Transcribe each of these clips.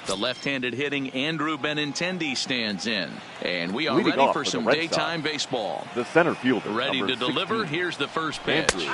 The left-handed hitting Andrew Benintendi stands in. And we are ready for some daytime baseball. The center fielder. Ready to deliver. Here's the first pitch.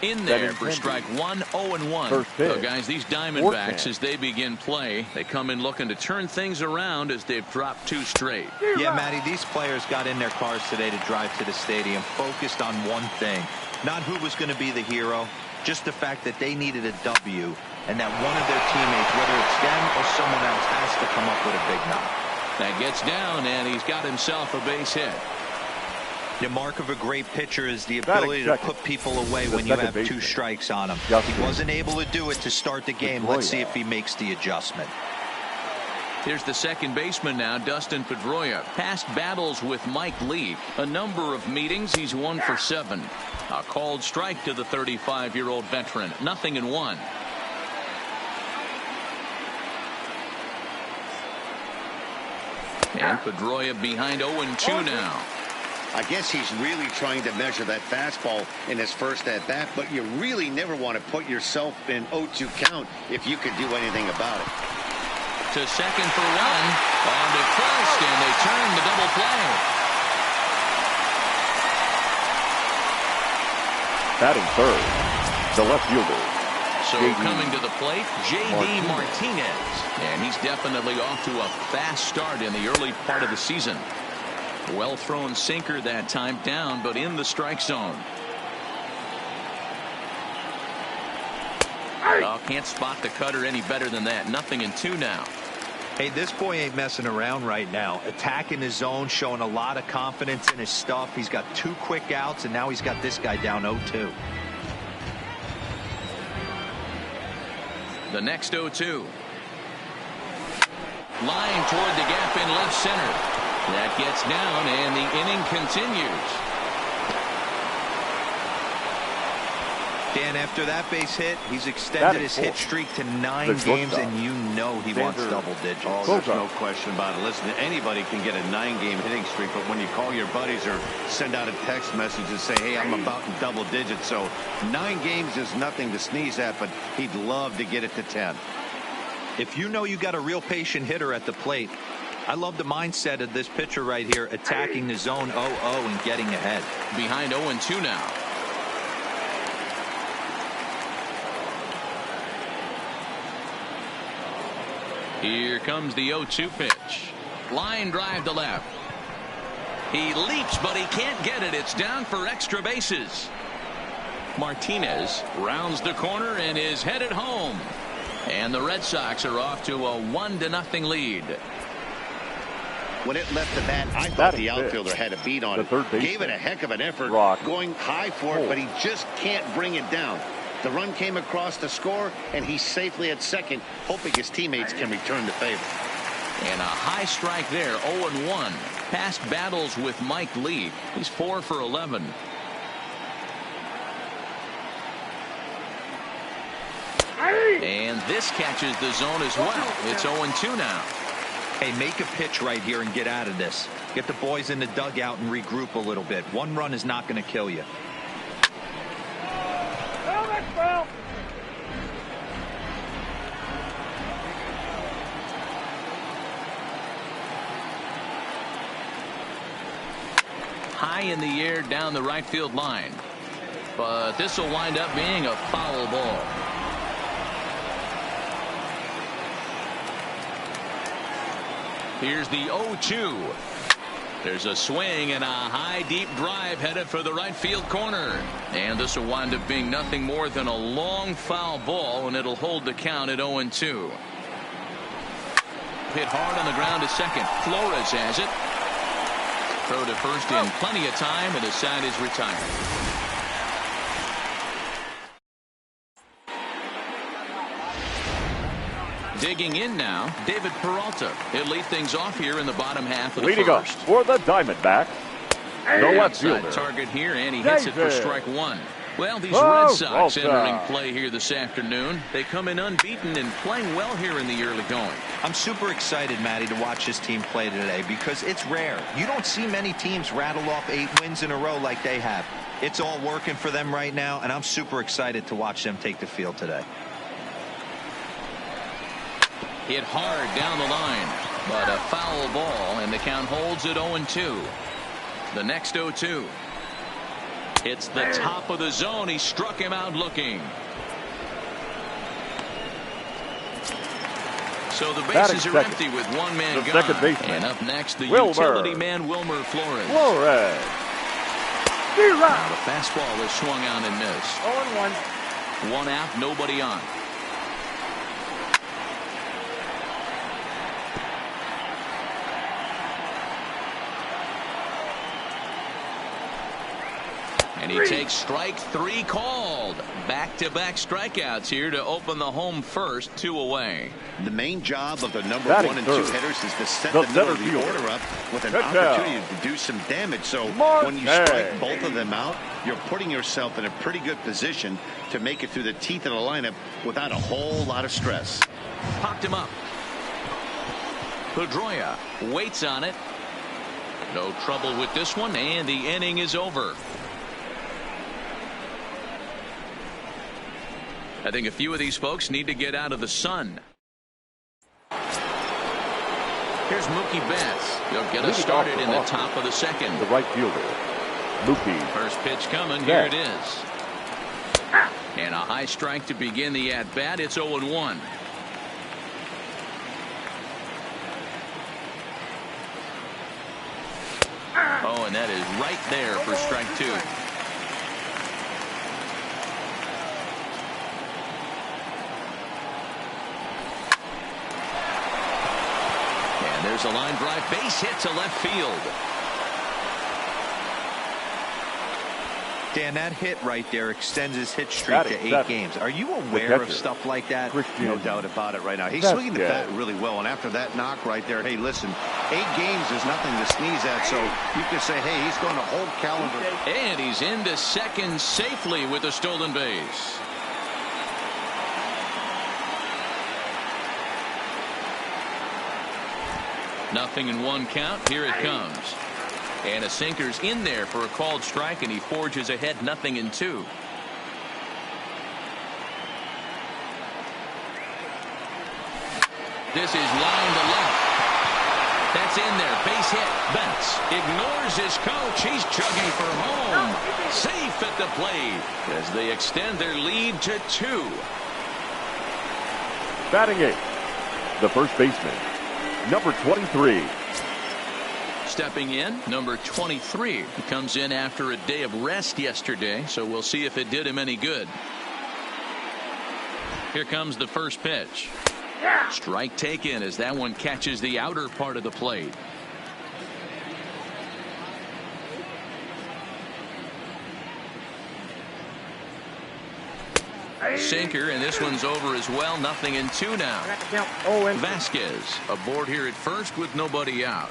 In there for strike one, 0-1. So, guys, these Diamondbacks, as they begin play, they come in looking to turn things around as they've dropped 2 straight. Yeah, Matty, these players got in their cars today to drive to the stadium, focused on one thing. Not who was going to be the hero, just the fact that they needed a W, and that one of their teammates, whether it's them or someone else, has to come up with a big knock. That gets down, and he's got himself a base hit. The mark of a great pitcher is the ability to put people away when you have 2 strikes on him. He wasn't able to do it to start the game. Let's see if he makes the adjustment. Here's the second baseman now, Dustin Pedroia. Past battles with Mike Lee. A number of meetings. He's 1 for 7. A called strike to the 35-year-old veteran. 0-1. And Pedroia behind 0-2 now. I guess he's really trying to measure that fastball in his first at-bat, but you really never want to put yourself in 0-2 count if you could do anything about it. To second for 1. On to first, and they turn the double play. Batting third, the left fielder. So coming to the plate, J.D. Martinez. And he's definitely off to a fast start in the early part of the season. Well thrown sinker that time, down, but in the strike zone. Oh, can't spot the cutter any better than that. 0-2 now. Hey, this boy ain't messing around right now. Attacking his zone, showing a lot of confidence in his stuff. He's got 2 quick outs, and now he's got this guy down 0-2. The next 0-2. Line toward the gap in left center. That gets down, and the inning continues. Dan, after that base hit, he's extended his hit streak to 9 games, and you know he wants double digits. Oh, there's no question about it. Listen, anybody can get a 9-game hitting streak, but when you call your buddies or send out a text message and say, hey, I'm about in double digits, so 9 games is nothing to sneeze at, but he'd love to get it to 10. If you know you got a real patient hitter at the plate, I love the mindset of this pitcher right here, attacking the zone 0-0 and getting ahead. Behind 0-2 now. Here comes the 0-2 pitch. Line drive to left. He leaps, but he can't get it. It's down for extra bases. Martinez rounds the corner and is headed home. And the Red Sox are off to a 1-0 lead. When it left the bat, I thought the outfielder had a beat on it. Gave it a heck of an effort, going high for it, but he just can't bring it down. The run came across to score, and he's safely at second, hoping his teammates can return the favor. And a high strike there, 0-1. Past battles with Mike Lee. He's 4 for 11. And this catches the zone as well. It's 0-2 now. Hey, make a pitch right here and get out of this. Get the boys in the dugout and regroup a little bit. One run is not going to kill you. High in the air down the right field line. But this will wind up being a foul ball. Here's the 0-2. There's a swing and a high deep drive headed for the right field corner. And this will wind up being nothing more than a long foul ball, and it'll hold the count at 0-2. Hit hard on the ground to second. Flores has it. Throw to first in plenty of time, and the side is retired. Digging in now, David Peralta. He'll lead things off here in the bottom half of the Leading first. up for the Diamondbacks, the left fielder. Target here, and he hits it for strike 1. Well, these Red Sox entering play here this afternoon. They come in unbeaten and playing well here in the early going. I'm super excited, Matty, to watch this team play today because it's rare. You don't see many teams rattle off 8 wins in a row like they have. It's all working for them right now, and I'm super excited to watch them take the field today. Hit hard down the line, but a foul ball, and the count holds at 0-2. The next 0-2. It's the top of the zone. He struck him out looking. So the bases are empty with one man gone. Second baseman. And up next, the utility man, Wilmer Flores. Now the fastball is swung on and missed. 0-1. One out, nobody on. And he takes strike 3 called. Back-to-back strikeouts here to open the home first, 2 away. The main job of the number 1 and 2 hitters is to set the middle of the order up with an opportunity to do some damage. So when you strike both of them out, you're putting yourself in a pretty good position to make it through the teeth of the lineup without a whole lot of stress. Popped him up. Pedroia waits on it. No trouble with this one, and the inning is over. I think a few of these folks need to get out of the sun. Here's Mookie Betts. He'll get us started in the top of the second. The right fielder, Mookie. First pitch coming. Here it is. And a high strike to begin the at-bat. It's 0-1. Oh, and that is right there for strike 2. There's a line drive, base hit to left field. Dan, that hit right there extends his hit streak to 8 games. Are you aware of stuff like that? No doubt about it right now. He's swinging the bat really well, and after that knock right there, hey, listen, 8 games is nothing to sneeze at, so you can say, hey, he's going to hold calendar. And he's into second safely with a stolen base. Nothing in 1 count. Here it comes. And a sinker's in there for a called strike, and he forges ahead 0-2. This is line to left. That's in there. Base hit. Betts ignores his coach. He's chugging for home. Safe at the plate as they extend their lead to 2. Batting 8th, the first baseman, number 23. Stepping in, number 23. He comes in after a day of rest yesterday, so we'll see if it did him any good. Here comes the first pitch. Strike taken as that one catches the outer part of the plate. Sinker, and this one's over as well. 0-2 now. Vasquez aboard here at first with nobody out.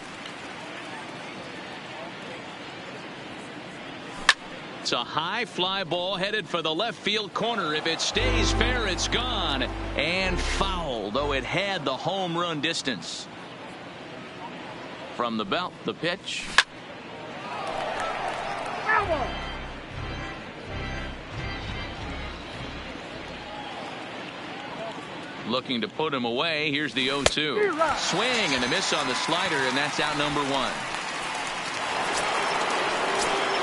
It's a high fly ball headed for the left field corner. If it stays fair, it's gone. And foul, though it had the home run distance. From the belt, the pitch. Looking to put him away. Here's the 0-2. Swing and a miss on the slider, and that's out number 1.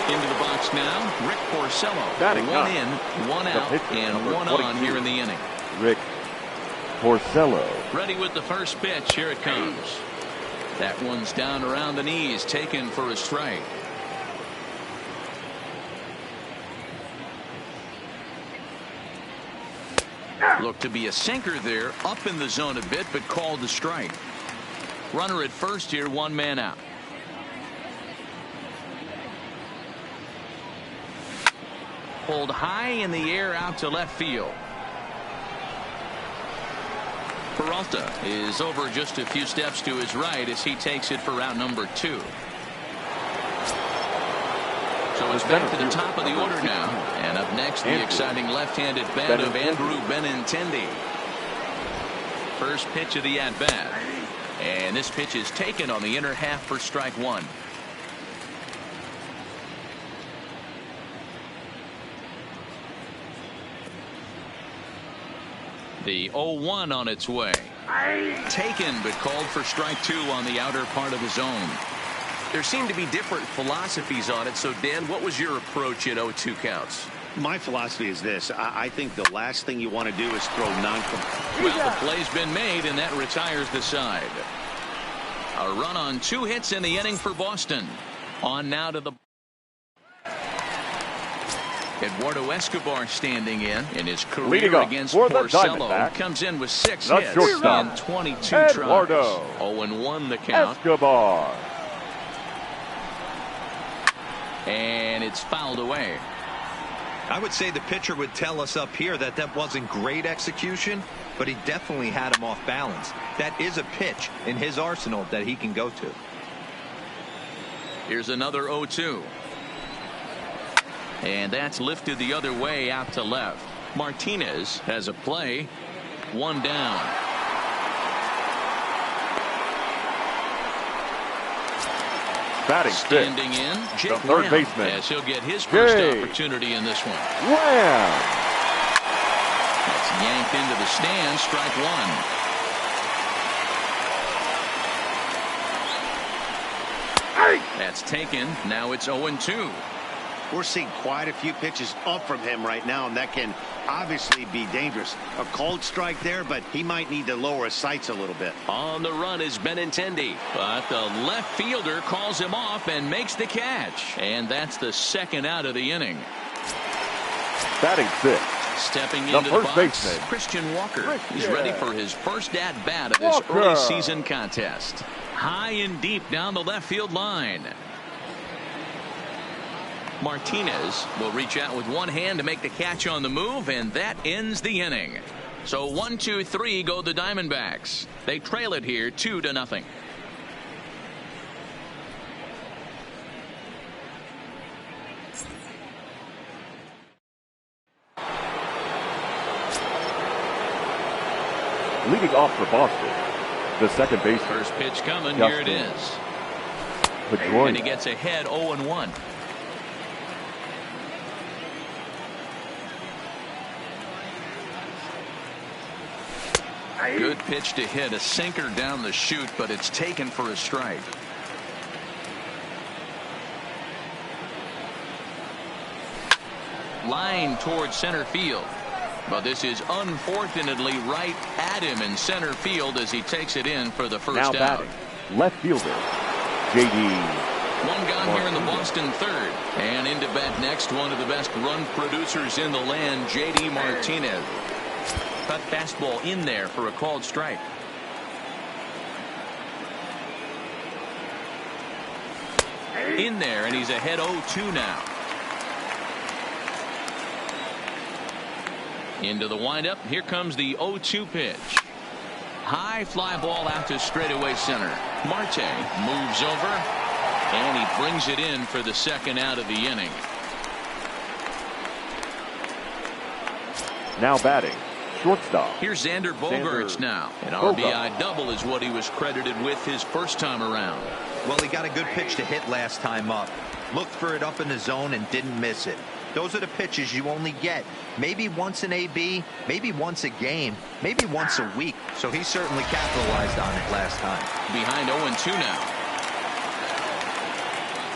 Into the box now, Rick Porcello. 1 in, 1 out, and 1 on here in the inning. Rick Porcello. Ready with the first pitch. Here it comes. That one's down around the knees, taken for a strike. Looked to be a sinker there, up in the zone a bit, but called the strike. Runner at first here, 1 man out. Pulled high in the air out to left field. Peralta is over just a few steps to his right as he takes it for route number 2. So it's back to the top of the order now. And up next, the exciting left-handed bat of Andrew Benintendi. First pitch of the at-bat. And this pitch is taken on the inner half for strike 1. The 0-1 on its way. Taken, but called for strike 2 on the outer part of the zone. There seem to be different philosophies on it. So, Dan, what was your approach at 0-2 counts? My philosophy is this. I think the last thing you want to do is throw non-complete. Well, the play's been made, and that retires the side. A run on 2 hits in the inning for Boston. On now to the... Eduardo Escobar standing in his career against Porcello. Comes in with 6 hits and 22 tries. 0-1 the count. Escobar. And it's fouled away. I would say the pitcher would tell us up here that that wasn't great execution, but he definitely had him off balance. That is a pitch in his arsenal that he can go to. Here's another 0-2. And that's lifted the other way out to left. Martinez has a play. 1 down. Batting standing in, Jake the third baseman, as he'll get his first opportunity in this one. Lamb. That's yanked into the stand. Strike 1. That's taken. Now it's 0-2. We're seeing quite a few pitches up from him right now, and that can obviously be dangerous. A called strike there, but he might need to lower his sights a little bit. On the run is Benintendi. But the left fielder calls him off and makes the catch. And that's the second out of the inning. Batting 6. Stepping into the box, baseman, Christian Walker. He's ready for his first at-bat of this early season contest. High and deep down the left field line. Martinez will reach out with one hand to make the catch on the move, and that ends the inning. So 1, 2, 3 go the Diamondbacks. They trail it here 2-0. Leading off for Boston, the second baseman. First pitch coming. Here it is. And he gets ahead 0-1. Good pitch to hit, a sinker down the chute, but it's taken for a strike. Line towards center field, but this is unfortunately right at him in center field as he takes it in for the first out. Now batting, left fielder, J.D. One gone here in the Boston third, and into bat next, one of the best run producers in the land, J.D. Martinez. Cut fastball in there for a called strike. In there, and he's ahead 0-2 now. Into the windup. Here comes the 0-2 pitch. High fly ball out to straightaway center. Marte moves over, and he brings it in for the second out of the inning. Now batting, shortstop. Here's Xander Bogaerts now. An RBI double is what he was credited with his first time around. Well, he got a good pitch to hit last time up. Looked for it up in the zone and didn't miss it. Those are the pitches you only get maybe once in AB, maybe once a game, maybe once a week. So he certainly capitalized on it last time. Behind 0-2 now.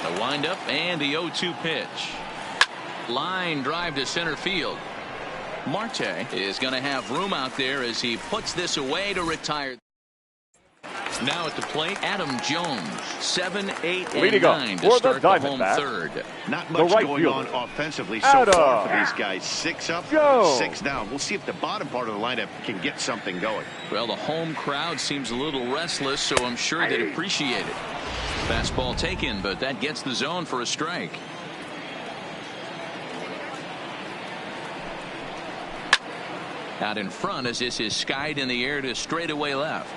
The windup and the 0-2 pitch. Line drive to center field. Marte is going to have room out there as he puts this away to retire. Now at the plate, Adam Jones, 7, 8, and 9 to start the home third. Not much going on offensively so far for these guys. 6 up, 6 down. We'll see if the bottom part of the lineup can get something going. Well, the home crowd seems a little restless, so I'm sure they'd appreciate it. Fastball taken, but that gets the zone for a strike. Out in front as this is skied in the air to straightaway left.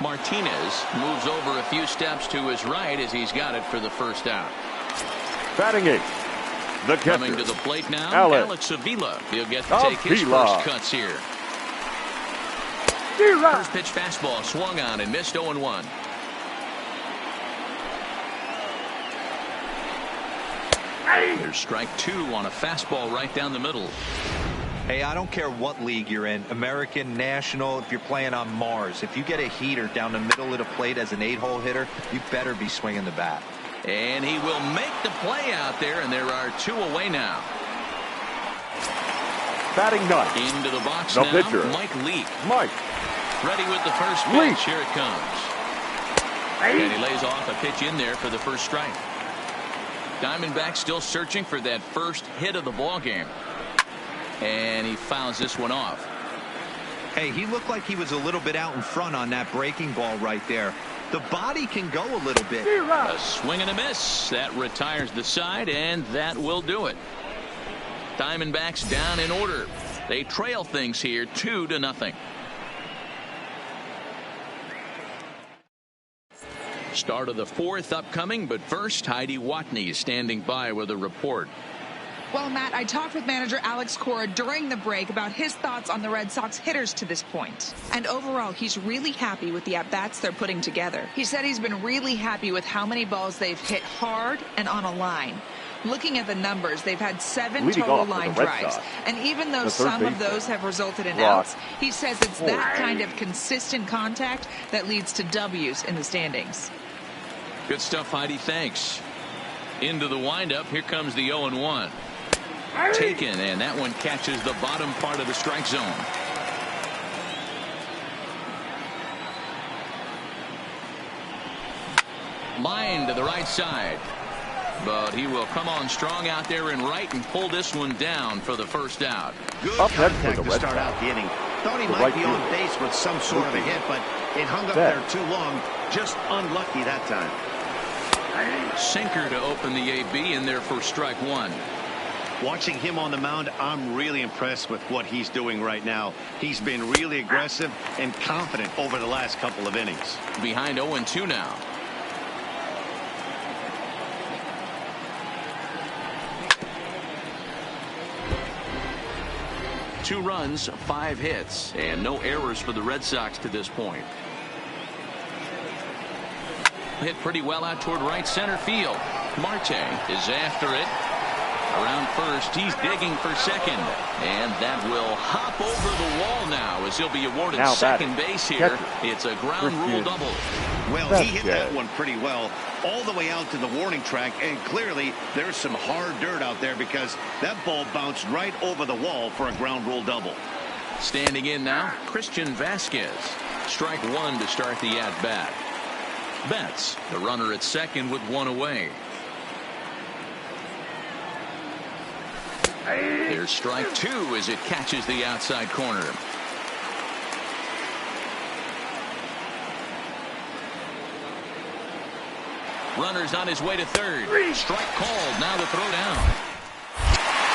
Martinez moves over a few steps to his right as he's got it for the first out. Batting 8, the catcher. Coming to the plate now, Alex Avila. He'll get to take his first cuts here. First pitch fastball swung on and missed 0-1. There's strike 2 on a fastball right down the middle. Hey, I don't care what league you're in, American, National, if you're playing on Mars. If you get a heater down the middle of the plate as an 8-hole hitter, you better be swinging the bat. And he will make the play out there, and there are 2 away now. Batting ninth. Into the box the now, pitcher. Mike Leake. Mike. Ready with the first pitch. Here it comes. And he lays off a pitch in there for the first strike. Diamondback still searching for that first hit of the ball game. And he fouls this one off. Hey, he looked like he was a little bit out in front on that breaking ball right there. The body can go a little bit. A swing and a miss. That retires the side, and that will do it. Diamondbacks down in order. They trail things here 2-0. Start of the 4th upcoming, but first, Heidi Watney is standing by with a report. Well, Matt, I talked with manager Alex Cora during the break about his thoughts on the Red Sox hitters to this point. And overall, he's really happy with the at-bats they're putting together. He said he's been really happy with how many balls they've hit hard and on a line. Looking at the numbers, they've had 7 total line drives. And even though some of those have resulted in outs, he says it's that kind of consistent contact that leads to W's in the standings. Good stuff, Heidi. Thanks. Into the windup. Here comes the 0-1. Taken, and that one catches the bottom part of the strike zone. Line to the right side. But he will come on strong out there in right and pull this one down for the first out. Good contact to start out the inning. Thought he might be on base with some sort of a hit, but it hung up there too long. Just unlucky that time. Sinker to open the AB in there for strike 1. Watching him on the mound, I'm really impressed with what he's doing right now. He's been really aggressive and confident over the last couple of innings. Behind 0-2 now. Two runs, 5 hits, and no errors for the Red Sox to this point. Hit pretty well out toward right center field. Marte is after it. Around first, he's digging for second. And that will hop over the wall now as he'll be awarded second base here. It's a ground rule double. Well, he hit that one pretty well all the way out to the warning track, and clearly there's some hard dirt out there because that ball bounced right over the wall for a ground rule double. Standing in now, Christian Vasquez. Strike 1 to start the at-bat. Betts, the runner at second with 1 away. There's strike 2 as it catches the outside corner. Runner's on his way to third. Strike called. Now the throw down.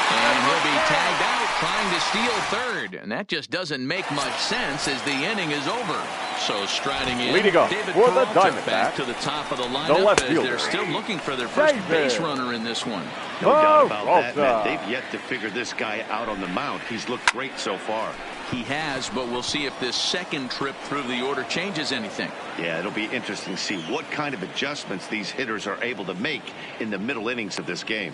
And he'll be tagged out trying to steal third. And that just doesn't make much sense as the inning is over. So striding in, David Peralta back to the top of the lineup as they're still looking for their first base runner in this one. No doubt about that, man. They've yet to figure this guy out on the mound. He's looked great so far. He has, but we'll see if this second trip through the order changes anything. Yeah, it'll be interesting to see what kind of adjustments these hitters are able to make in the middle innings of this game.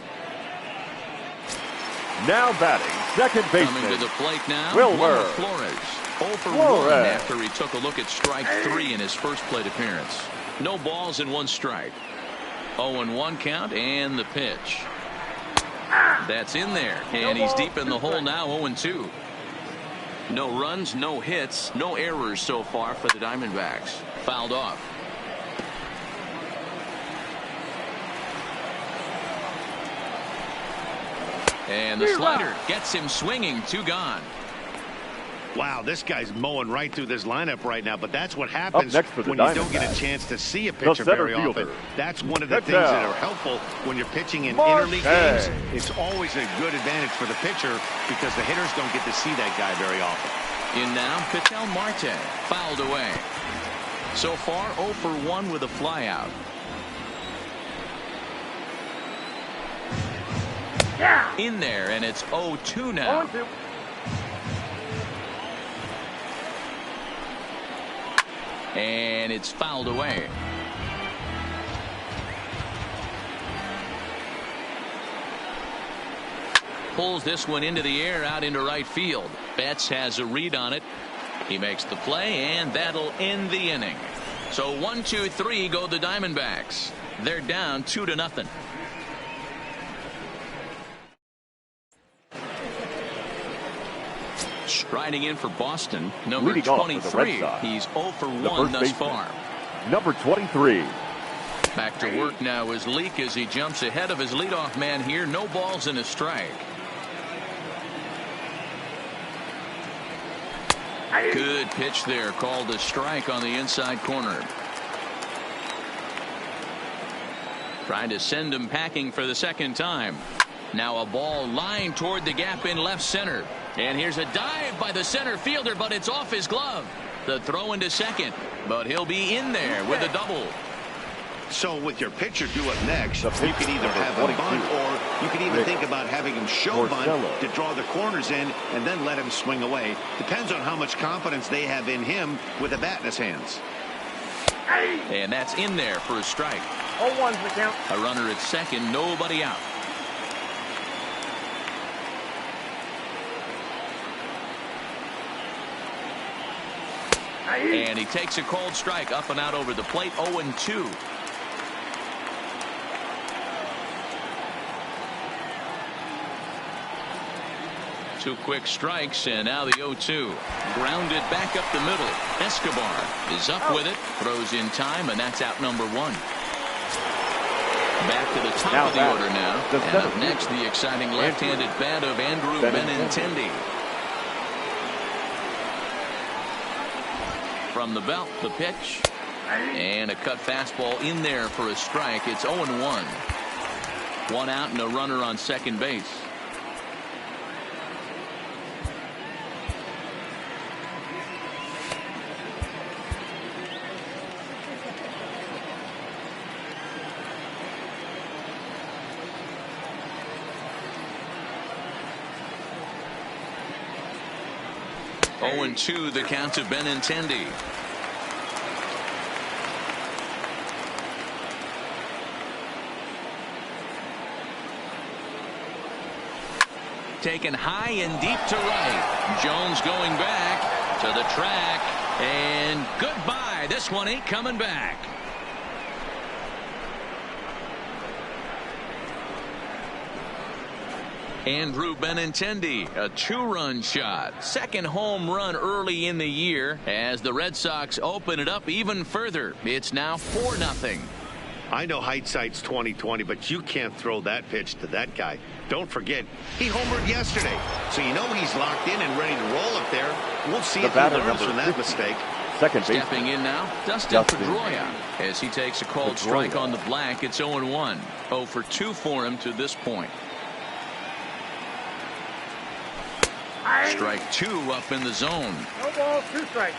Now batting, second baseman. Coming to the plate now, Wilmer Flores. 0 for 1 after he took a look at strike 3 in his first plate appearance. No balls and 1 strike. 0-1 count and the pitch. That's in there, and he's deep in the hole now. 0-2. No runs, no hits, no errors so far for the Diamondbacks. Fouled off. And the slider gets him swinging. 2 gone. Wow, this guy's mowing right through this lineup right now, but that's what happens when you don't get a chance to see a pitcher very often. That's one of the things that are helpful when you're pitching in interleague games. It's always a good advantage for the pitcher because the hitters don't get to see that guy very often. In now, Ketel Marte, fouled away. So far, 0 for 1 with a flyout. In there, and it's 0-2 now. And it's fouled away. pulls this one into the air out into right field. Betts has a read on it. He makes the play, and that'll end the inning. So 1, 2, 3 go the Diamondbacks. They're down 2-0. Striding in for Boston, number 23. He's 0 for 1 thus far. Number 23. Back to work now is Leake as he jumps ahead of his leadoff man here. No balls and a strike. Good pitch there, called a strike on the inside corner. Trying to send him packing for the second time. Now a ball lined toward the gap in left center. And here's a dive by the center fielder, but it's off his glove. The throw into second, but he'll be in there with a double. So with your pitcher do it next, you could either have a bunt, or you could even think about having him show bunt to draw the corners in and then let him swing away. Depends on how much confidence they have in him with a bat in his hands. And that's in there for a strike. 0-1's the count. A runner at second, nobody out. And he takes a cold strike up and out over the plate. 0-2. Two quick strikes, and now the 0-2. Grounded back up the middle. Escobar is up with it, throws in time, and that's out number 1. Back to the top of the order now. And up next, the exciting left-handed bat of Andrew Benintendi. From the belt, the pitch. And a cut fastball in there for a strike. It's 0-1. One out and a runner on second base. And 2 the count to Benintendi. Taken high and deep to right. Jones going back to the track, and goodbye. This one ain't coming back. Andrew Benintendi, a 2-run shot. Second home run early in the year as the Red Sox open it up even further. It's now 4-0. I know hindsight's 20/20, but you can't throw that pitch to that guy. Don't forget, he homered yesterday, so you know he's locked in and ready to roll up there. We'll see if he learns from that mistake. Second base. Stepping in now, Dustin Pedroia, as he takes a cold strike on the black. It's 0-1. 0 for 2 for him to this point. Strike 2 up in the zone. No balls, 2 strikes.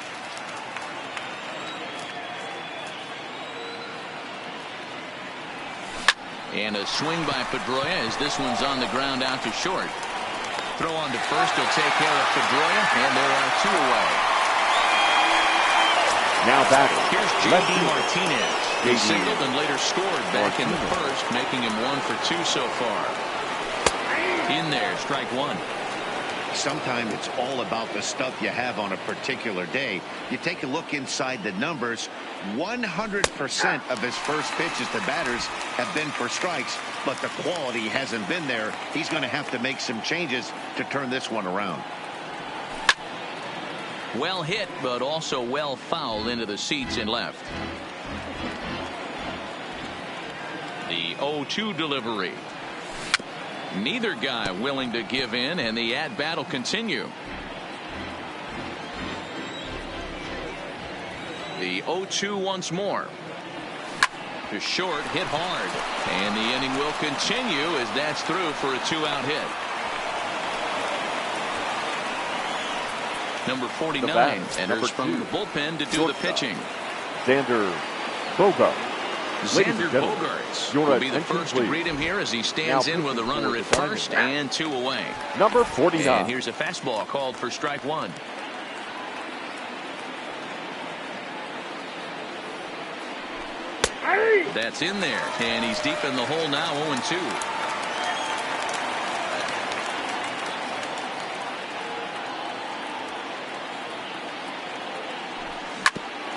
And a swing by Pedroia as this one's on the ground out to short. Throw on to first will take care of Pedroia, and there are 2 away. Now batting. Here's J.D. Martinez. He singled and later scored back in the first, making him 1 for 2 so far. In there, strike 1. Sometimes it's all about the stuff you have on a particular day. You take a look inside the numbers. 100% of his first pitches to batters have been for strikes, but the quality hasn't been there. He's going to have to make some changes to turn this one around. Well hit, but also well fouled into the seats in left. The 0-2 delivery. Neither guy willing to give in, and the at-bat will continue. The 0-2 once more. To short, hit hard. And the inning will continue as that's through for a 2-out hit. Number 49 enters from the bullpen to do the pitching. Xander Bogart. Xander Bogaerts will be the first to greet him here as he stands in with a runner at first and 2 away. Number 49. And here's a fastball called for strike 1. That's in there, and he's deep in the hole now, 0-2.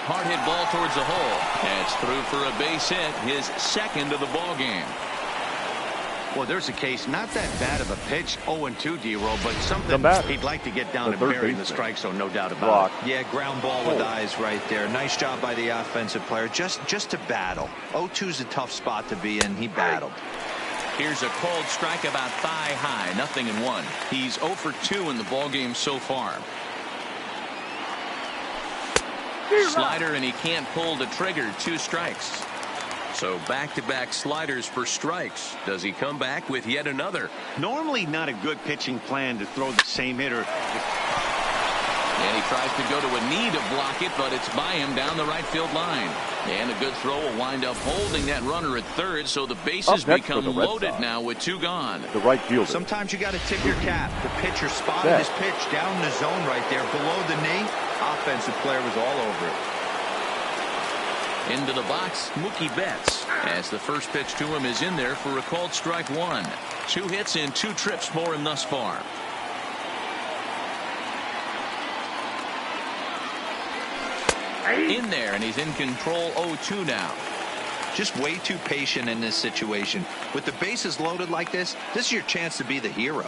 Hard hit ball towards the hole. That's through for a base hit, his second of the ball game. Well, there's a case, not that bad of a pitch, 0-2, D-roll, but something he'd like to get down and bury in the strike zone, no doubt about it. Yeah, ground ball with eyes right there. Nice job by the offensive player, just to battle. 0-2's a tough spot to be in. He battled. Here's a cold strike about thigh high, 0-1. He's 0 for 2 in the ball game so far. Slider, and he can't pull the trigger. 2 strikes. So back-to-back sliders for strikes. Does he come back with yet another? Normally not a good pitching plan to throw the same hitter. And he tries to go to a knee to block it, but it's by him down the right field line. And a good throw will wind up holding that runner at third, so the bases become loaded now with 2 gone. The right fielder. Sometimes you got to tip your cap. The pitcher spotted his pitch down the zone right there below the knee. Offensive player was all over it. Into the box, Mookie Betts, as the first pitch to him is in there for a called strike 1. 2 hits and 2 trips for him thus far. In there, and he's in control 0-2 now. Just way too patient in this situation. With the bases loaded like this is your chance to be the hero.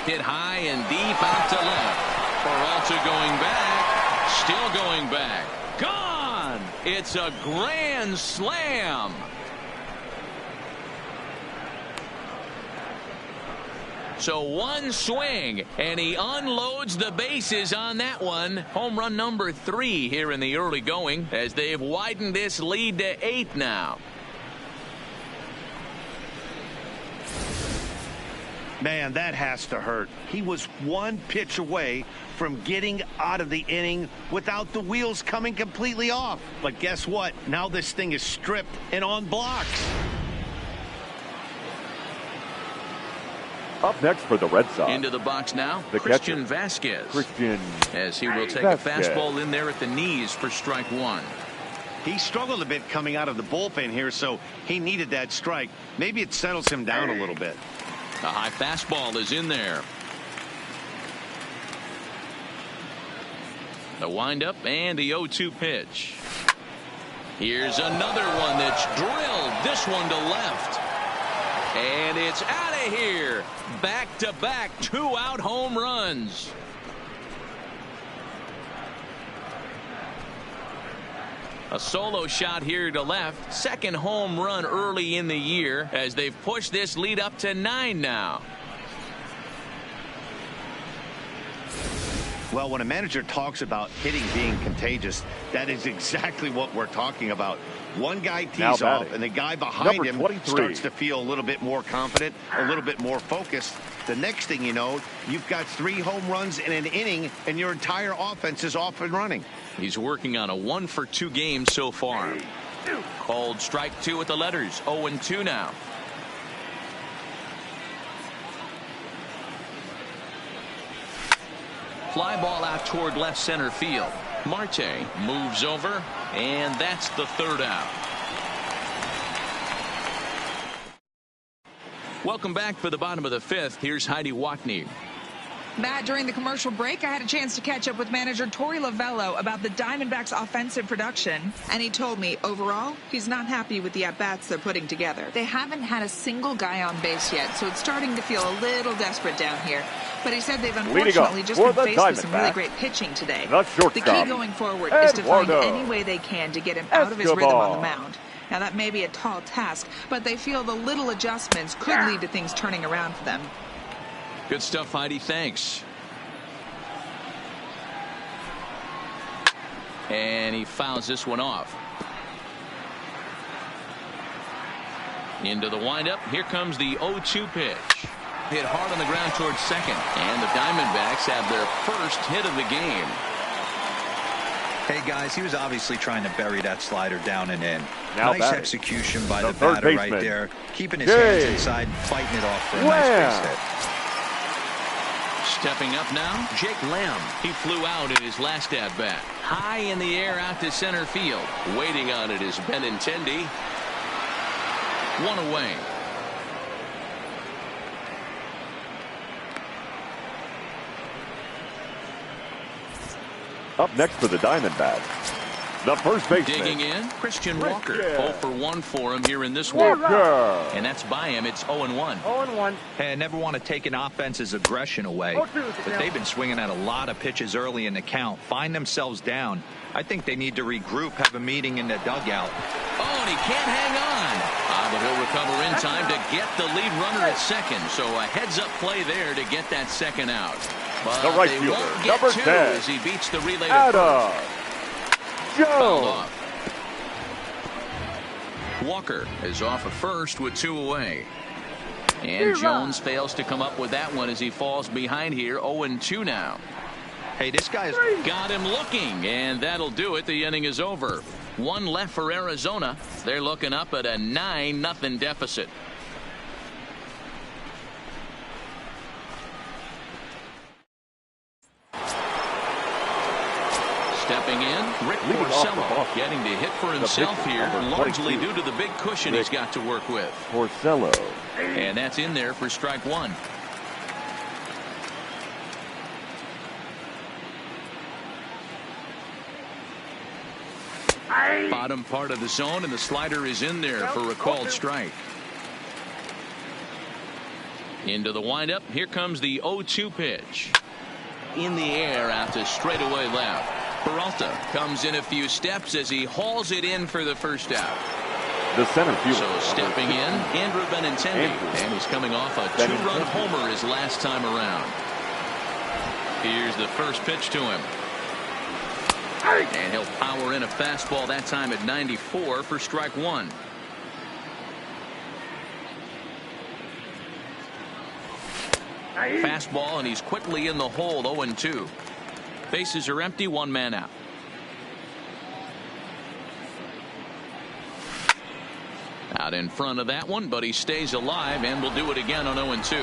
Hit high and deep out to left. Peralta going back. Still going back. Gone! It's a grand slam. So 1 swing, and he unloads the bases on that one. Home run number 3 here in the early going, as they've widened this lead to 8 now. Man, that has to hurt. He was 1 pitch away from getting out of the inning without the wheels coming completely off. But guess what? Now this thing is stripped and on blocks. Up next for the Red Sox. Into the box now, the Christian catcher, Vasquez. As he will take a fastball in there at the knees for strike 1. He struggled a bit coming out of the bullpen here, so he needed that strike. Maybe it settles him down a little bit. A high fastball is in there. The windup and the 0-2 pitch. Here's another one that's drilled. This one to left. And it's out of here. Back-to-back 2-out home runs. A solo shot here to left. Second home run early in the year as they've pushed this lead up to 9 now. Well, when a manager talks about hitting being contagious, that is exactly what we're talking about. One guy tees off, and the guy behind him starts to feel a little bit more confident, a little bit more focused. The next thing you know, you've got 3 home runs in an inning, and your entire offense is off and running. He's working on a 1 for 2 game so far. Called strike 2 with the letters. 0-2 now. Fly ball out toward left center field. Marte moves over, and that's the 3rd out. Welcome back for the bottom of the 5th. Here's Heidi Watney. Matt, during the commercial break, I had a chance to catch up with manager Torey Lovello about the Diamondbacks' offensive production, and he told me, overall, he's not happy with the at-bats they're putting together. They haven't had a single guy on base yet, so it's starting to feel a little desperate down here. But he said they've unfortunately just been faced with some really great pitching today. The key going forward is to find any way they can to get him out of his rhythm on the mound. Now, that may be a tall task, but they feel the little adjustments could lead to things turning around for them. Good stuff, Heidi. Thanks. And he fouls this one off. Into the windup. Here comes the 0-2 pitch. Hit hard on the ground towards second. And the Diamondbacks have their first hit of the game. Hey, guys, he was obviously trying to bury that slider down and in. Now nice execution by the batter right there. Keeping his hands inside, fighting it off for a nice base hit. Stepping up now, Jake Lamb. He flew out in his last at-bat. High in the air out to center field. Waiting on it is Benintendi. 1 away. Up next for the Diamondbacks, the first baseman. Digging in, Christian Walker. 0 for 1 for him here in this one. And that's by him. It's 0-1. 0-1. Hey, I never want to take an offense's aggression away, but they've been swinging at a lot of pitches early in the count. Find themselves down. I think they need to regroup, have a meeting in the dugout. Oh, and he can't hang on. But he'll recover in time to get the lead runner at second. So a heads-up play there to get that second out. But the right they fielder, won't get number two 10, as he beats the relay to Adam Jones. Jones. Walker is off at first with 2 away. And Jones fails to come up with that one as he falls behind here. 0-2 now. Hey, this guy's got him looking, and that'll do it. The inning is over. 1 left for Arizona. They're looking up at a 9-0 deficit. Stepping in, Rick Porcello getting to hit for himself here, largely due to the big cushion he's got to work with. Porcello. And that's in there for strike 1. Bottom part of the zone, and the slider is in there for a called strike. Into the windup. Here comes the 0-2 pitch. In the air out to straightaway left. Peralta comes in a few steps as he hauls it in for the first out. The center fielder. So stepping in, Andrew Benintendi, and he's coming off a 2-run homer his last time around. Here's the first pitch to him. And he'll power in a fastball that time at 94 for strike 1. Fastball, and he's quickly in the hole. 0-2. Bases are empty, 1 man out. Out in front of that one, but he stays alive and will do it again on 0-2.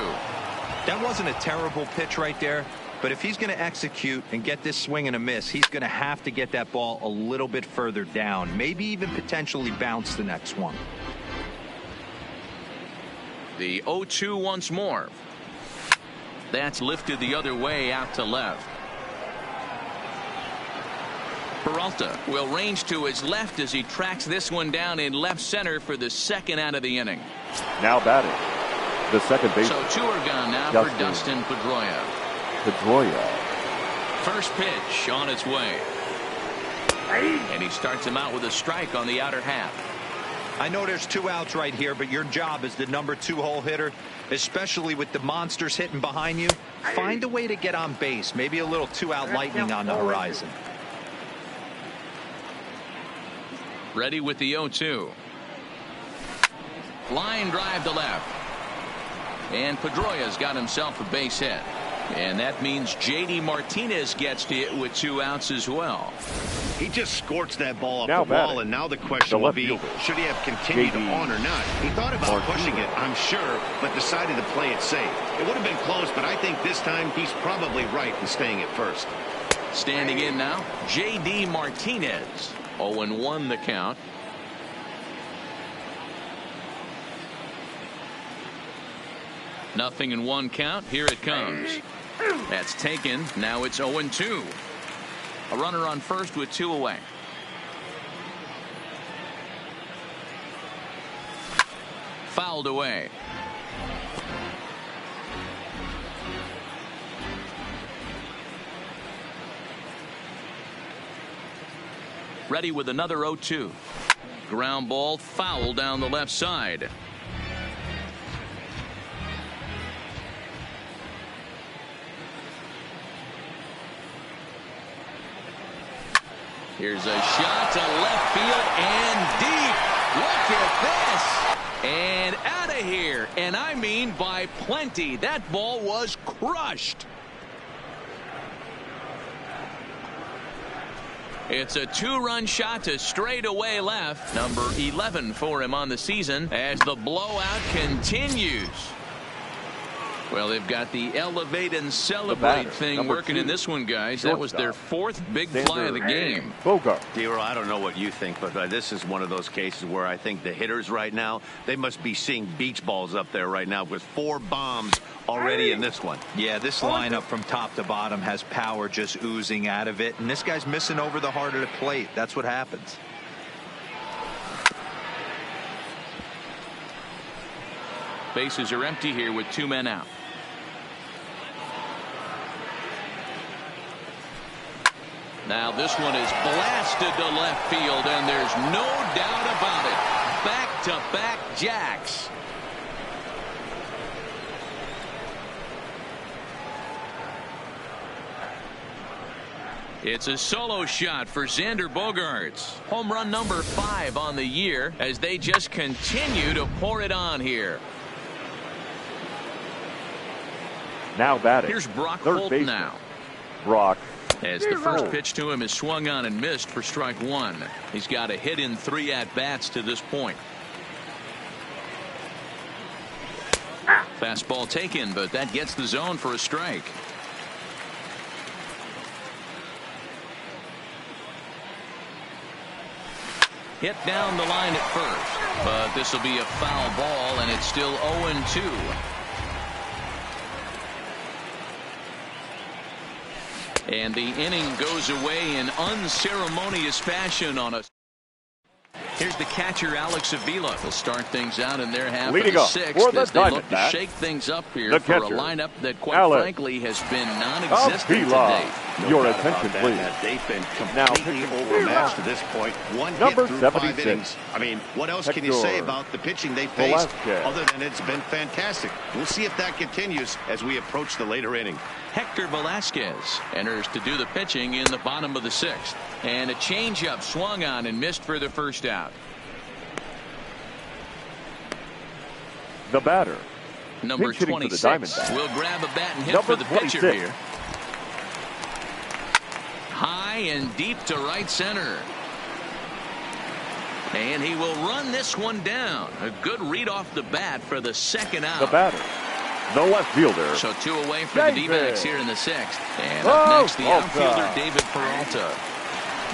That wasn't a terrible pitch right there, but if he's going to execute and get this swing and a miss, he's going to have to get that ball a little bit further down, maybe even potentially bounce the next one. The 0-2 once more. That's lifted the other way out to left. Peralta will range to his left as he tracks this one down in left center for the second out of the inning. Now batting, the second baseman. So 2 are gone now for Dustin Pedroia. First pitch on its way. And he starts him out with a strike on the outer half. I know there's 2 outs right here, but your job as the number 2 hole hitter, especially with the monsters hitting behind you, find a way to get on base. Maybe a little 2-out lightning on the horizon. Ready with the 0-2. Line drive to left. And Pedroia's got himself a base hit. And that means J.D. Martinez gets to it with 2 outs as well. He just scorched that ball off the wall, and now the question will be, should he have continued on or not? He thought about pushing it, I'm sure, but decided to play it safe. It would have been close, but I think this time he's probably right in staying at first. Standing in now, J.D. Martinez. 0-1 the count. Nothing in 1 count. Here it comes. That's taken. Now it's 0-2. A runner on first with 2 away. Fouled away. Ready with another 0-2. Ground ball foul down the left side. Here's a shot to left field and deep. Look at this. And out of here. And I mean by plenty. That ball was crushed. It's a 2-run shot to straightaway left. Number 11 for him on the season as the blowout continues. Well, they've got the elevate and celebrate thing working in this one, guys. That was their fourth big fly of the game. Dero, I don't know what you think, but this is one of those cases where I think the hitters right now, they must be seeing beach balls up there right now with 4 bombs already in this one. Yeah, this lineup from top to bottom has power just oozing out of it, and this guy's missing over the heart of the plate. That's what happens. Bases are empty here with 2 men out. Now this one is blasted to left field, and there's no doubt about it. Back-to-back jacks. It's a solo shot for Xander Bogaerts. Home run number 5 on the year as they just continue to pour it on here. Now batting. Here's Brock Holt now. Brock. As the first pitch to him is swung on and missed for strike 1. He's got a hit in 3 at-bats to this point. Fastball taken, but that gets the zone for a strike. Hit down the line at first, but this will be a foul ball, and it's still 0-2. And the inning goes away in unceremonious fashion on a. Here's the catcher, Alex Avila. They'll start things out in their half of the 6th as they look to shake things up here for a lineup that, quite frankly, has been non-existent today. Your attention, please. They've been completely overmatched to this point. One hit through 5 innings. I mean, what else can you say about the pitching they faced other than it's been fantastic? We'll see if that continues as we approach the later inning. Hector Velasquez enters to do the pitching in the bottom of the 6th. And a changeup swung on and missed for the first out. The batter, number 26, will grab a bat and hit for the pitcher here. High and deep to right center. And he will run this one down. A good read off the bat for the 2nd out. The batter, the left fielder. So 2 away for the D-backs here in the 6th. And up next, the outfielder, David Peralta.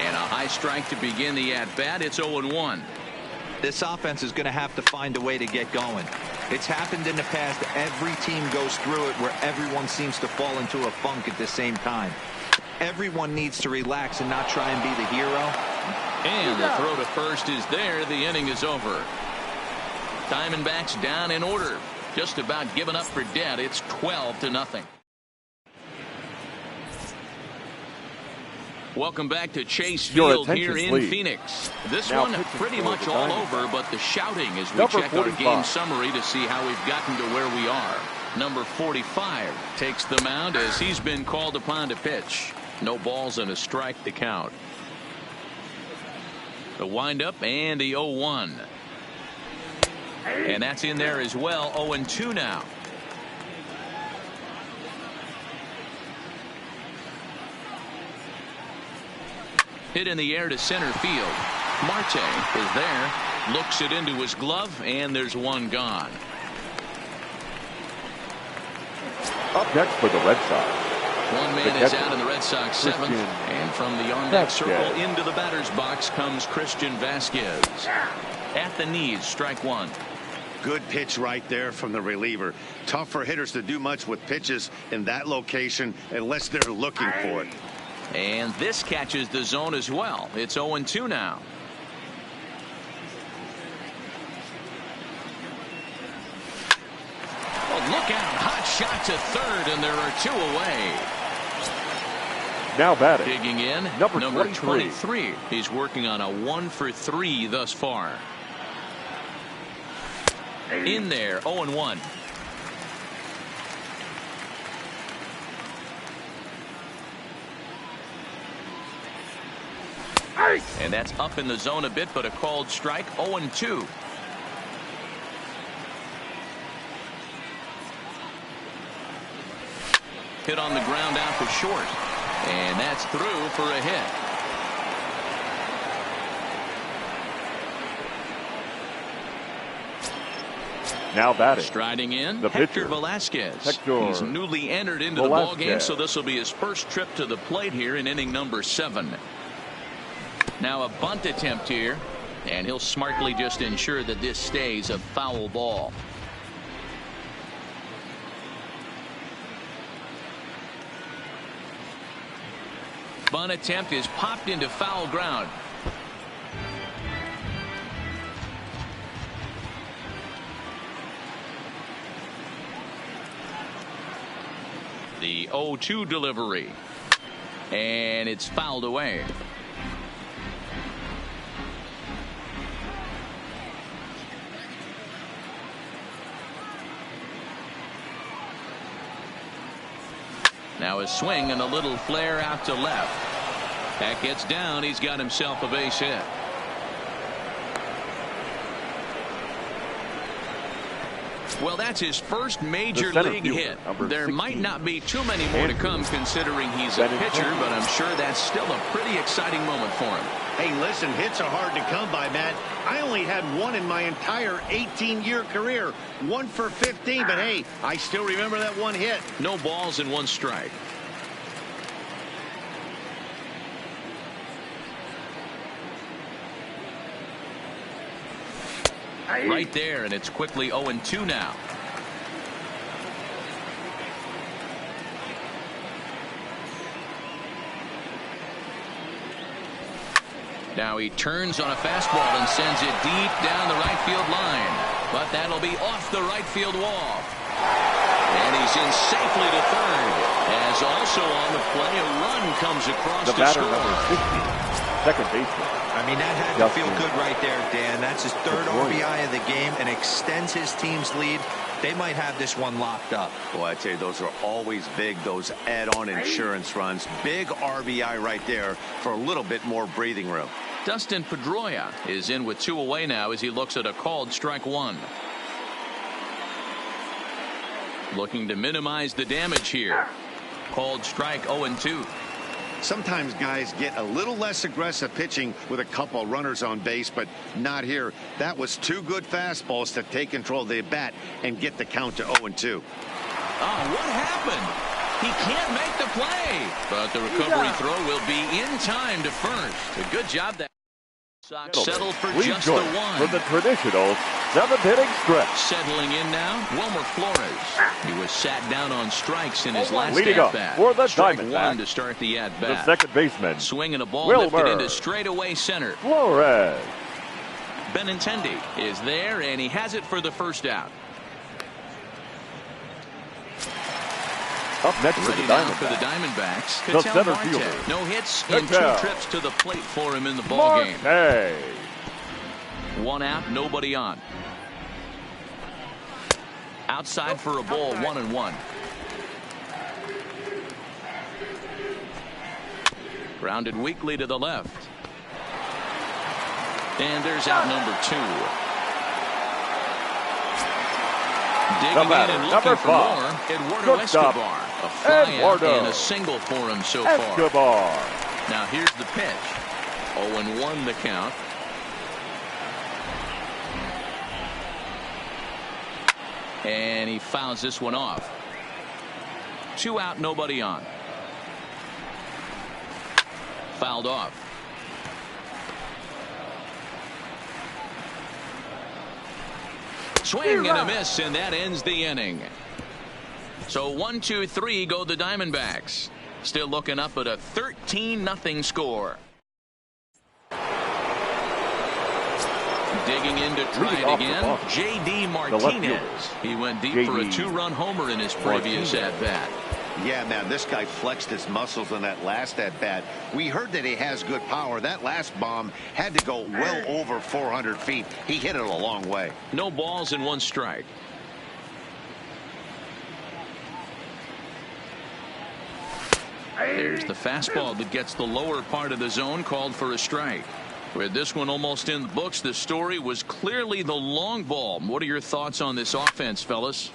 And a high strike to begin the at-bat. It's 0-1. This offense is going to have to find a way to get going. It's happened in the past. Every team goes through it where everyone seems to fall into a funk at the same time. Everyone needs to relax and not try and be the hero. And the throw to first is there. The inning is over. Diamondbacks down in order. Just about given up for dead. It's 12-0. Welcome back to Chase Field here in Phoenix. This one pretty much all over, but the shouting as we check our game summary to see how we've gotten to where we are. Number 45 takes the mound as he's been called upon to pitch. No balls and a strike to count. The windup and the 0-1. And that's in there as well. 0-2 now. Hit in the air to center field. Marte is there. Looks it into his glove, and there's one gone. Up next for the Red Sox. One man is out in the Red Sox 7th. And from the on-deck circle into the batter's box comes Christian Vasquez. At the knees, strike 1. Good pitch right there from the reliever. Tough for hitters to do much with pitches in that location unless they're looking for it. And this catches the zone as well. It's 0-2 now. Oh, look out. Hot shot to third, and there are 2 away. Now batting. Digging in, number 23. He's working on a 1-for-3 thus far. In there, 0-1. And that's up in the zone a bit, but a called strike. 0-2. Hit on the ground out to short. And that's through for a hit. Now batting. Striding in, the Hector pitcher, Velasquez. Hector He's newly entered into the ball game, so this will be his first trip to the plate here in inning number 7. Now a bunt attempt here, and he'll smartly just ensure that this stays a foul ball. Bunt attempt is popped into foul ground. The 0-2 delivery, and it's fouled away. Now a swing and a little flare out to left. That gets down. He's got himself a base hit. Well, that's his first major league hit. There might not be too many more to come, considering he's a pitcher, but I'm sure that's still a pretty exciting moment for him. Hey, listen, hits are hard to come by, Matt. I only had one in my entire 18-year career. 1 for 15, but hey, I still remember that one hit. No balls and 1 strike. Right there, and it's quickly 0-2 now. Now he turns on a fastball and sends it deep down the right field line. But that'll be off the right field wall. And he's in safely to third. As also on the play, a run comes across the to batter, score. number 50. Second baseman. I mean, that had to feel good right there, Dan. That's his 3rd RBI of the game and extends his team's lead. They might have this one locked up. Boy, I'd say those are always big, those add-on insurance runs. Big RBI right there for a little bit more breathing room. Dustin Pedroia is in with 2 away now as he looks at a called strike 1. Looking to minimize the damage here. Called strike 0-2. Sometimes guys get a little less aggressive pitching with a couple runners on base, but not here. That was 2 good fastballs to take control of the bat and get the count to 0-2. Oh, what happened? He can't make the play, but the recovery throw will be in time to first. A good job that Sox settled for just the 1. For the traditional 7th inning stretch. Settling in now, Wilmer Flores. He was sat down on strikes in his last leading up at-bat. for the Strike Diamondbacks, 1 to start the at-bat. the second baseman. Swinging a ball Wilmer lifted into straightaway center. Flores. Benintendi is there, and he has it for the first out. Up next for the Diamondbacks, the center fielder. No hits in 2 trips to the plate for him in the ball game. 1 out, nobody on. Outside for a ball, 1-1. Grounded weakly to the left. And there's out number 2. Digging in and looking for more. Eduardo Escobar. A fly out and a single for him so far. Now here's the pitch. 0-1 the count. And he fouls this one off. 2 out, nobody on. Fouled off. Swing and a miss, and that ends the inning. So 1, 2, 3 go the Diamondbacks. Still looking up at a 13-0 score. Digging in to try it again, J.D. Martinez. He went deep for a 2-run homer in his previous at-bat. Yeah, man, this guy flexed his muscles on that last at-bat. We heard that he has good power. That last bomb had to go well over 400 feet. He hit it a long way. No balls and 1 strike. There's the fastball that gets the lower part of the zone, called for a strike. With this one almost in the books, the story was clearly the long ball. What are your thoughts on this offense, fellas?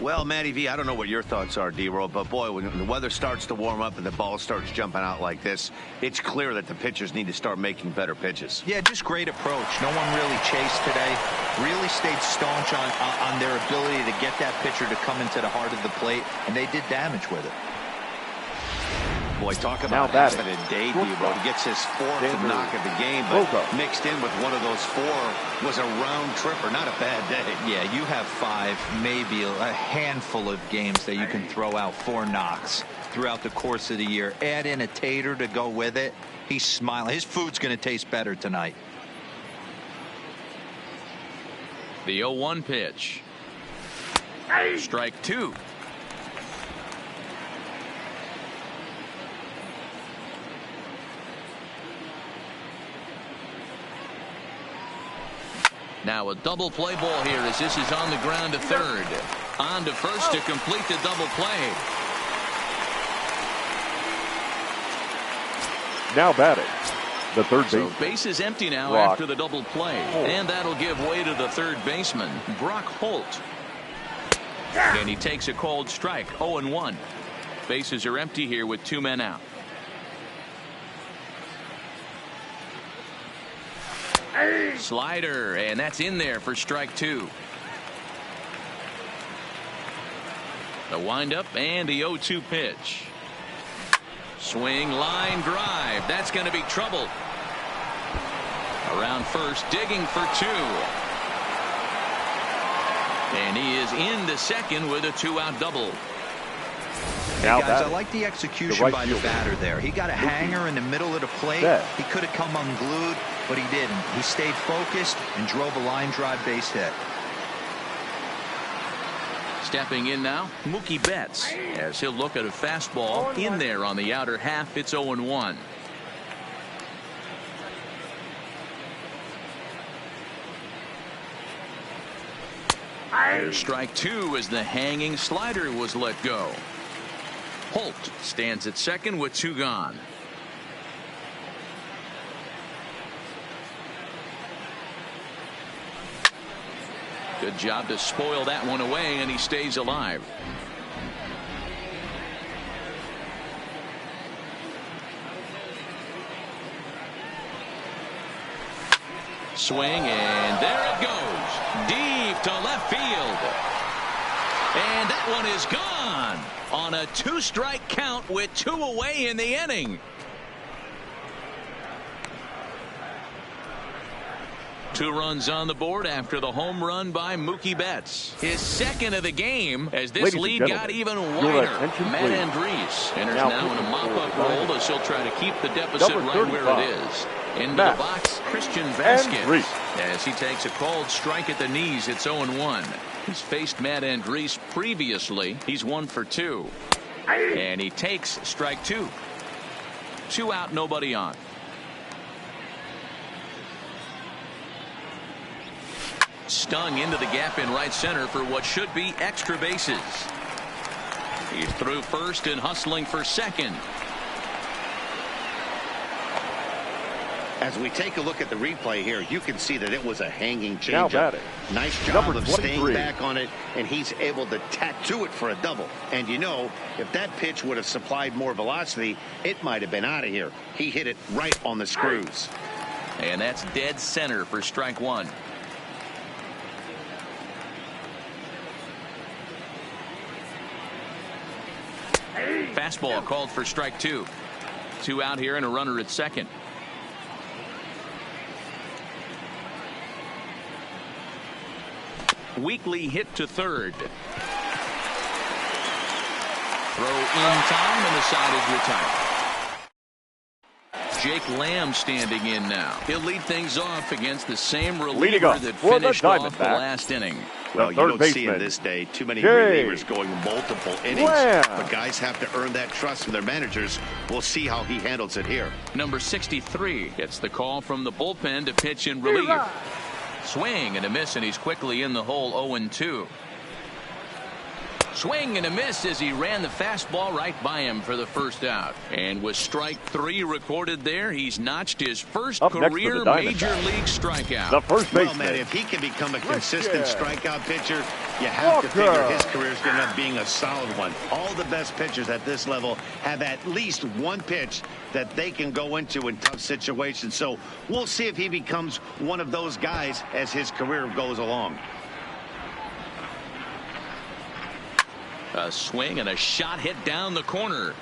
Well, Matty V, I don't know what your thoughts are, D-Roll, but boy, when the weather starts to warm up and the ball starts jumping out like this, it's clear that the pitchers need to start making better pitches. Yeah, just great approach. No one really chased today. Really stayed staunch on their ability to get that pitcher to come into the heart of the plate, and they did damage with it. Boy, talk about having a day, D-Roll. He gets his fourth knock of the game, but mixed in with one of those four was a round tripper. Not a bad day. Yeah, you have 5, maybe a handful of games that you can throw out 4 knocks throughout the course of the year. Add in a tater to go with it. He's smiling. His food's going to taste better tonight. The 0-1 pitch. Strike 2. Now a double play ball here as this is on the ground to third. On to first to complete the double play. Now batting, the third baseman. So base is empty now after the double play. And that'll give way to the third baseman, Brock Holt. And he takes a called strike, 0-1. Bases are empty here with 2 men out. Slider, and that's in there for strike 2. The windup and the 0-2 pitch. Swing, line, drive. That's going to be trouble. Around first, digging for 2. And he is into second with a 2-out double. Hey guys, I like the execution by the batter there. He got a hanger in the middle of the plate. He could have come unglued, but he didn't. He stayed focused and drove a line drive base hit. Stepping in now, Mookie Betts, as he'll look at a fastball in there on the outer half. It's 0-1. There's strike 2 as the hanging slider was let go. Holt stands at second with 2 gone. Good job to spoil that one away, and he stays alive. Swing, and there it goes. Deep to left field. And that one is gone on a 2-strike count with 2 away in the inning. 2 runs on the board after the home run by Mookie Betts. His second of the game as this lead got even wider. Matt Andrees enters now in a mop-up role as he'll try to keep the deficit right where it is. Into the box, Christian Vasquez as he takes a called strike at the knees. It's 0-1. He's faced Matt Andrees previously. He's 1 for 2. And he takes strike 2. 2 out, nobody on. Stung into the gap in right center for what should be extra bases. He's through first and hustling for second. As we take a look at the replay here, you can see that it was a hanging changeup. Nice job of staying back on it, and he's able to tattoo it for a double. And you know, if that pitch would have supplied more velocity, it might have been out of here. He hit it right on the screws. And that's dead center for strike 1. Fastball called for strike 2. 2 out here and a runner at second. Weekly hit to third. Throw in time, and the side is retired. Jake Lamb standing in now. He'll lead things off against the same reliever that finished off the last inning. Well, you don't see in this day too many relievers going multiple innings. But guys have to earn that trust from their managers. We'll see how he handles it here. Number 63 gets the call from the bullpen to pitch in relief. Swing and a miss, and he's quickly in the hole. 0-2. Swing and a miss as he ran the fastball right by him for the first out. And with strike 3 recorded there, he's notched his first career major league strikeout. The first baseman. Well, man, if he can become a consistent strikeout pitcher, you have to figure his career is going to end up being a solid one. All the best pitchers at this level have at least one pitch that they can go into in tough situations. So we'll see if he becomes one of those guys as his career goes along. A swing and a shot hit down the corner.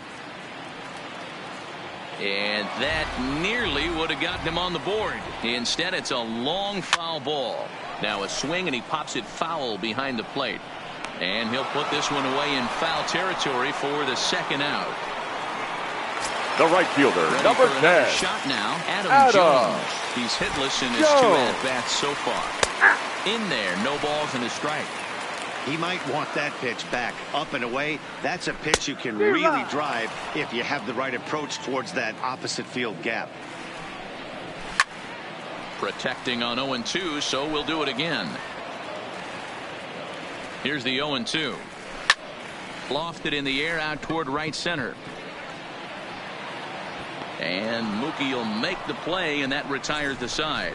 And that nearly would have gotten him on the board. Instead, it's a long foul ball. Now a swing, and he pops it foul behind the plate. And he'll put this one away in foul territory for the second out. The right fielder, Ready number for 10. Shot now, Adam Jones. He's hitless in his 2 at-bats so far. In there, no balls and a strike. He might want that pitch back, up and away. That's a pitch you can really drive if you have the right approach towards that opposite field gap. Protecting on 0-2, so we'll do it again. Here's the 0-2. Lofted in the air out toward right center. And Mookie will make the play, and that retires the side.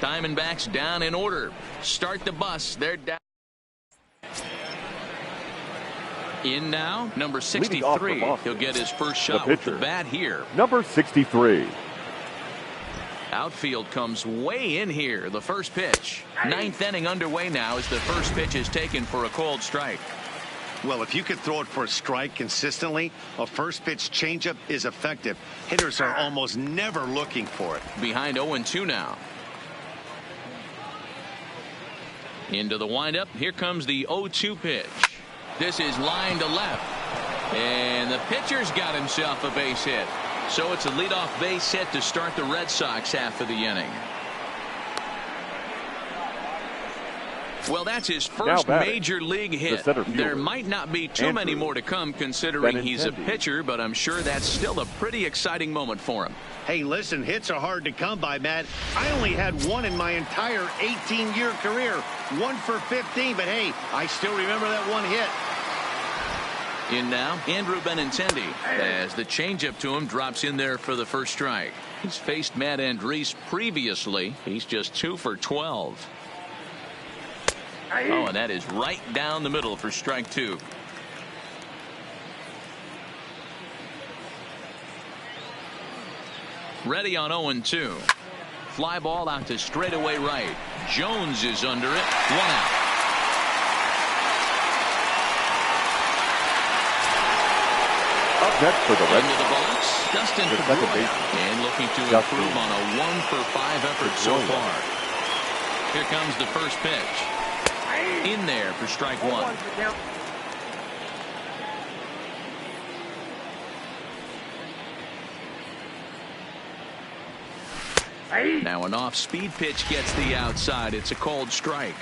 Diamondbacks down in order. Start the bus. They're down. In now, number 63. He'll get his first shot with the bat here. Number 63. Outfield comes way in here. The first pitch. 9th inning underway now as the first pitch is taken for a called strike. Well, if you can throw it for a strike consistently, a first pitch changeup is effective. Hitters are almost never looking for it. Behind 0-2 now. Into the windup. Here comes the 0-2 pitch. This is line to left. And the pitcher's got himself a base hit. So it's a leadoff base hit to start the Red Sox half of the inning. Well, that's his first major league hit. There might not be too many more to come considering he's a pitcher, but I'm sure that's still a pretty exciting moment for him. Hey, listen, hits are hard to come by, Matt. I only had one in my entire 18-year career. 1 for 15, but hey, I still remember that one hit. In now, Andrew Benintendi, as the changeup to him drops in there for the first strike. He's faced Matt Andriese previously. He's just 2 for 12. Oh, and that is right down the middle for strike 2. Ready on 0-2. Fly ball out to straightaway right. Jones is under it. 1 out. Up next for the Red Into the box, Dustin Pedroia, and looking to improve on a 1 for 5 effort so far. Here comes the first pitch. In there for strike 1. Now an off-speed pitch gets the outside. It's a called strike.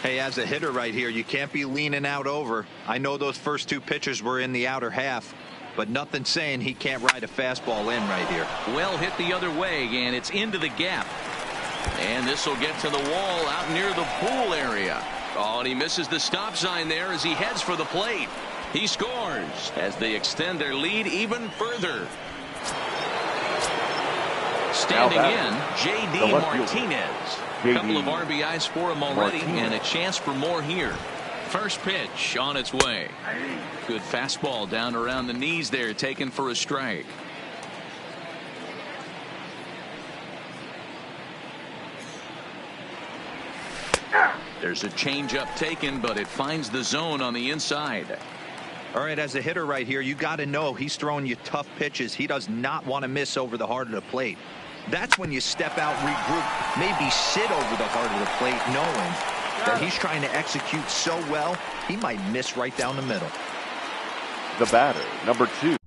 Hey, as a hitter right here, you can't be leaning out over. I know those first 2 pitches were in the outer half, but nothing saying he can't ride a fastball in right here. Well hit the other way, and it's into the gap. And this will get to the wall out near the pool area. Oh, and he misses the stop sign there as he heads for the plate. He scores as they extend their lead even further. Standing in, J.D. Martinez. A couple of RBIs for him already, and a chance for more here. First pitch on its way. Good fastball down around the knees there, taken for a strike. There's a changeup taken, but it finds the zone on the inside. All right, as a hitter right here, you got to know he's throwing you tough pitches. He does not want to miss over the heart of the plate. That's when you step out, regroup, maybe sit over the heart of the plate, knowing that he's trying to execute so well, he might miss right down the middle. The batter, number 2.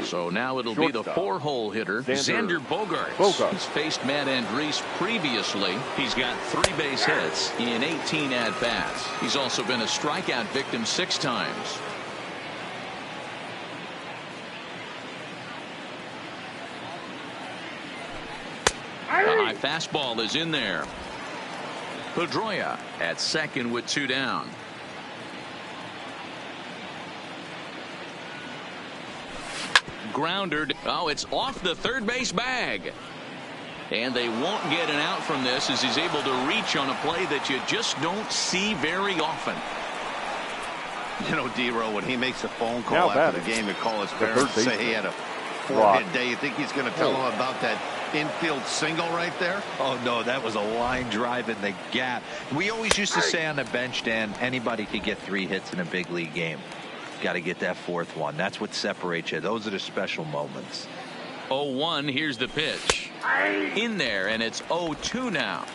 So now it'll be the 4-hole hitter, Xander Bogaerts. He's faced Matt Andriese previously. He's got 3 base hits in 18 at-bats. He's also been a strikeout victim 6 times. The high fastball is in there. Pedroia at second with 2 down. Grounder. Oh, it's off the third base bag. And they won't get an out from this as he's able to reach on a play that you just don't see very often. You know, D-Row, when he makes a phone call after the game to call his parents to say he had a 4-hit day, you think he's going to tell him about that infield single right there? Oh, no, that was a line drive in the gap. We always used to say on the bench, Dan, anybody could get 3 hits in a big league game. Got to get that 4th one. That's what separates you. Those are the special moments. 0-1. Here's the pitch. In there, and it's 0-2 now.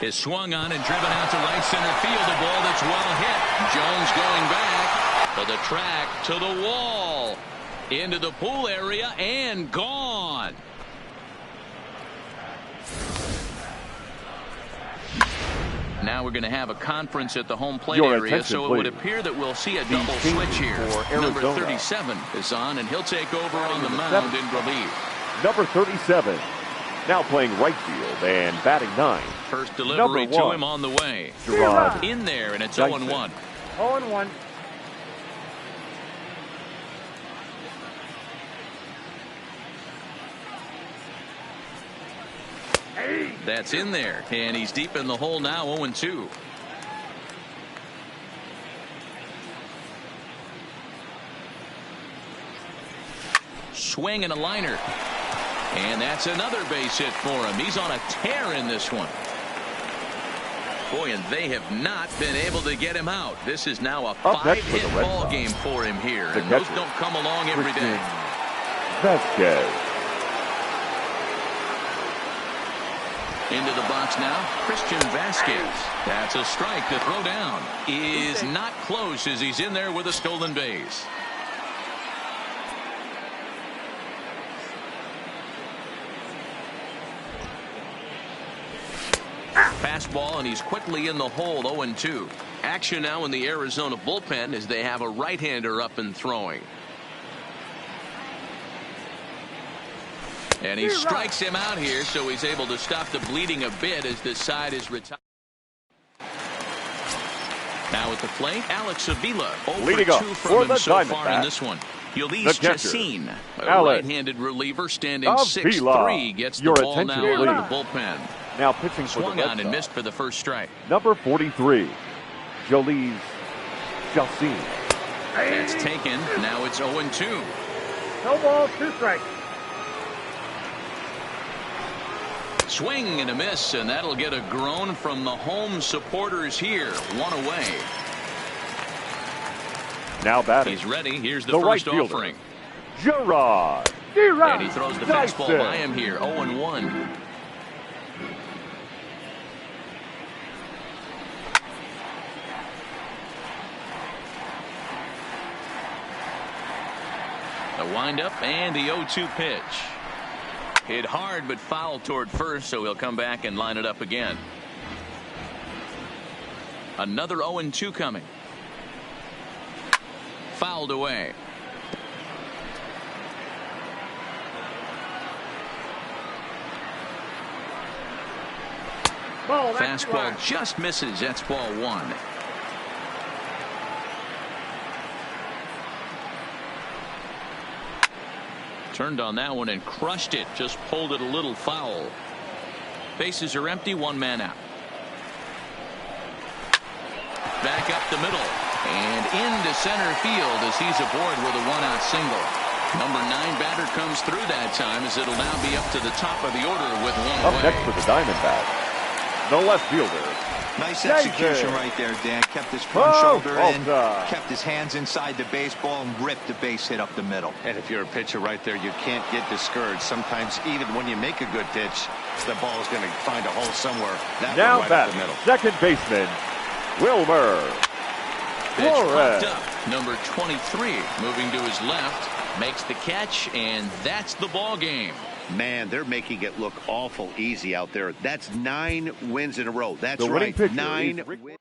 Is swung on and driven out to right center field. A ball that's well hit. Jones going back to the track, to the wall, into the pool area, and gone. Now we're going to have a conference at the home plate area, so it would appear that we'll see a double switch here. Number 37 is on, and he'll take over on the mound in relief. Number 37, now playing right field and batting 9. First delivery to him on the way. Gerard. In there, and it's 0-1. 0-1. That's in there, and he's deep in the hole now, 0-2. Swing and a liner. And that's another base hit for him. He's on a tear in this one. Boy, and they have not been able to get him out. This is now a 5-hit ball game for him here, and those don't come along every day. Vasquez. Into the box now, Christian Vasquez. That's a strike. The throw down is not close as he's in there with a stolen base. Fastball, and he's quickly in the hole, 0-2. Action now in the Arizona bullpen as they have a right-hander up and throwing. And he strikes him out here, so he's able to stop the bleeding a bit as this side is retired. Now at the plate, Alex Avila. 0-2 from him so far in this one. Ulysses Chacin, a right-handed reliever standing 6'3", gets the ball now out of the bullpen. Now pitching for swung on and missed for the first strike. Number 43, Ulysses Chacin. That's taken. Now it's 0-2. No ball, 2 strikes. Swing and a miss, and that'll get a groan from the home supporters here. 1 away. Now batting. He's ready. Here's the first offering. Gerard. And he throws the fastball by him here. 0-1. The windup and the 0-2 pitch. Hit hard but foul toward first, so he'll come back and line it up again. Another 0-2 coming. Fouled away. Fastball just misses. That's ball 1. Turned on that one and crushed it. Just pulled it a little foul. Bases are empty. 1 man out. Back up the middle and into center field as he's aboard with a 1-out single. Number 9 batter comes through that time as it'll now be up to the top of the order with 1 away. Up next for the Diamondbacks, the left fielder. Nice execution right there, Dan. Kept his front shoulder in, kept his hands inside the baseball, and ripped the base hit up the middle. And if you're a pitcher right there, you can't get discouraged. Sometimes even when you make a good pitch, The ball is going to find a hole somewhere. That now right back, up the middle. second baseman, Wilmer Pitch Flores. popped up. Number 23 moving to his left, makes the catch, and that's the ball game. Man, they're making it look awful easy out there. That's 9 wins in a row. That's The winning right, pitcher 9 is wins.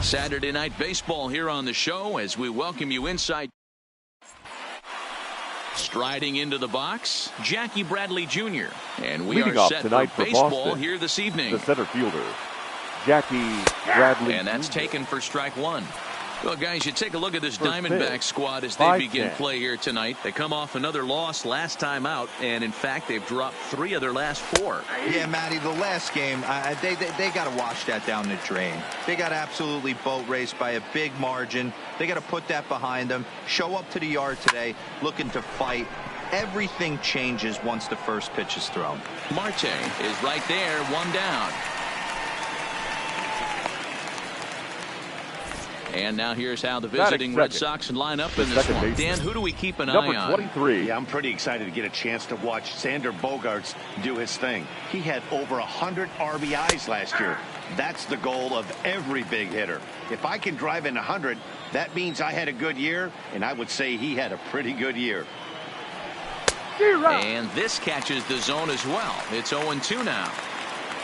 Saturday Night Baseball here on the show as we welcome you inside. Striding into the box, Jackie Bradley Jr. And we Leading are off set tonight for for baseball Boston, here this evening. the center fielder, Jackie Bradley And that's Jr. taken for strike one. Well, guys, you take a look at this First Diamondback pitch, squad as they 5-10. begin play here tonight. They come off another loss last time out, and in fact, they've dropped 3 of their last 4. Yeah, Matty, the last game, they got to wash that down the drain. They got absolutely boat raced by a big margin. They got to put that behind them. Show up to the yard today looking to fight. Everything changes once the first pitch is thrown. Marte is right there, 1 down. And now here's how the visiting Red Sox line up in this one. Dan, who do we keep an eye on? Number 23. Yeah, I'm pretty excited to get a chance to watch Xander Bogaerts do his thing. He had over 100 RBIs last year. That's the goal of every big hitter. If I can drive in 100, that means I had a good year, and I would say he had a pretty good year. And this catches the zone as well. It's 0-2 now.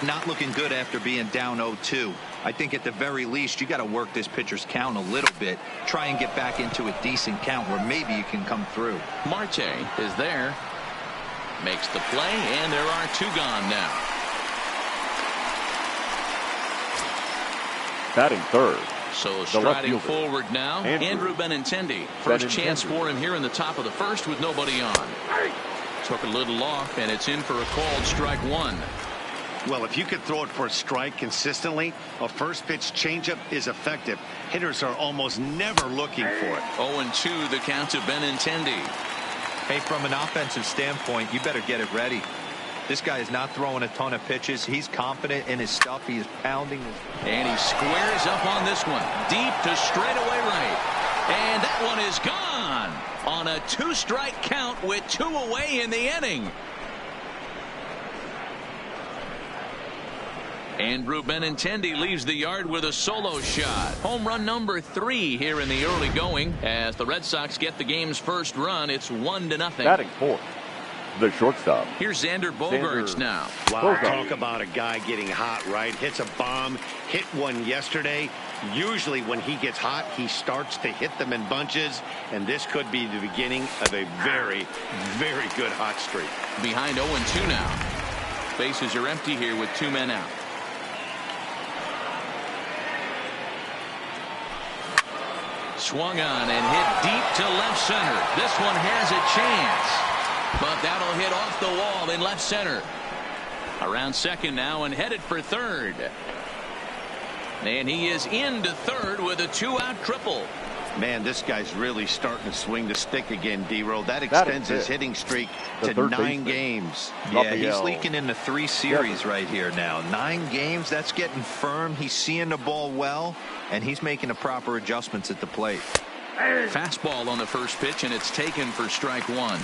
Not looking good after being down 0-2. I think at the very least you got to work this pitcher's count a little bit. Try and get back into a decent count where maybe you can come through. Marte is there. Makes the play, and there are 2 gone now. Batting third. So striding forward now, Andrew Benintendi. First chance for him here in the top of the first with nobody on. Took a little off, and it's in for a called strike 1. Well, if you could throw it for a strike consistently, a first pitch changeup is effective. Hitters are almost never looking for it. 0-2 the count to Benintendi. Hey, from an offensive standpoint, you better get it ready. This guy is not throwing a ton of pitches. He's confident in his stuff. He is pounding. And he squares up on this one. Deep to straightaway right. And that one is gone on a 2-strike count with 2 away in the inning. Andrew Benintendi leaves the yard with a solo shot. Home run number 3 here in the early going. As the Red Sox get the game's first run, it's 1-0. Batting fourth, the shortstop. Here's Xander Bogaerts now. Wow, talk about a guy getting hot, right? Hits a bomb, hit one yesterday. Usually when he gets hot, he starts to hit them in bunches, and this could be the beginning of a very, very good hot streak. Behind 0-2 now. Bases are empty here with 2 men out. Swung on and hit deep to left center. This one has a chance, but that'll hit off the wall in left center. Around second now and headed for third. And he is into third with a 2-out triple. Man, this guy's really starting to swing the stick again, D-Roll. That extends his hitting streak to 9 games. Yeah, he's leaking into 3 series right here now. 9 games, that's getting firm. He's seeing the ball well, and he's making the proper adjustments at the plate. Fastball on the first pitch, and it's taken for strike 1.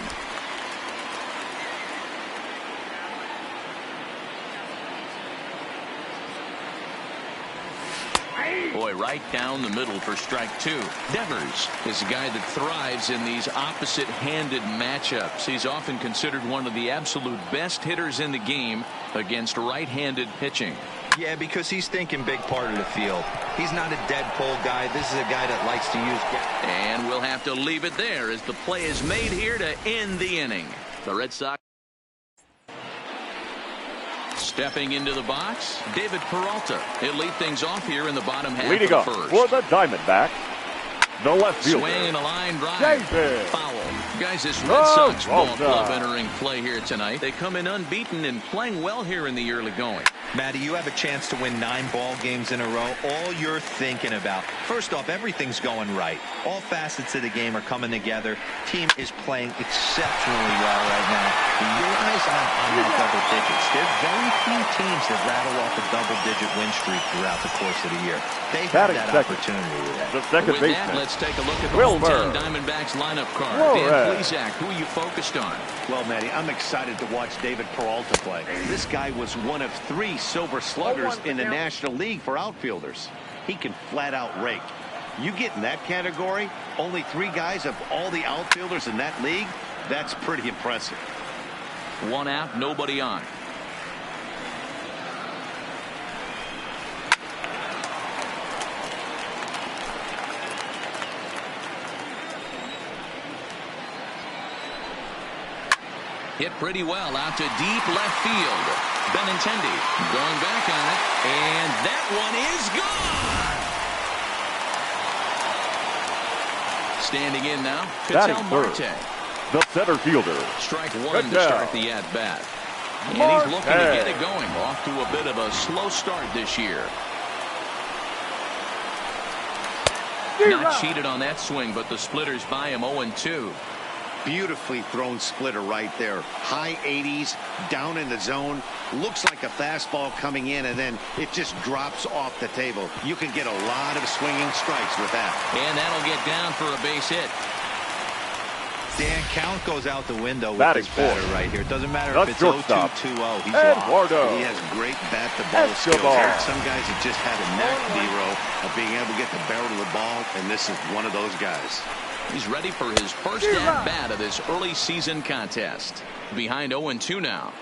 Boy, right down the middle for strike 2. Devers is a guy that thrives in these opposite-handed matchups. He's often considered one of the absolute best hitters in the game against right-handed pitching. Yeah, because he's thinking big part of the field. He's not a dead pull guy. This is a guy that likes to use. And we'll have to leave it there as the play is made here to end the inning. The Red Sox stepping into the box, David Peralta. He'll lead things off here in the bottom half leading of up first. for the Diamondback, the left fielder. Swing and a line drive. David. Foul. Guys, this Red Sox ball club entering play here tonight. They come in unbeaten and playing well here in the early going. Matty, you have a chance to win 9 ball games in a row. All you're thinking about, first off, everything's going right. All facets of the game are coming together. Team is playing exceptionally well right now. Your eyes on that double digits. There are very few teams that rattle off a double-digit win streak throughout the course of the year. They've had that opportunity today. The second With baseman. that, let's take a look at the hometown Diamondbacks lineup card. Dan Plesac, who are you focused on? Well, Matty, I'm excited to watch David Peralta play. This guy was one of 3 silver sluggers in the National League for outfielders. He can flat out rake. You get in that category, only 3 guys of all the outfielders in that league, that's pretty impressive. 1 out, nobody on. Hit pretty well out to deep left field. Benintendi going back on it, and that one is gone. Standing in now, Ketel Marte. The center fielder. Strike 1 to start the at-bat. And he's looking to get it going. Off to a bit of a slow start this year. Not cheated on that swing, but the splitters by him 0-2. Beautifully thrown splitter right there. High 80s, down in the zone. Looks like a fastball coming in, and then it just drops off the table. You can get a lot of swinging strikes with that. And that'll get down for a base hit. Dan, count goes out the window with this batter right here. It doesn't matter if it's 0-2, 2-0. He's Eduardo. He has great bat-to-ball skills. Some guys have just had a knack, D-Row, of being able to get the barrel of the ball, and this is one of those guys. He's ready for his first at-bat of this early season contest. Behind 0-2 now.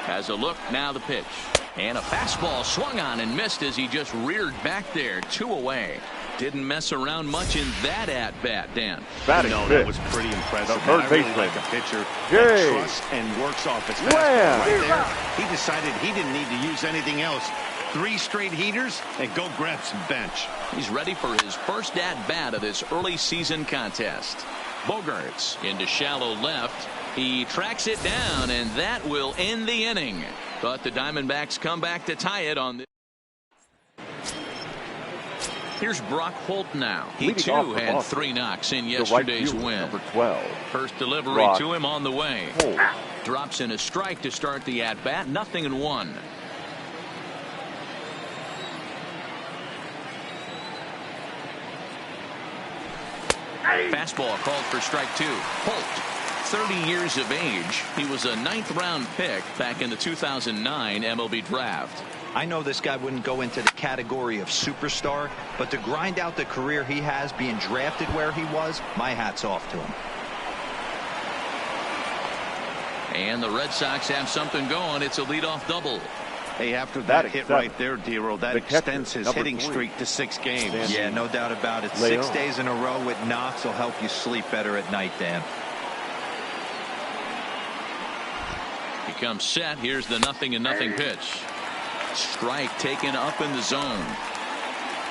Has a look, now the pitch. And a fastball swung on and missed as he just reared back there. 2 away. Didn't mess around much in that at-bat, Dan. No, that was pretty impressive. I really like a pitcher that trusts and works off his fastball right there. He decided he didn't need to use anything else. 3 straight heaters and go grab some bench. He's ready for his first at-bat of this early season contest. Bogarts into shallow left. He tracks it down, and that will end the inning. But the Diamondbacks come back to tie it on this. Here's Brock Holt now. He too had 3 knocks in yesterday's win. Number 12. First delivery to him on the way. Holt. Drops in a strike to start the at-bat. 0-1. Fastball called for strike 2. Holt, 30 years of age. He was a 9th-round pick back in the 2009 MLB draft. I know this guy wouldn't go into the category of superstar, but to grind out the career he has being drafted where he was, my hat's off to him. And the Red Sox have something going. It's a leadoff double. Hey, after that hit right there, Dero, that extends his hitting streak to 6 games. Yeah, no doubt about it. 6 days in a row with knocks will help you sleep better at night, Dan. He comes set. Here's the 0-0 pitch. Strike taken up in the zone.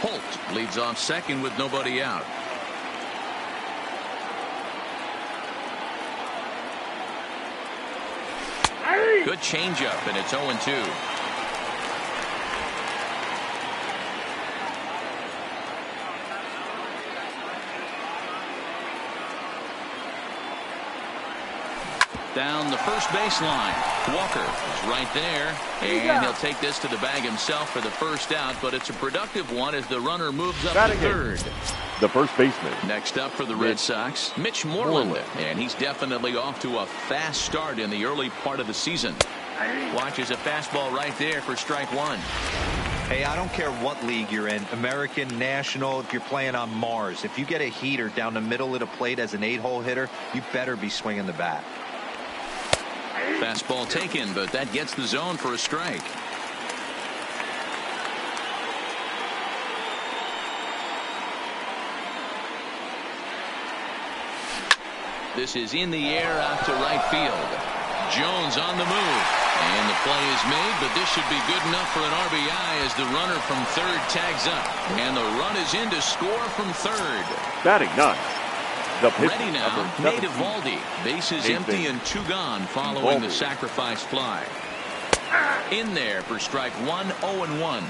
Holt leads off second with nobody out. Good changeup, and it's 0-2. Down the first baseline. Walker is right there, and he'll take this to the bag himself for the first out, but it's a productive one as the runner moves up to third. The first baseman. Next up for the Red Sox, Mitch Moreland, and he's definitely off to a fast start in the early part of the season. Watches a fastball right there for strike one. Hey, I don't care what league you're in, American, National, if you're playing on Mars. If you get a heater down the middle of the plate as an 8-hole hitter, you better be swinging the bat. Fastball taken, but that gets the zone for a strike. This is in the air out to right field. Jones on the move. And the play is made, but this should be good enough for an RBI as the runner from third tags up. And the run is in to score from third. Batting ninth. Ready now, Nate Eovaldi. Bases empty and 2 gone following the sacrifice fly. In there for strike one, 0-1.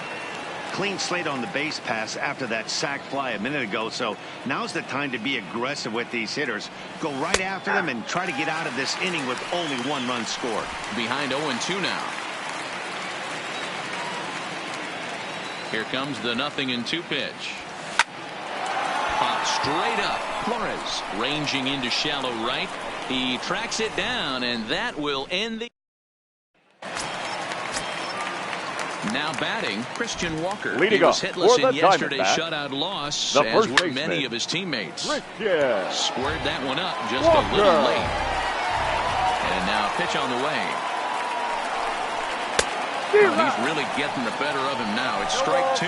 Clean slate on the base pass after that sac fly a minute ago, so now's the time to be aggressive with these hitters. Go right after them and try to get out of this inning with only 1 run scored. Behind 0-2 now. Here comes the 0-2 pitch. Pop straight up. Flores ranging into shallow right. He tracks it down, and that will end the. Now batting, Christian Walker. Leading he was hitless in yesterday's shutout loss, as were many of his teammates. Squared that one up just a little late. And now pitch on the way. Well, he's really getting the better of him now. It's strike 2.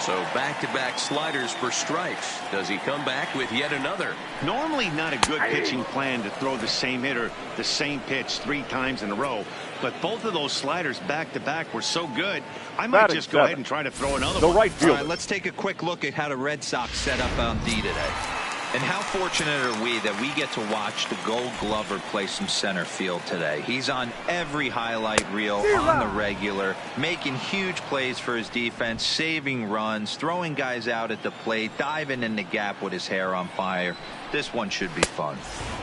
So back-to-back sliders for strikes. Does he come back with yet another? Normally not a good pitching plan to throw the same hitter the same pitch 3 times in a row. But both of those sliders back-to-back were so good, I might just go ahead and try to throw another one. Right field. All right, let's take a quick look at how the Red Sox set up on D today. And how fortunate are we that we get to watch the Gold Glover play some center field today. He's on every highlight reel on the regular, making huge plays for his defense, saving runs, throwing guys out at the plate, diving in the gap with his hair on fire. This one should be fun.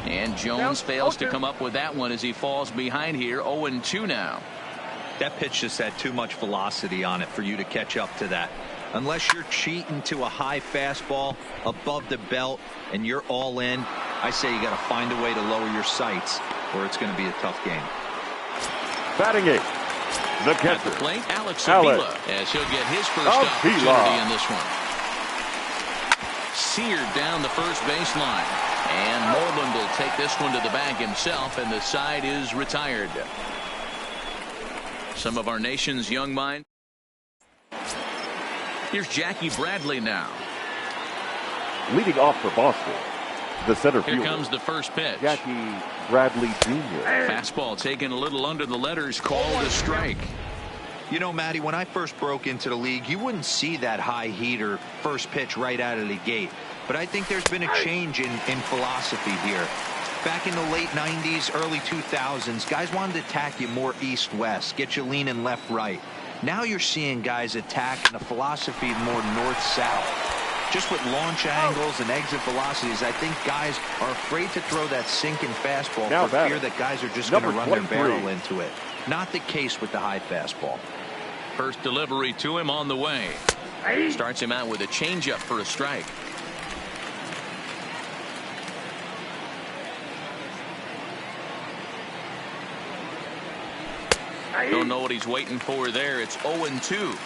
And Jones fails to come up with that one as he falls behind here. 0-2 now. That pitch just had too much velocity on it for you to catch up to that. Unless you're cheating to a high fastball above the belt and you're all in, I say you got to find a way to lower your sights or it's going to be a tough game. Batting 8. The catcher. At the plate, Alex Avila, as he'll get his first opportunity in this one. Seared down the first baseline. And Moreland will take this one to the bag himself, and the side is retired. Some of our nation's young minds. Here's Jackie Bradley now. Leading off for Boston, the center fielder. Here comes the first pitch. Jackie Bradley Jr. Fastball taken a little under the letters, called a strike. You know, Matty, when I first broke into the league, you wouldn't see that high heater first pitch right out of the gate. But I think there's been a change in philosophy here. Back in the late 90s, early 2000s, guys wanted to attack you more east-west, get you leaning left-right. Now you're seeing guys attack in a philosophy more north-south. Just with launch angles and exit velocities, I think guys are afraid to throw that sinking fastball for fear that guys are just going to run their barrel into it. Not the case with the high fastball. First delivery to him on the way. Starts him out with a changeup for a strike. Don't know what he's waiting for there. It's 0-2.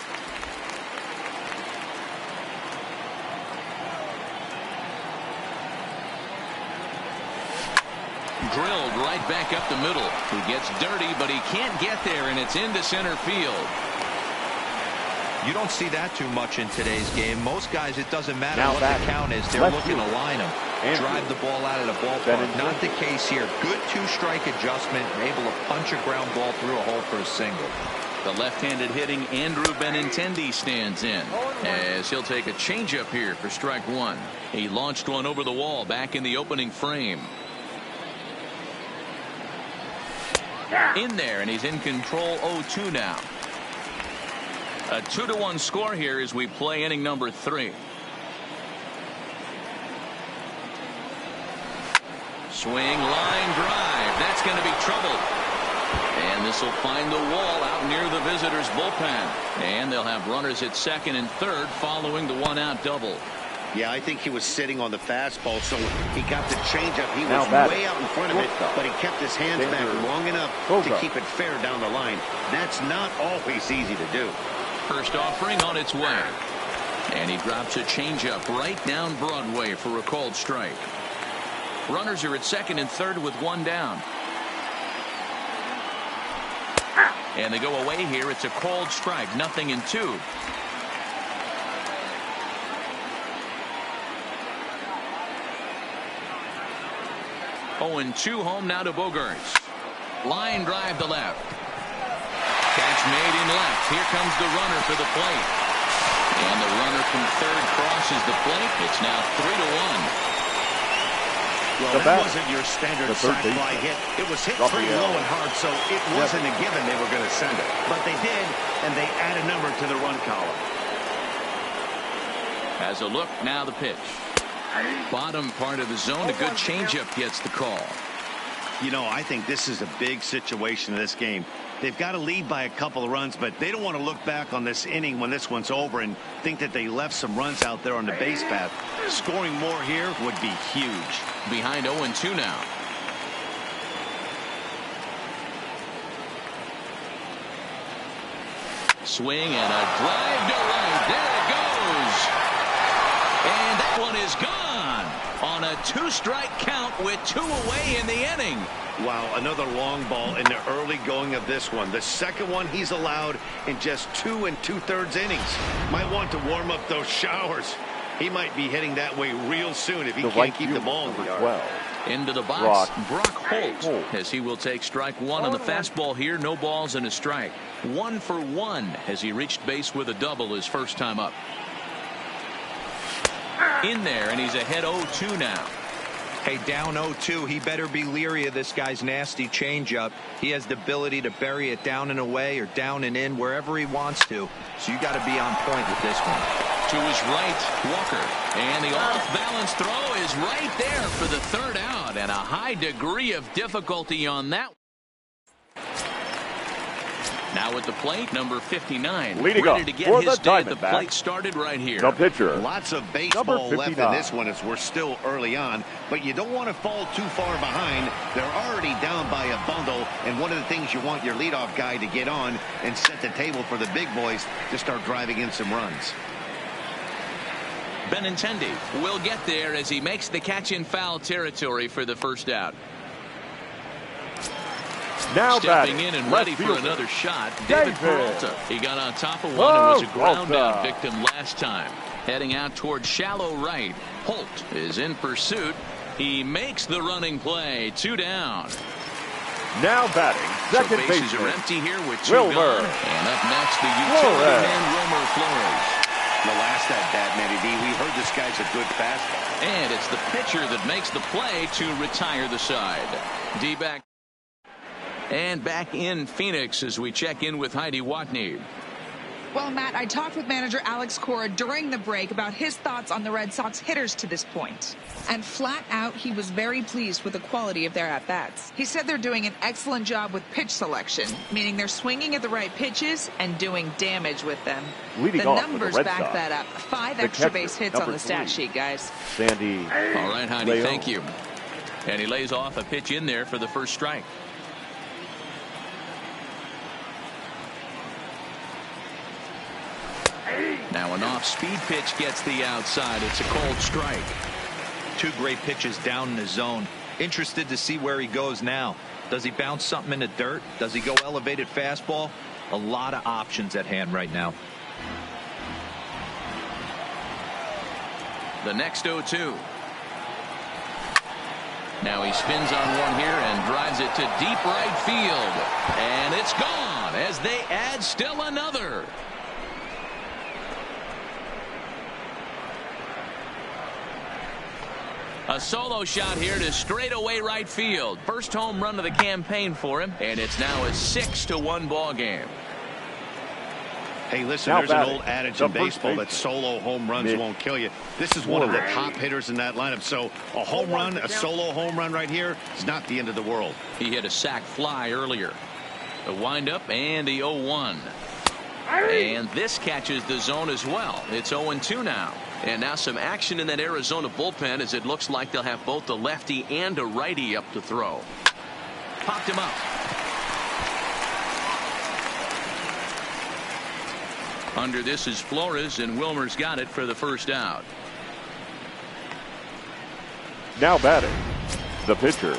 Drilled right back up the middle. He gets dirty, but he can't get there, and it's into center field. You don't see that too much in today's game. Most guys, it doesn't matter Now what the count is. They're looking to line them. Drive the ball out of the ballpark. Not the case here. Good two-strike adjustment, able to punch a ground ball through a hole for a single. The left-handed hitting Andrew Benintendi stands in as he'll take a changeup here for strike one. He launched one over the wall back in the opening frame. In there, and he's in control 0-2 now. A 2-1 score here as we play inning number 3. Swing, line drive. That's going to be trouble. And this will find the wall out near the visitors' bullpen. And they'll have runners at second and third following the one-out double. Yeah, I think he was sitting on the fastball, so he got the changeup. He was way out in front of it, but he kept his hands back long enough to keep it fair down the line. That's not always easy to do. First offering on its way. And he drops a changeup right down Broadway for a called strike. Runners are at second and third with one down. And they go away here. It's a called strike, 0-2. Two home now to Bogaerts. Line drive to left. Catch made in left. Here comes the runner for the plate. And the runner from third crosses the plate. It's now 3-1. Well, that wasn't your standard sac fly hit. It was hit pretty low and hard, so it wasn't a given they were going to send it. But they did, and they add a number to the run column. Has a look, now the pitch. Bottom part of the zone, a good changeup gets the call. You know, I think this is a big situation in this game. They've got to lead by a couple of runs, but they don't want to look back on this inning when this one's over and think that they left some runs out there on the base path. Scoring more here would be huge. Behind 0-2 now. Swing and a drive to right. There it goes. And that one is gone on a 2-strike count with 2 away in the inning. Wow, another long ball in the early going of this one. The second one he's allowed in just 2 2/3 innings. Might want to warm up those showers. He might be heading that way real soon if he can't keep the ball in the yard. Into the box, Brock Holt, as he will take strike one on the fastball here. No balls and a strike. 1 for 1 as he reached base with a double his first time up. In there, and he's ahead 0-2 now. Hey, down 0-2, he better be leery of this guy's nasty changeup. He has the ability to bury it down and away or down and in wherever he wants to. So you got to be on point with this one. To his right, Walker. And the off-balance throw is right there for the third out. And a high degree of difficulty on that. Now at the plate, number 59. Leading ready up to get for his the day at the Diamondbacks, plate started right here. the pitcher. Lots of baseball left in this one as we're still early on, but you don't want to fall too far behind. They're already down by a bundle, and one of the things you want your leadoff guy to get on and set the table for the big boys to start driving in some runs. Benintendi will get there as he makes the catch in foul territory for the first out. Now stepping in and ready for another shot, David Peralta. He got on top of one and was a ground out victim last time. Heading out toward shallow right. Holt is in pursuit. He makes the running play. 2 down. Now batting, second so bases are empty here with 2 Wilmer. gone. And up next, the utility man, Wilmer Flores. The last at bat, Matty D, we heard this guy's a good fastball. And it's the pitcher that makes the play to retire the side. D-back. And back in Phoenix as we check in with Heidi Watney. Well, Matt, I talked with manager Alex Cora during the break about his thoughts on the Red Sox hitters to this point. And flat out, he was very pleased with the quality of their at-bats. He said they're doing an excellent job with pitch selection, meaning they're swinging at the right pitches and doing damage with them. The numbers back that up. 5 extra base hits on the stat sheet, guys. Sandy. All right, Heidi, thank you. And he lays off a pitch in there for the first strike. Now an off-speed pitch gets the outside. It's a cold strike. 2 great pitches down in the zone. Interested to see where he goes now. Does he bounce something in the dirt? Does he go elevated fastball? A lot of options at hand right now. The next 0-2. Now he spins on one here and drives it to deep right field. And it's gone as they add still another. A solo shot here to straightaway right field. First home run of the campaign for him, and it's now a 6-1 ball game. Hey, listen, there's an old adage in baseball that solo home runs won't kill you. This is one of the top hitters in that lineup. So a home run, a solo home run right here is not the end of the world. He hit a sac fly earlier. The windup and the 0-1. And this catches the zone as well. It's 0-2 now. And now some action in that Arizona bullpen as it looks like they'll have both a lefty and a righty up to throw. Popped him up. Under this is Flores, and Wilmer's got it for the first out. Now batting, the pitcher,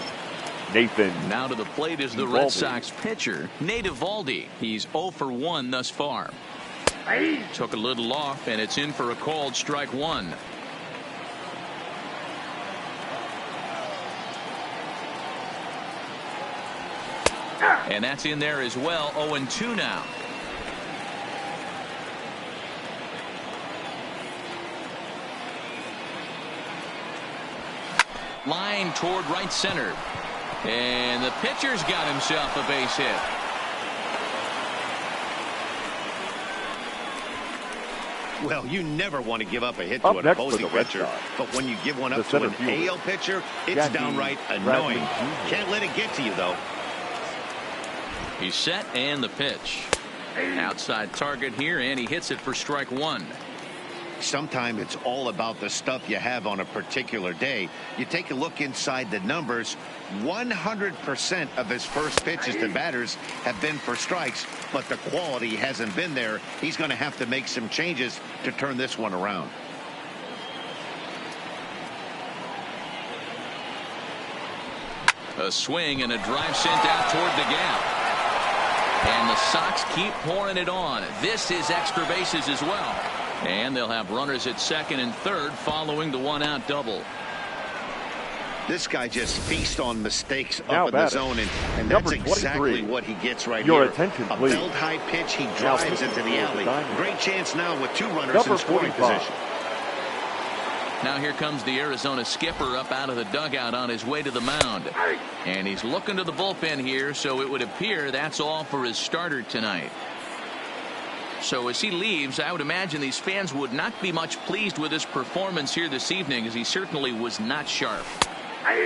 Nathan. Now to the plate is the Red Sox pitcher, Nate Eovaldi. He's 0 for 1 thus far. Took a little off, and it's in for a called strike one. And that's in there as well. 0-2 now. Line toward right center. And the pitcher's got himself a base hit. Well, you never want to give up a hit to an opposing pitcher, but when you give one up to an AL pitcher, it's downright annoying. Can't let it get to you, though. He's set, and the pitch. Outside target here, and he hits it for strike one. Sometimes it's all about the stuff you have on a particular day. You take a look inside the numbers. 100% of his first pitches to batters have been for strikes, but the quality hasn't been there. He's going to have to make some changes to turn this one around. A swing and a drive sent out toward the gap. And the Sox keep pouring it on. This is extra bases as well. And they'll have runners at second and third following the one-out double. This guy just feasts on mistakes up in the zone, and that's exactly what he gets right here. Attention, a please. belt-high pitch, he drives into the alley. Great chance now with two runners in scoring position. Now here comes the Arizona skipper up out of the dugout on his way to the mound. And he's looking to the bullpen here, so it would appear that's all for his starter tonight. So as he leaves, I would imagine these fans would not be much pleased with his performance here this evening, as he certainly was not sharp.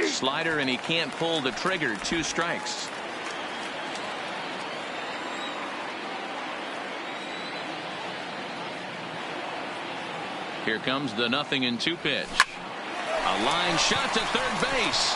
Slider, and he can't pull the trigger. 2 strikes. Here comes the 0-2 pitch. A line shot to third base.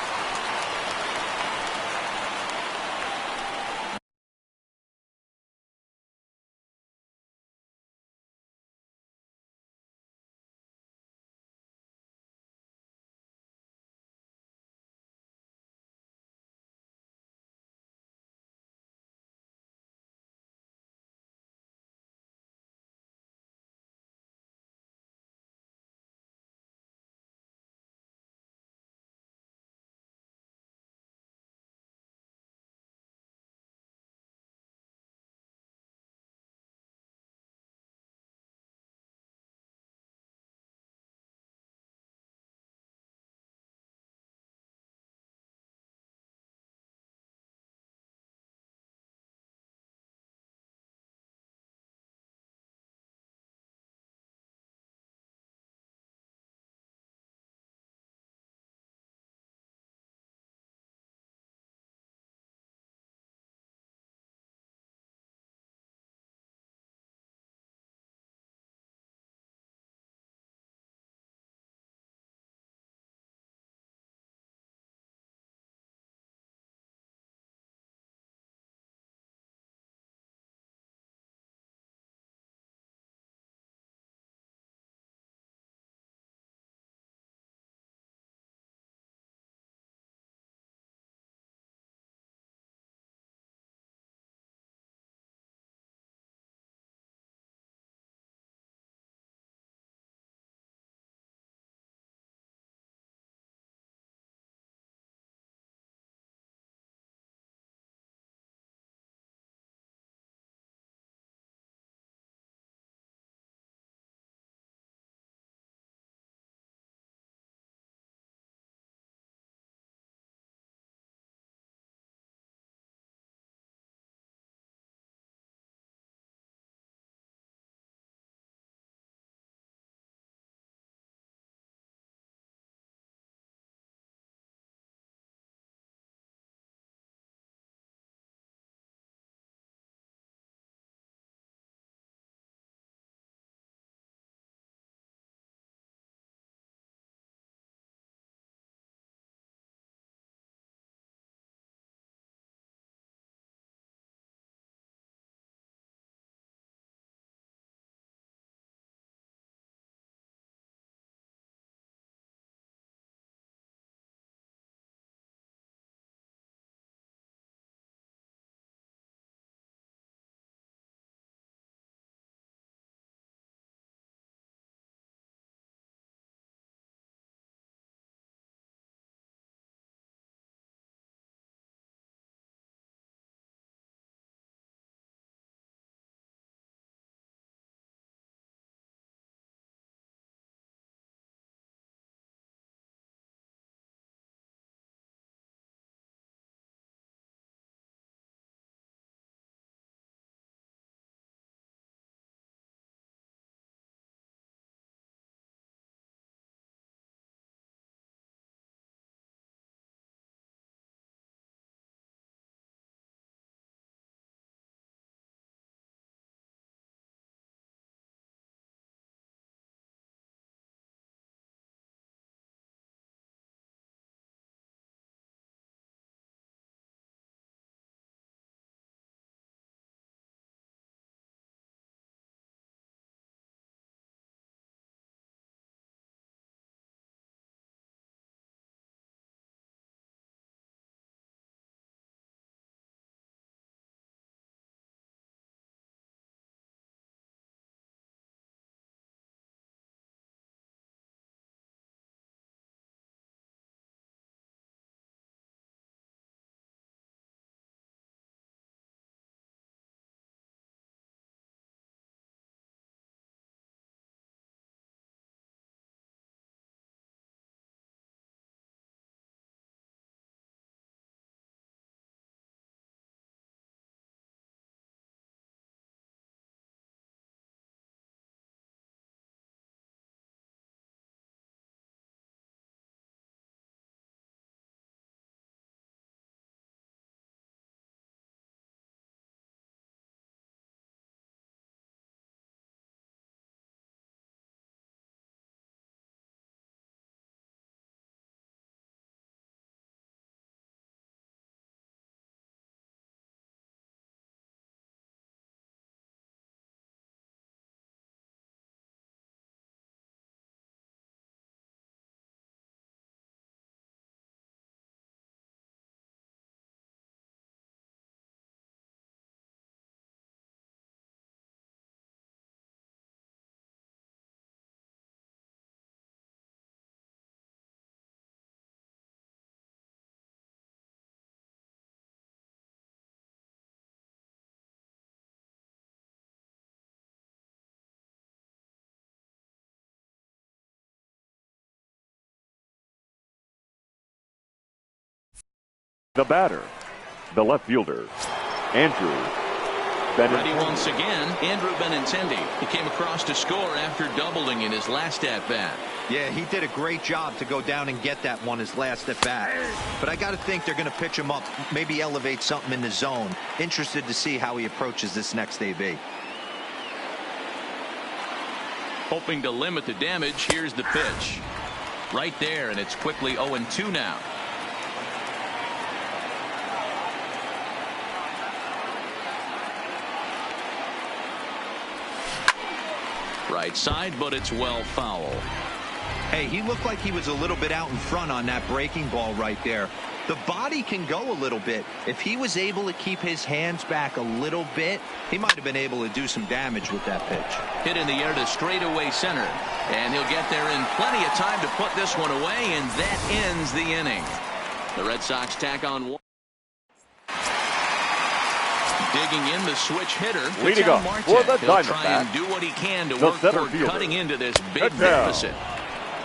The batter, the left fielder, Andrew Benintendi. Ready once again, Andrew Benintendi. He came across to score after doubling in his last at-bat. Yeah, he did a great job to go down and get that one his last at-bat. But I got to think they're going to pitch him up, maybe elevate something in the zone. Interested to see how he approaches this next AB. Hoping to limit the damage, here's the pitch. Right there, and it's quickly 0-2 now. Right side, but it's well foul. Hey, he looked like he was a little bit out in front on that breaking ball right there. The body can go a little bit. If he was able to keep his hands back a little bit, he might have been able to do some damage with that pitch. Hit in the air to straightaway center, and he'll get there in plenty of time to put this one away, and that ends the inning. The Red Sox tack on one. Digging in the switch hitter. Leading up for the He'll try Diamondbacks, and do what he can to the work center toward fielder, cutting into this big deficit.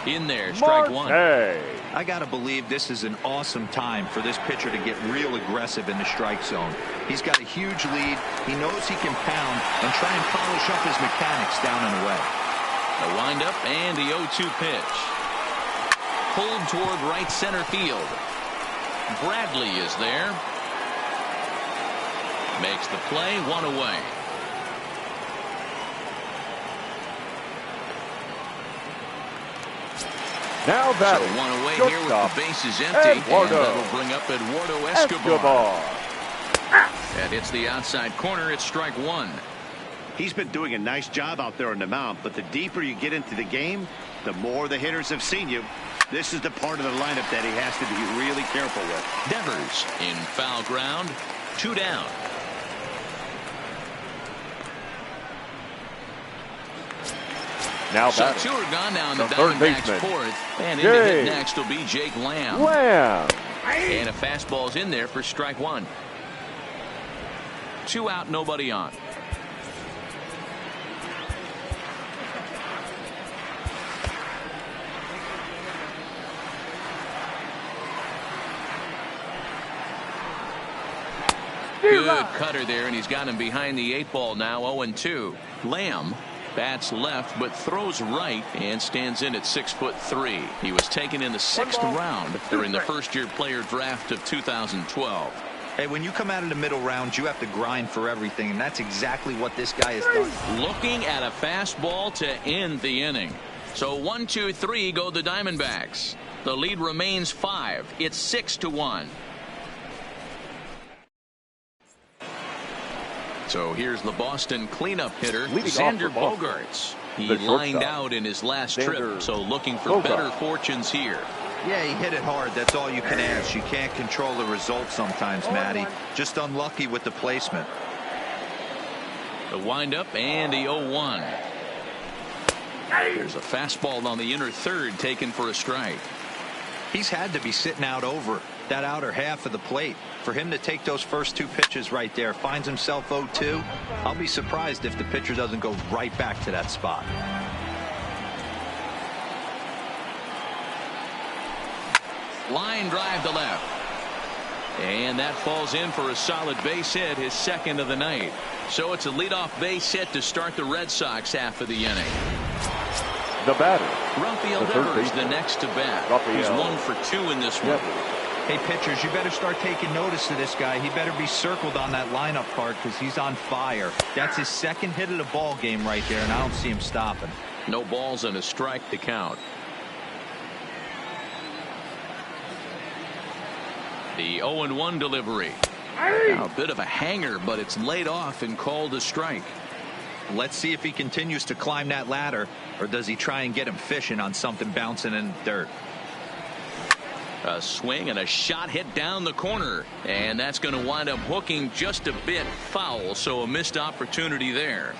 In there, strike one. I got to believe this is an awesome time for this pitcher to get real aggressive in the strike zone. He's got a huge lead. He knows he can pound and try and polish up his mechanics down and away. The windup and the 0-2 pitch. Pulled toward right center field. Bradley is there. Makes the play, one away. Now batting, so one away here with the bases empty. Eduardo. And that'll bring up Eduardo Escobar. That hits the outside corner. It's strike one. He's been doing a nice job out there on the mound, but the deeper you get into the game, the more the hitters have seen you. This is the part of the lineup that he has to be really careful with. Devers in foul ground. 2 down. Now so batting, 2 are gone now in the third Diamondbacks baseman, fourth. And in to hit next will be Jake Lamb. And a fastball's in there for strike one. 2 out, nobody on. Good cutter there, and he's got him behind the 8 ball now. 0-2. Lamb bats left but throws right and stands in at 6'3". He was taken in the 6th round during the first-year player draft of 2012. Hey, when you come out of the middle rounds, you have to grind for everything, and that's exactly what this guy has done. Looking at a fastball to end the inning. So 1-2-3 go the Diamondbacks. The lead remains 5. It's 6-1. So here's the Boston cleanup hitter, Xander Bogaerts. He lined out in his last trip, so looking for better fortunes here. Yeah, he hit it hard. That's all you can ask. You can't control the result sometimes, Matty. Just unlucky with the placement. The windup and the 0-1. There's a fastball on the inner third taken for a strike. He's had to be sitting out over that outer half of the plate. For him to take those first 2 pitches right there, finds himself 0-2. I'll be surprised if the pitcher doesn't go right back to that spot. Line drive to left. And that falls in for a solid base hit, his second of the night. So it's a leadoff base hit to start the Red Sox half of the inning. The batter, Rafael Devers, the next to bat. He's 1 for 2 in this one. Hey, pitchers, you better start taking notice of this guy. He better be circled on that lineup card because he's on fire. That's his second hit of the ball game right there, and I don't see him stopping. No balls and a strike to count. The 0-1 delivery. Now, a bit of a hanger, but it's laid off and called a strike. Let's see if he continues to climb that ladder, or does he try and get him fishing on something bouncing in the dirt. A swing and a shot hit down the corner, and that's going to wind up hooking just a bit foul, so a missed opportunity there.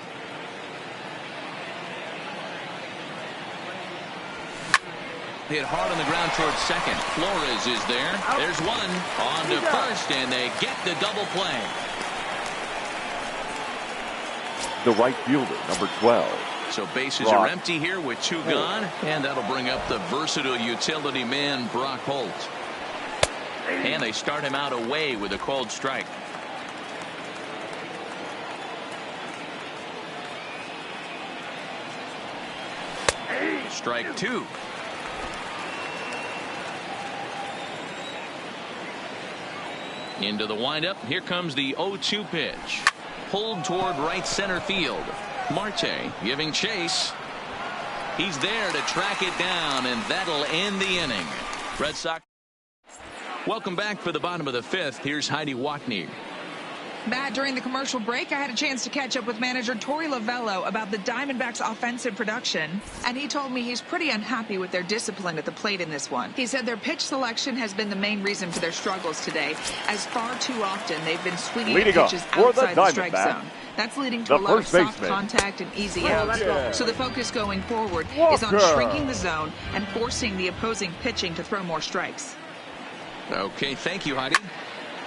Hit hard on the ground towards second. Flores is there. There's one on to first, and they get the double play. The right fielder, number 12. So bases are empty here with 2 gone, and that'll bring up the versatile utility man Brock Holt. And they start him out away with a called strike. Strike two. Into the windup. Here comes the 0-2 pitch. Pulled toward right center field. Marte giving chase. He's there to track it down, and that'll end the inning. Red Sox. Welcome back for the bottom of the fifth. Here's Heidi Watney. Matt, during the commercial break, I had a chance to catch up with manager Torey Lovello about the Diamondbacks' offensive production, and he told me he's pretty unhappy with their discipline at the plate in this one. He said their pitch selection has been the main reason for their struggles today, as far too often they've been swinging at pitches outside the strike zone. That's leading to a lot of soft contact and easy outs. So the focus going forward is on shrinking the zone and forcing the opposing pitching to throw more strikes. Okay, thank you, Heidi.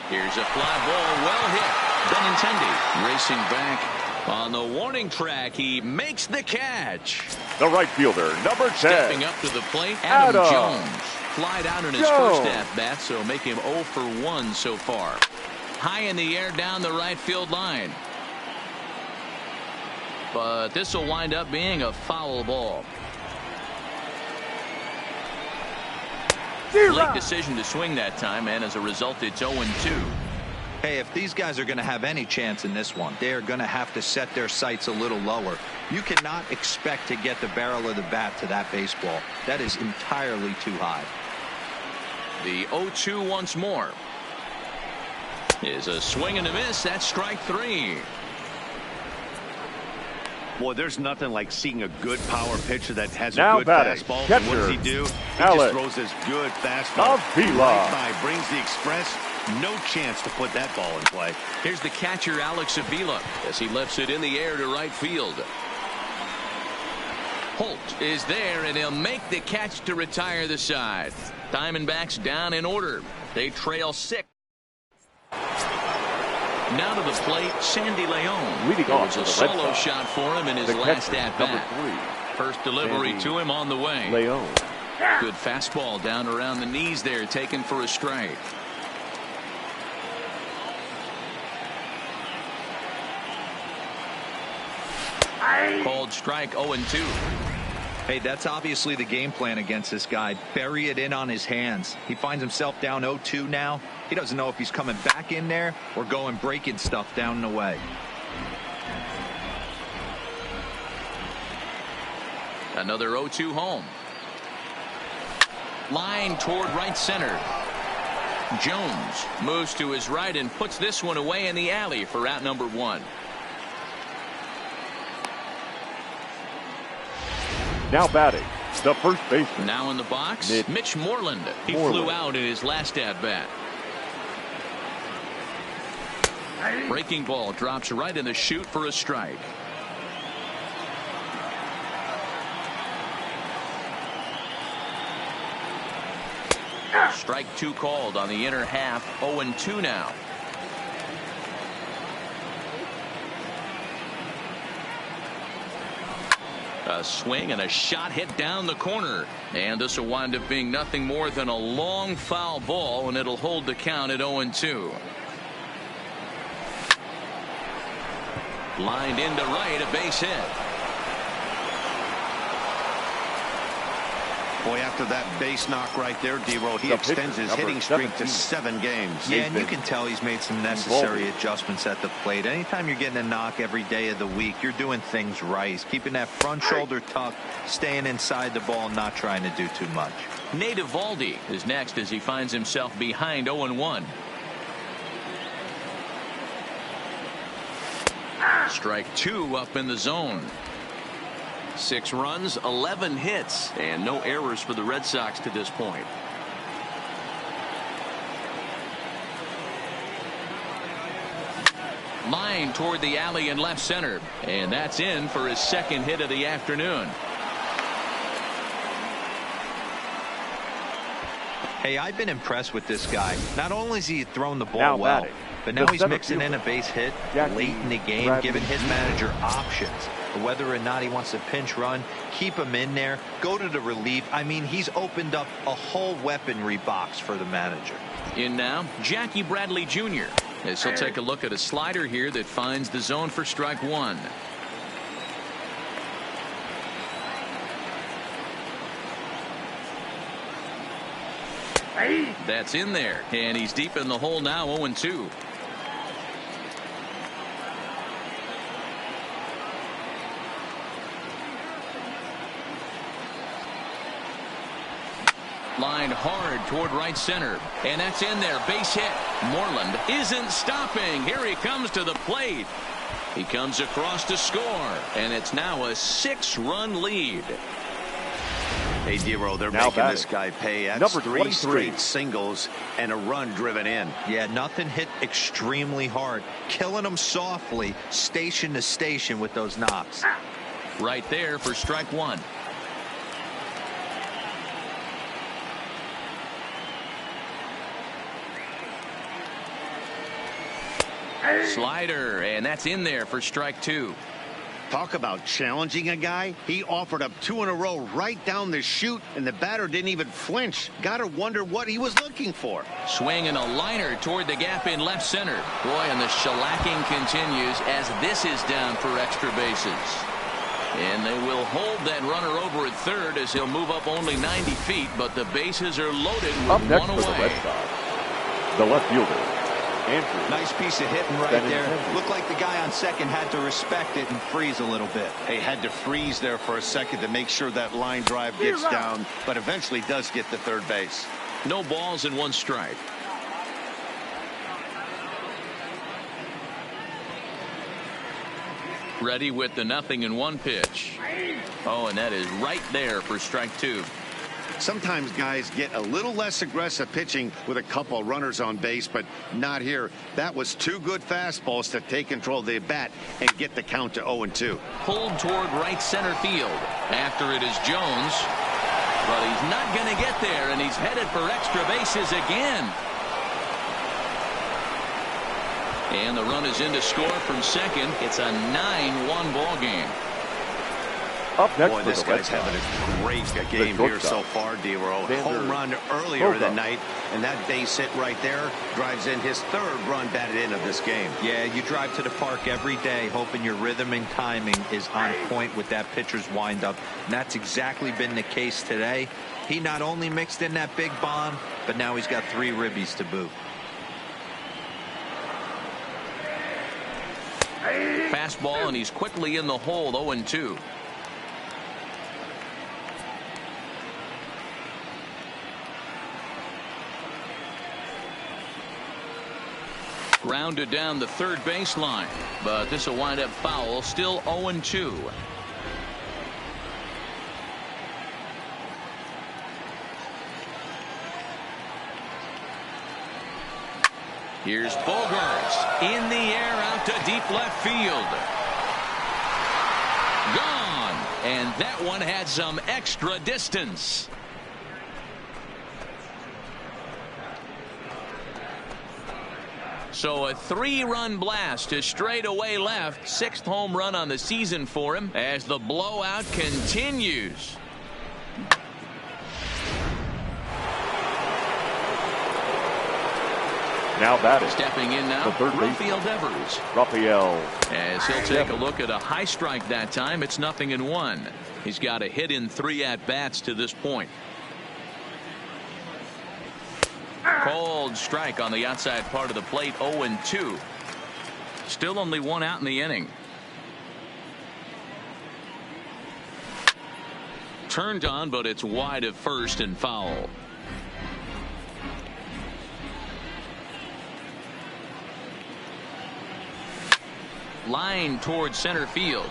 Here's a fly ball, well hit. Benintendi racing back on the warning track. He makes the catch. The right fielder, number 10. Stepping up to the plate, Adam Jones. Flied out in his first at-bat, so make him 0 for 1 so far. High in the air down the right field line. But this will wind up being a foul ball. Late decision to swing that time, and as a result, it's 0-2. Hey, if these guys are going to have any chance in this one, they are going to have to set their sights a little lower. You cannot expect to get the barrel of the bat to that baseball. That is entirely too high. The 0-2 once more. Is a swing and a miss. That's strike three. Boy, there's nothing like seeing a good power pitcher that has a good fastball. Catcher, what does he do? He just throws this good fastball right by, brings the express. No chance to put that ball in play. Here's the catcher, Alex Avila, as he lifts it in the air to right field. Holt is there, and he'll make the catch to retire the side. Diamondbacks down in order. They trail 6. Now to the plate, Sandy Leon. Leading off a solo shot for him in his last at-bat. First delivery to him on the way. Leon. Good fastball down around the knees there, taken for a strike. Called strike, 0-2. Hey, that's obviously the game plan against this guy. Bury it in on his hands. He finds himself down 0-2 now. He doesn't know if he's coming back in there or going breaking stuff down and away. Another 0-2 home. Line toward right center. Jones moves to his right and puts this one away in the alley for out number 1. Now batting, the first baseman. Now in the box, Mitch Moreland. He flew out in his last at-bat. Breaking ball drops right in the chute for a strike. Strike 2 called on the inner half. 0-2 now. A swing and a shot hit down the corner, and this will wind up being nothing more than a long foul ball, and it'll hold the count at 0-2. Lined into right, a base hit. Boy, after that base knock right there, D-Roll, he extends his hitting streak to 7 games. Yeah, and you can tell he's made some necessary adjustments at the plate. Anytime you're getting a knock every day of the week, you're doing things right. He's keeping that front shoulder tucked, staying inside the ball, not trying to do too much. Nate Eovaldi is next as he finds himself behind 0-1. Strike 2 up in the zone. 6 runs, 11 hits, and no errors for the Red Sox to this point. Line toward the alley in left center, and that's in for his second hit of the afternoon. Hey, I've been impressed with this guy. Not only has he thrown the ball well, but now he's mixing in a base hit late in the game, giving his manager options. Whether or not he wants to pinch run, keep him in there, go to the relief. I mean, he's opened up a whole weaponry box for the manager. In now, Jackie Bradley Jr. as he'll take a look at a slider here that finds the zone for strike one. That's in there, and he's deep in the hole now, 0-2. Lined hard toward right center, and that's in there. Base hit. Moreland isn't stopping. Here he comes to the plate. He comes across to score, and it's now a 6-run lead. Hey, Dero, they're now making this guy pay. That's 3 straight singles and a run driven in. Yeah, nothing hit extremely hard. Killing him softly, station to station with those knocks. Right there for strike one. Slider, and that's in there for strike two. Talk about challenging a guy. He offered up 2 in a row right down the chute, and the batter didn't even flinch. Gotta wonder what he was looking for. Swinging a liner toward the gap in left center. Boy, and the shellacking continues as this is down for extra bases. And they will hold that runner over at third as he'll move up only 90 feet, but the bases are loaded with up next one for away. The Red Sox, the left fielder. Andrew. Nice piece of hitting right there. Looked like the guy on second had to respect it and freeze a little bit. Hey, had to freeze there for a second to make sure that line drive gets down, but eventually does get to third base. No balls and 1 strike. Ready with the 0-1 pitch. Oh, and that is right there for strike two. Sometimes guys get a little less aggressive pitching with a couple runners on base, but not here. That was 2 good fastballs to take control of the bat and get the count to 0-2. Pulled toward right center field. After it is Jones, but he's not going to get there, and he's headed for extra bases again. And the run is in to score from second. It's a 9-1 ball game. Up next, boy, this guy's having a great game here so far, Dero. Home run earlier in the night, and that base hit right there drives in his 3rd run batted in of this game. Yeah, you drive to the park every day hoping your rhythm and timing is on point with that pitcher's windup, and that's exactly been the case today. He not only mixed in that big bomb, but now he's got 3 ribbies to boot. Fastball, and he's quickly in the hole, 0-2. Grounded down the third baseline, but this will wind up foul. Still 0-2. Here's Bogarts in the air out to deep left field. Gone, and that one had some extra distance. So a 3-run blast to straightaway left. 6th home run on the season for him as the blowout continues. Now batting. Stepping in now, Rafael Devers. Rafael. As he'll take a look at a high strike that time, it's 0-1. He's got a hit in 3 at-bats to this point. Cold strike on the outside part of the plate, 0-2. Still only 1 out in the inning. Turned on, but it's wide of first and foul. Line towards center field.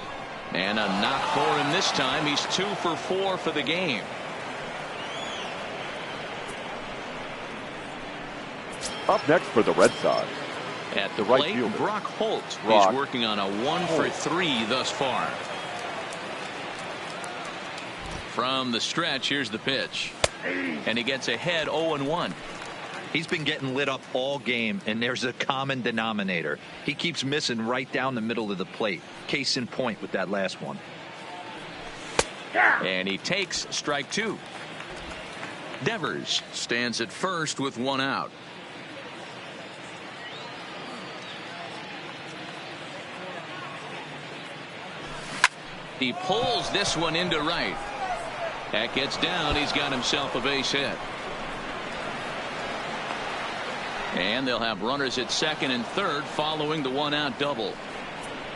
And a knock for him this time. He's 2 for 4 for the game. Up next for the Red Sox. At the plate, Brock Holt. He's working on a 1 for 3 thus far. From the stretch, here's the pitch. And he gets ahead 0-1. He's been getting lit up all game, and there's a common denominator. He keeps missing right down the middle of the plate. Case in point with that last one. And he takes strike 2. Devers stands at first with 1 out. He pulls this one into right. That gets down. He's got himself a base hit. And they'll have runners at second and third following the one-out double.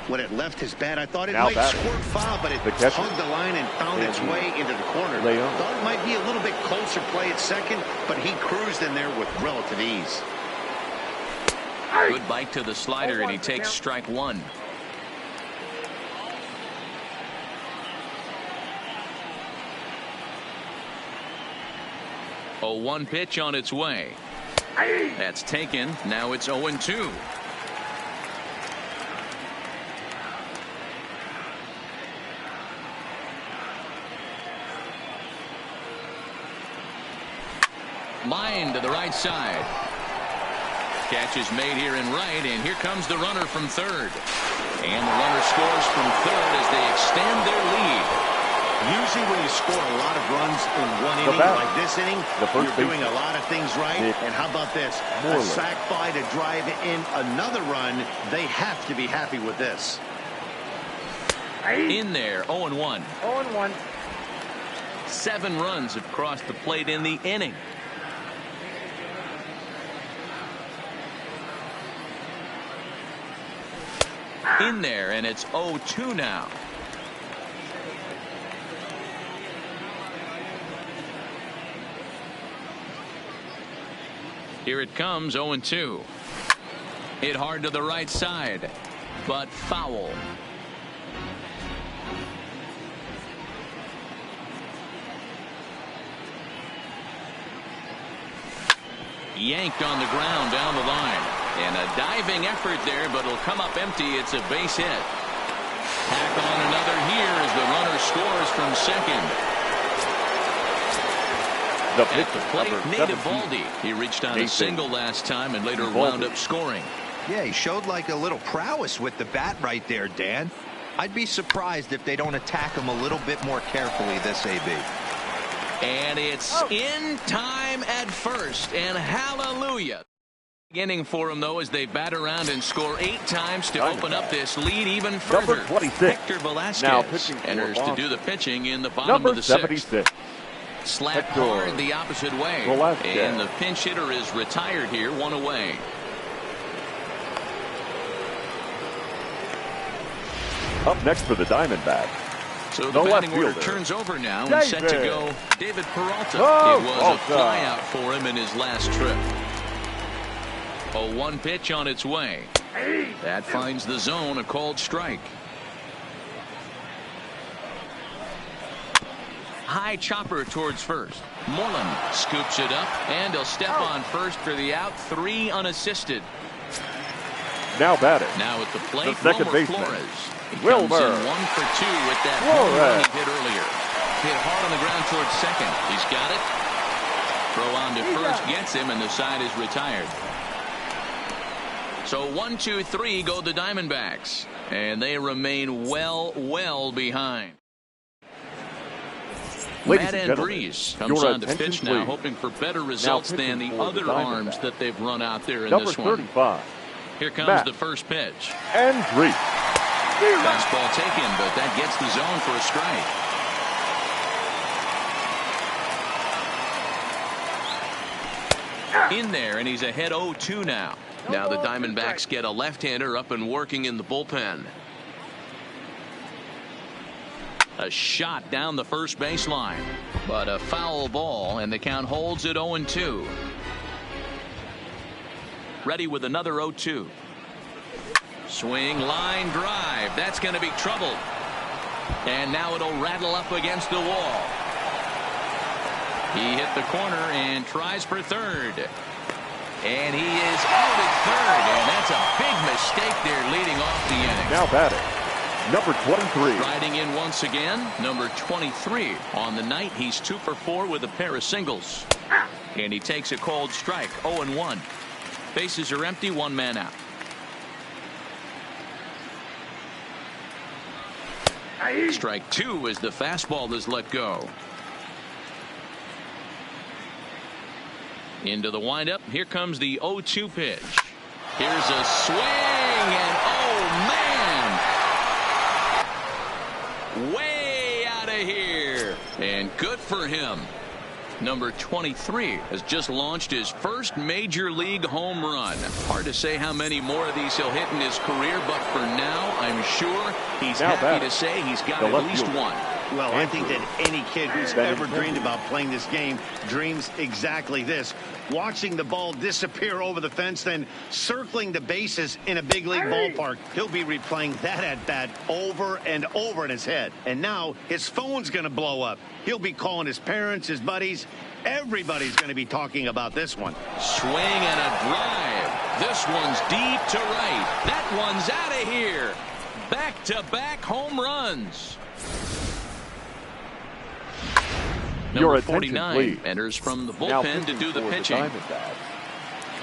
When it left his bat, I thought it might squirt foul, but it hugged the line and found its way into the corner. Thought it might be a little bit closer play at second, but he cruised in there with relative ease. Good bite to the slider, and he takes strike one. 0-1 pitch on its way. That's taken. Now it's 0-2. Line to the right side. Catch is made here in right, and here comes the runner from third. And the runner scores from third as they extend their lead. Usually when you score a lot of runs in one inning like this inning, you're doing a lot of things right. And how about this? A sac fly to drive in another run. They have to be happy with this. In there, 0-1. 0-1. 7 runs have crossed the plate in the inning. In there, and it's 0-2 now. Here it comes, 0-2. Hit hard to the right side, but foul. Yanked on the ground down the line. And a diving effort there, but it'll come up empty. It's a base hit. Tack on another here as the runner scores from second. At the plate, Nate Eovaldi. He reached on a single last time and later wound up scoring. Yeah, he showed like a little prowess with the bat right there, Dan. I'd be surprised if they don't attack him a little bit more carefully this AB. And it's in time at first, and hallelujah. Inning for him, though, as they bat around and score 8 times to open up this lead even further. Number 26. Hector Velasquez enters to do the pitching in the bottom of the 6th. Slapped hard the opposite way. And the pinch hitter is retired here, 1 away. Up next for the Diamondbacks. So the batting order turns over now and set to go David Peralta. It was a flyout for him in his last trip. 0-1 pitch on its way. That finds the zone, a called strike. High chopper towards first. Moreland scoops it up, and he'll step on first for the out. 3 unassisted. Now batting. Now at the plate, the second baseman. Flores. He comes in 1 for 2 with that home run he hit earlier. Hit hard on the ground towards second. He's got it. Throw on to first gets him, and the side is retired. So 1, 2, 3 go the Diamondbacks, and they remain well behind. Matt Andrees comes on to pitch now, hoping for better results than the other arms that they've run out there in this one. 35. Here comes the first pitch. Andrees. Fastball taken, but that gets the zone for a strike. In there, and he's ahead 0-2 now. Now the Diamondbacks get a left-hander up and working in the bullpen. A shot down the first baseline, but a foul ball, and the count holds at 0-2. Ready with another 0-2. Swing, line drive. That's going to be trouble. And now it'll rattle up against the wall. He hit the corner and tries for third. And he is out at third, and that's a big mistake there leading off the inning. Now batting, number 23. Riding in once again, number 23. On the night, he's 2 for 4 with a pair of singles. And he takes a cold strike, 0-1. Bases are empty, 1 man out. Strike 2 as the fastball is let go. Into the windup. Here comes the 0-2 pitch. Here's a swing, and oh man! way out of here. And good for him. Number 23 has just launched his first major league home run. Hard to say how many more of these he'll hit in his career, but for now, I'm sure he's happy to say he's got at least one. Well, I think that any kid who's ever dreamed about playing this game dreams exactly this. Watching the ball disappear over the fence, then circling the bases in a big league ballpark. He'll be replaying that at-bat over and over in his head. And now his phone's going to blow up. He'll be calling his parents, his buddies. Everybody's going to be talking about this one. Swing and a drive. This one's deep to right. That one's out of here. Back-to-back home runs. Number 49 enters from the bullpen to do the pitching.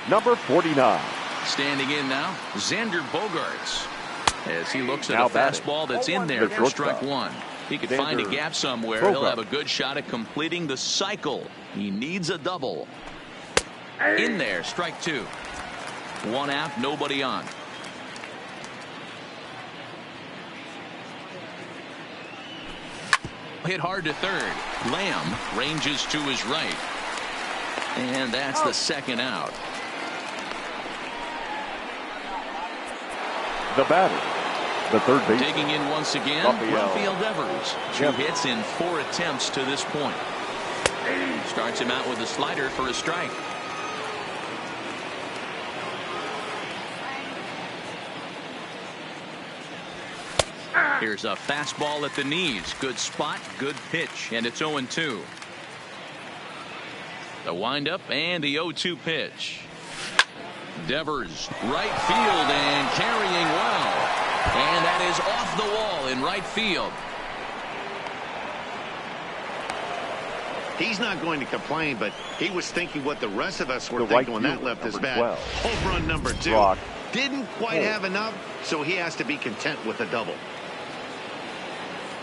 Number 49. Standing in now, Xander Bogaerts. As he looks at a fastball that's in there for strike one. He could find a gap somewhere. He'll have a good shot at completing the cycle. He needs a double. In there, strike two. One out, nobody on. Hit hard to third. Lamb ranges to his right. And that's the second out. The batter, the third baseman. Digging in once again, Rafael Devers. 2 hits in 4 attempts to this point. Starts him out with a slider for a strike. Here's a fastball at the knees. Good spot, good pitch, and it's 0-2. The windup and the 0-2 pitch. Devers, right field and carrying well. And that is off the wall in right field. He's not going to complain, but he was thinking what the rest of us were thinking when that left his bat. Home run number 2. Didn't quite have enough, so he has to be content with a double.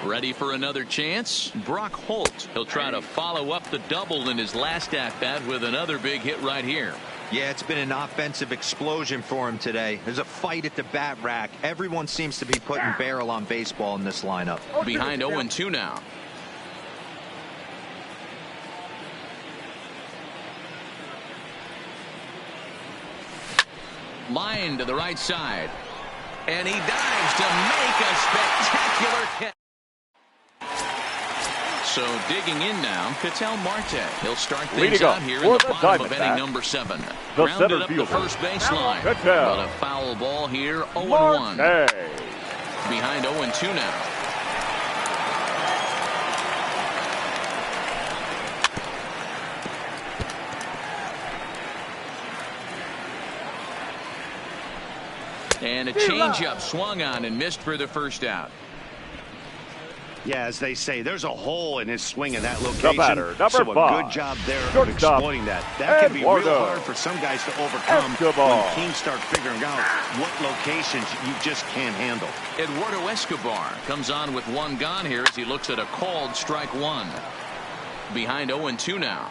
Ready for another chance? Brock Holt. He'll try to follow up the double in his last at-bat with another big hit right here. Yeah, it's been an offensive explosion for him today. There's a fight at the bat rack. Everyone seems to be putting barrel on baseball in this lineup. Behind 0-2 now. Line to the right side. And he dives to make a spectacular catch. So digging in now, Ketel Marte. He'll start things out here in the bottom of inning number 7. Grounded up the first baseline. But a foul ball here, 0-1. Behind 0-2 now. And a changeup swung on and missed for the first out. Yeah, as they say, there's a hole in his swing in that location. So a good job there of exploiting that. That can be real hard for some guys to overcome when teams start figuring out what locations you just can't handle. Eduardo Escobar comes on with 1 gone here as he looks at a called strike 1. Behind 0-2 now.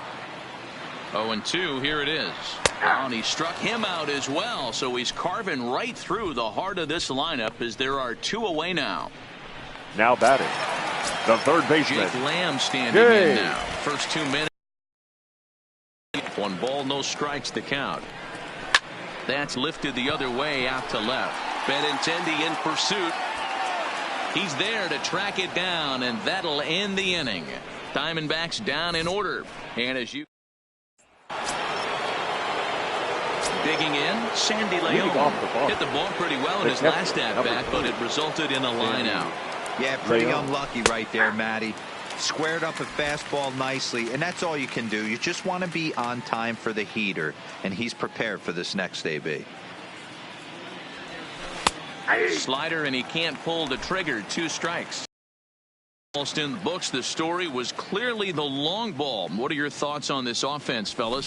0-2, here it is. And he struck him out as well, so he's carving right through the heart of this lineup as there are 2 away now. Now batting, the third baseman. Jake Lamb standing in now. First 2 minutes. 1 ball, no strikes to count. That's lifted the other way out to left. Benintendi in pursuit. He's there to track it down, and that'll end the inning. Diamondbacks down in order. And as you digging in, Sandy Leon hit the ball pretty well in his last at-bat, but it resulted in a line out. Yeah, pretty unlucky right there, Matty. Squared up a fastball nicely, and that's all you can do. You just want to be on time for the heater, and he's prepared for this next AB. Slider, and he can't pull the trigger. 2 strikes. Almost in the books, the story was clearly the long ball. What are your thoughts on this offense, fellas?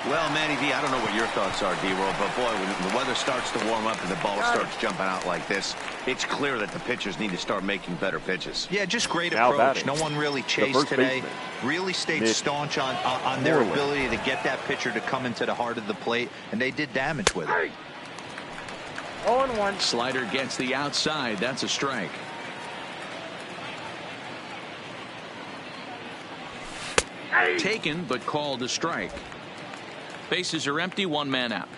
Well, Manny V, I don't know what your thoughts are, D-Roll, but boy, when the weather starts to warm up and the ball starts jumping out like this, it's clear that the pitchers need to start making better pitches. Yeah, just great approach. No one really chased today. Really stayed staunch on their ability to get that pitcher to come into the heart of the plate, and they did damage with it. 0-1. Slider gets the outside. That's a strike. Taken, but called a strike. Bases are empty, one man out.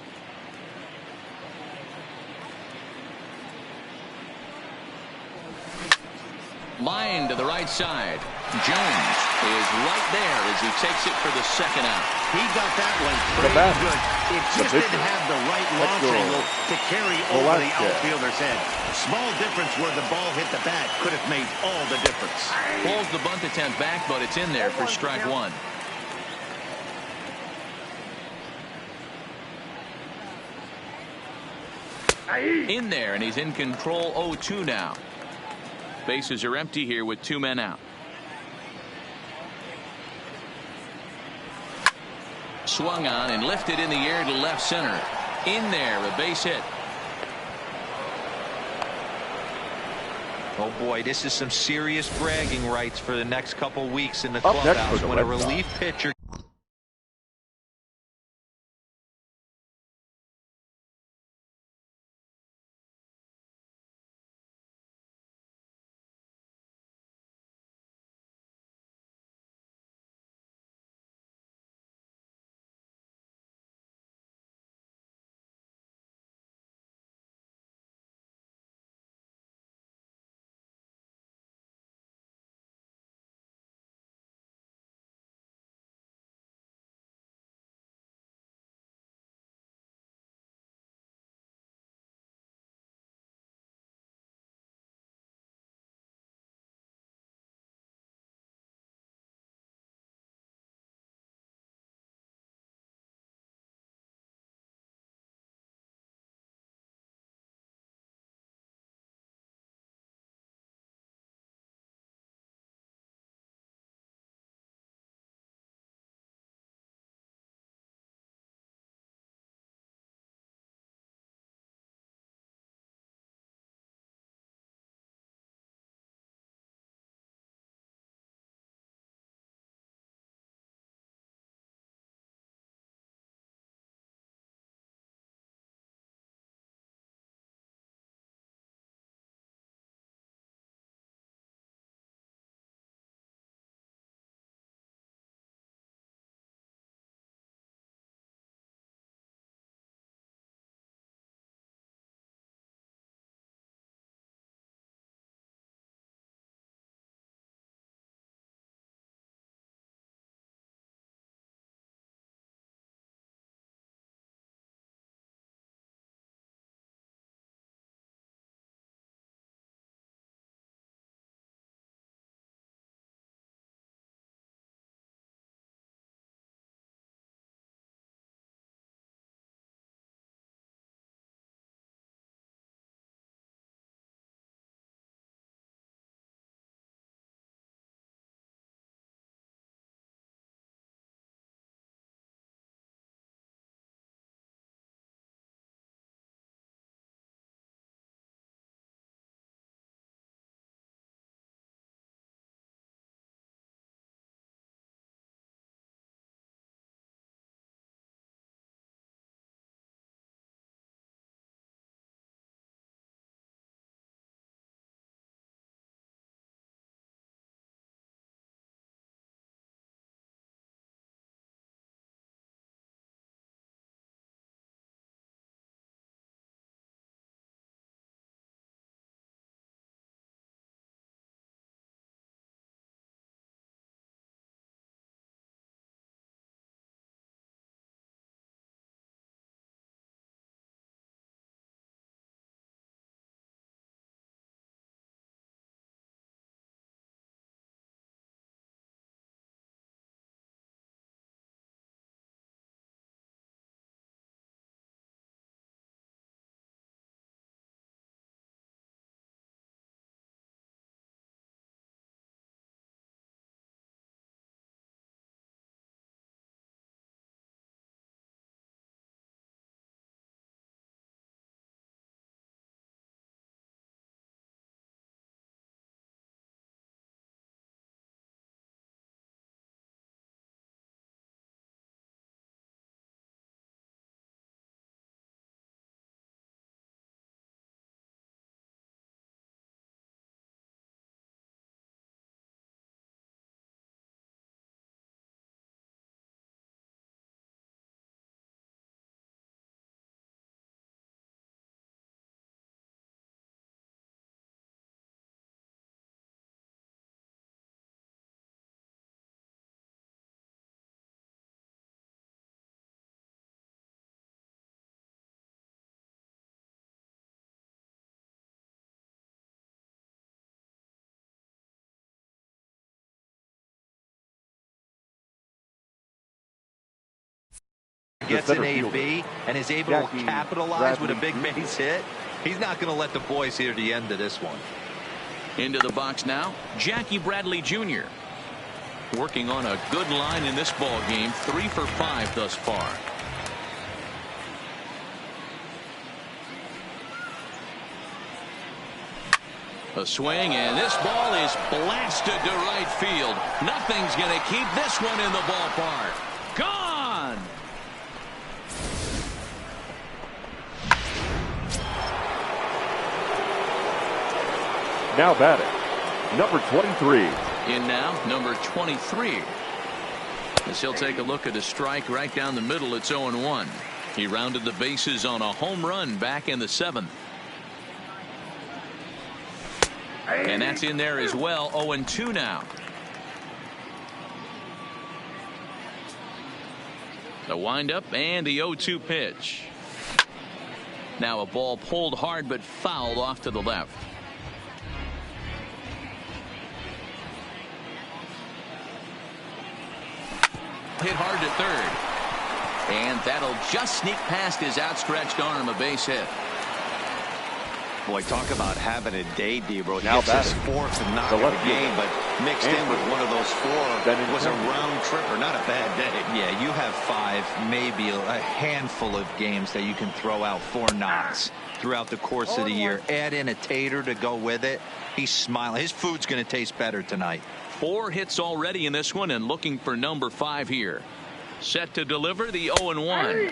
Line to the right side. Jones is right there as he takes it for the second out. He got that one pretty good. It just didn't have the right launch angle to carry over the outfielder's head. Small difference where the ball hit the bat could have made all the difference. Pulls the bunt attempt back, but it's in there for strike one. In there, and he's in control. 0-2 now. Bases are empty here with two men out. Swung on and lifted in the air to left center. In there, a base hit. Oh boy, this is some serious bragging rights for the next couple weeks in the clubhouse when a relief pitcher Gets an AB and is able to capitalize with a big base hit. He's not going to let the boys hear the end of this one. Into the box now, Jackie Bradley Jr. working on a good line in this ball game, 3 for 5 thus far. A swing, and this ball is blasted to right field. Nothing's going to keep this one in the ballpark. Gone! Now batting, number 23. In now, number 23. As he'll take a look at a strike right down the middle, it's 0-1. He rounded the bases on a home run back in the 7th. And that's in there as well. 0-2 now. The windup and the 0-2 pitch. Now a ball pulled hard but fouled off to the left. Hit hard to third. And that'll just sneak past his outstretched arm, a base hit. Boy, talk about having a day, Debro. Now his 4th knock of the game, but mixed in with one of those 4 was a round tripper. Not a bad day. Yeah, you have 5, maybe a handful of games that you can throw out 4 knocks throughout the course of the year. Add in a tater to go with it. He's smiling. His food's going to taste better tonight. 4 hits already in this one, and looking for number 5 here. Set to deliver the 0-1.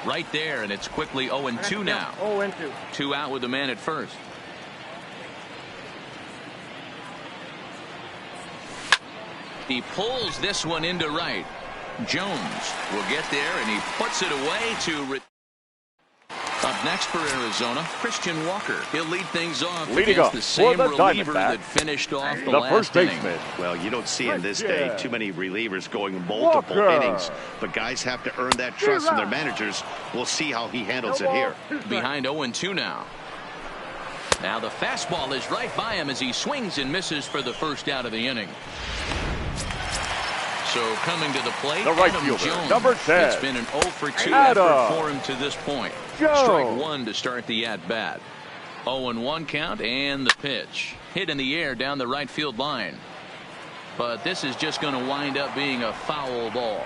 Right there, and it's quickly 0-2 now. 0-2. 2 out with the man at first. He pulls this one into right. Jones will get there, and he puts it away to. Up next for Arizona, Christian Walker. He'll lead things off against the same reliever that finished off the last inning. Well, you don't see in this day too many relievers going multiple innings, but guys have to earn that trust from their managers. We'll see how he handles it here. Behind 0-2 now. Now the fastball is right by him as he swings and misses for the first out of the inning. So coming to the plate, the right Adam fielder, Jones. number 10. It's been an 0-for-2 effort for him to this point. Strike 1 to start the at-bat. 0-1 count and the pitch. Hit in the air down the right field line. But this is just going to wind up being a foul ball.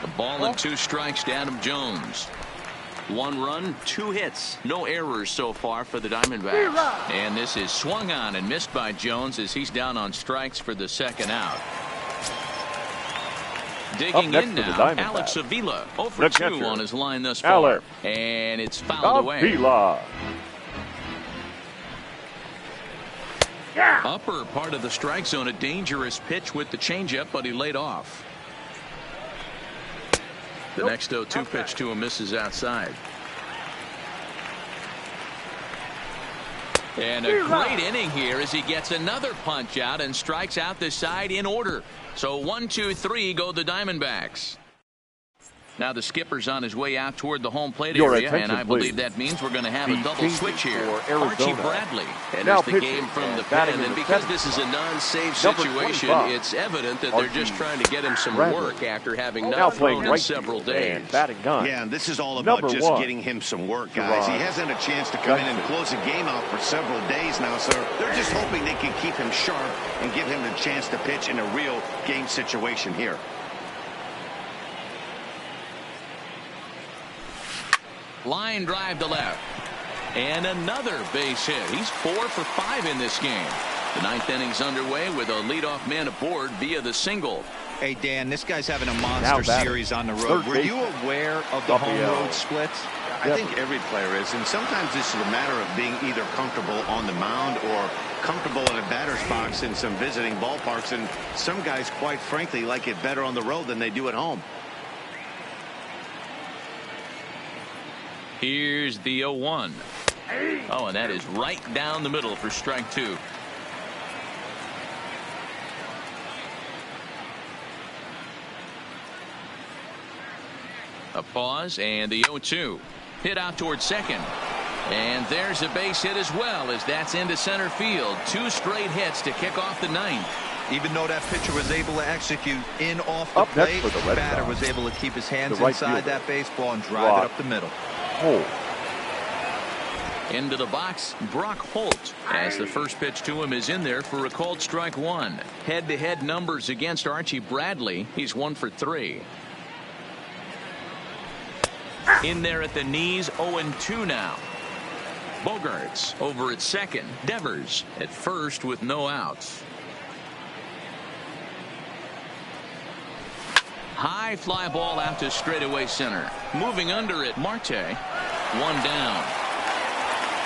The ball and 2 strikes to Adam Jones. 1 run, 2 hits, no errors so far for the Diamondbacks. And this is swung on and missed by Jones as he's down on strikes for the 2nd out. Digging in now, Alex Avila, 0-for-2 on his line thus far. And it's fouled away. Upper part of the strike zone, a dangerous pitch with the changeup, but he laid off. The next 0-2 pitch to him misses outside. And a great inning here as he gets another punch out and strikes out the side in order. So 1, 2, 3 go the Diamondbacks. Now the skipper's on his way out toward the home plate area, and I believe that means we're going to have a double switch here. Archie Bradley enters the game from the pen, and because this is a non-save situation, it's evident that they're just trying to get him some work after having not thrown in several days. Yeah, and this is all about just getting him some work, guys. He hasn't had a chance to come in and close a game out for several days now, so they're just hoping they can keep him sharp and give him the chance to pitch in a real game situation here. Line drive to left. And another base hit. He's 4 for 5 in this game. The 9th inning's underway with a leadoff man aboard via the single. Hey, Dan, this guy's having a monster series on the road. Were you aware of the home road splits? I think every player is, and sometimes this is a matter of being either comfortable on the mound or comfortable in a batter's box in some visiting ballparks, and some guys, quite frankly, like it better on the road than they do at home. Here's the 0-1. Oh, and that is right down the middle for strike 2. A pause and the 0-2. Hit out towards second. And there's a base hit as well as that's into center field. 2 straight hits to kick off the 9th. Even though that pitcher was able to execute in off the plate, the batter was able to keep his hands inside that baseball and drive it up the middle. Into the box, Brock Holt, as the first pitch to him is in there for a called strike one. Head-to-head numbers against Archie Bradley. He's 1 for 3. In there at the knees, 0-2 now. Bogarts over at second. Devers at first with no outs. High fly ball out to straightaway center. Moving under it, Marte. 1 down.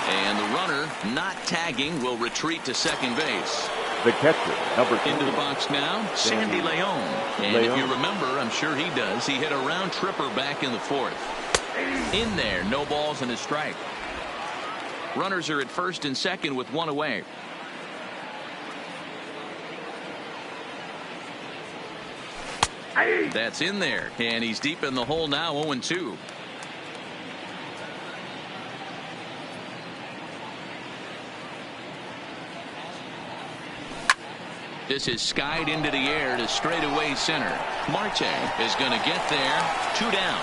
And the runner, not tagging, will retreat to second base. The catcher, number 2. Into the box now, Sandy Leon. And if you remember, I'm sure he does, he hit a round tripper back in the 4th. In there, no balls and a strike. Runners are at first and second with 1 away. That's in there, and he's deep in the hole now, 0-2. This is skied into the air to straightaway center. Marte is going to get there. 2 down.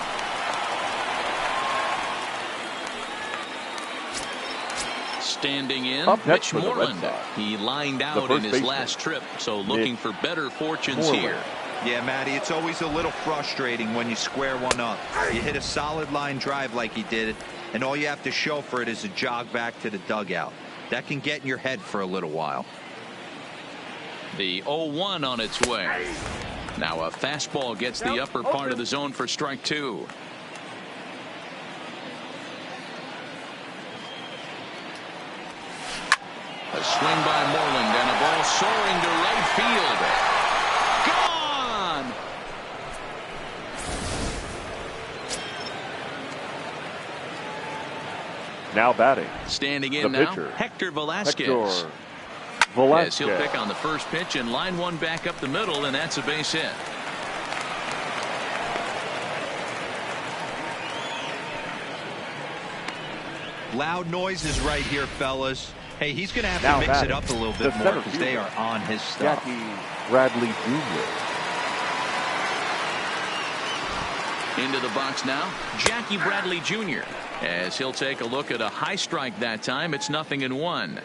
Standing in, Mitch Moreland. He lined out in his last trip, so looking for better fortunes here. Yeah, Matty, it's always a little frustrating when you square one up. You hit a solid line drive like he did, and all you have to show for it is a jog back to the dugout. That can get in your head for a little while. The 0-1 on its way. Now a fastball gets the upper part of the zone for strike 2. A swing by Moreland and a ball soaring to right field. Gone! Now batting. Standing in now, Hector Velasquez. Yes, he'll pick on the first pitch and line one back up the middle, and that's a base hit. Loud noises right here, fellas. Hey, he's going to have to mix it up a little bit more because they are on his stuff. Jackie Bradley Jr. Into the box now, Jackie Bradley Jr. as he'll take a look at a high strike that time. It's 0-1.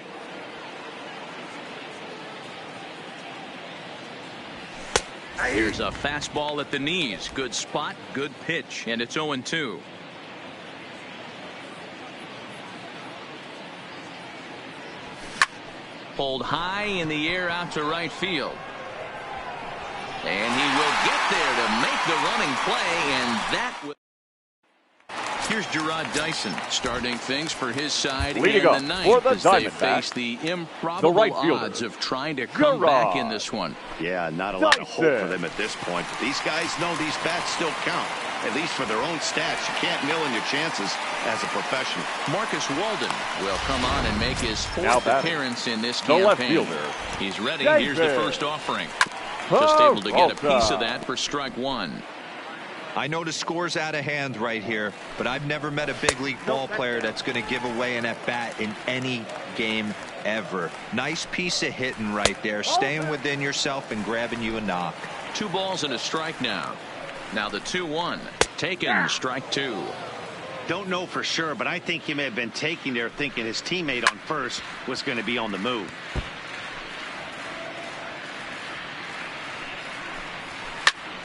Here's a fastball at the knees. Good spot, good pitch, and it's 0-2. Pulled high in the air out to right field. And he will get there to make the running play, and that will... Here's Gerard Dyson starting things for his side in the ninth as they face the improbable odds of trying to come back in this one. Yeah, not a lot of hope for them at this point. But these guys know these bats still count, at least for their own stats. You can't mill in your chances as a professional. Marcus Walden will come on and make his fourth appearance in this campaign. He's ready. Here's the first offering. Just able to get a piece of that for strike one. I know the score's out of hand right here, but I've never met a big league ball player that's going to give away an at-bat in any game ever. Nice piece of hitting right there, staying within yourself and grabbing you a knock. 2 balls and a strike now. Now the 2-1. Taken, strike 2. Don't know for sure, but I think he may have been taking there thinking his teammate on first was going to be on the move.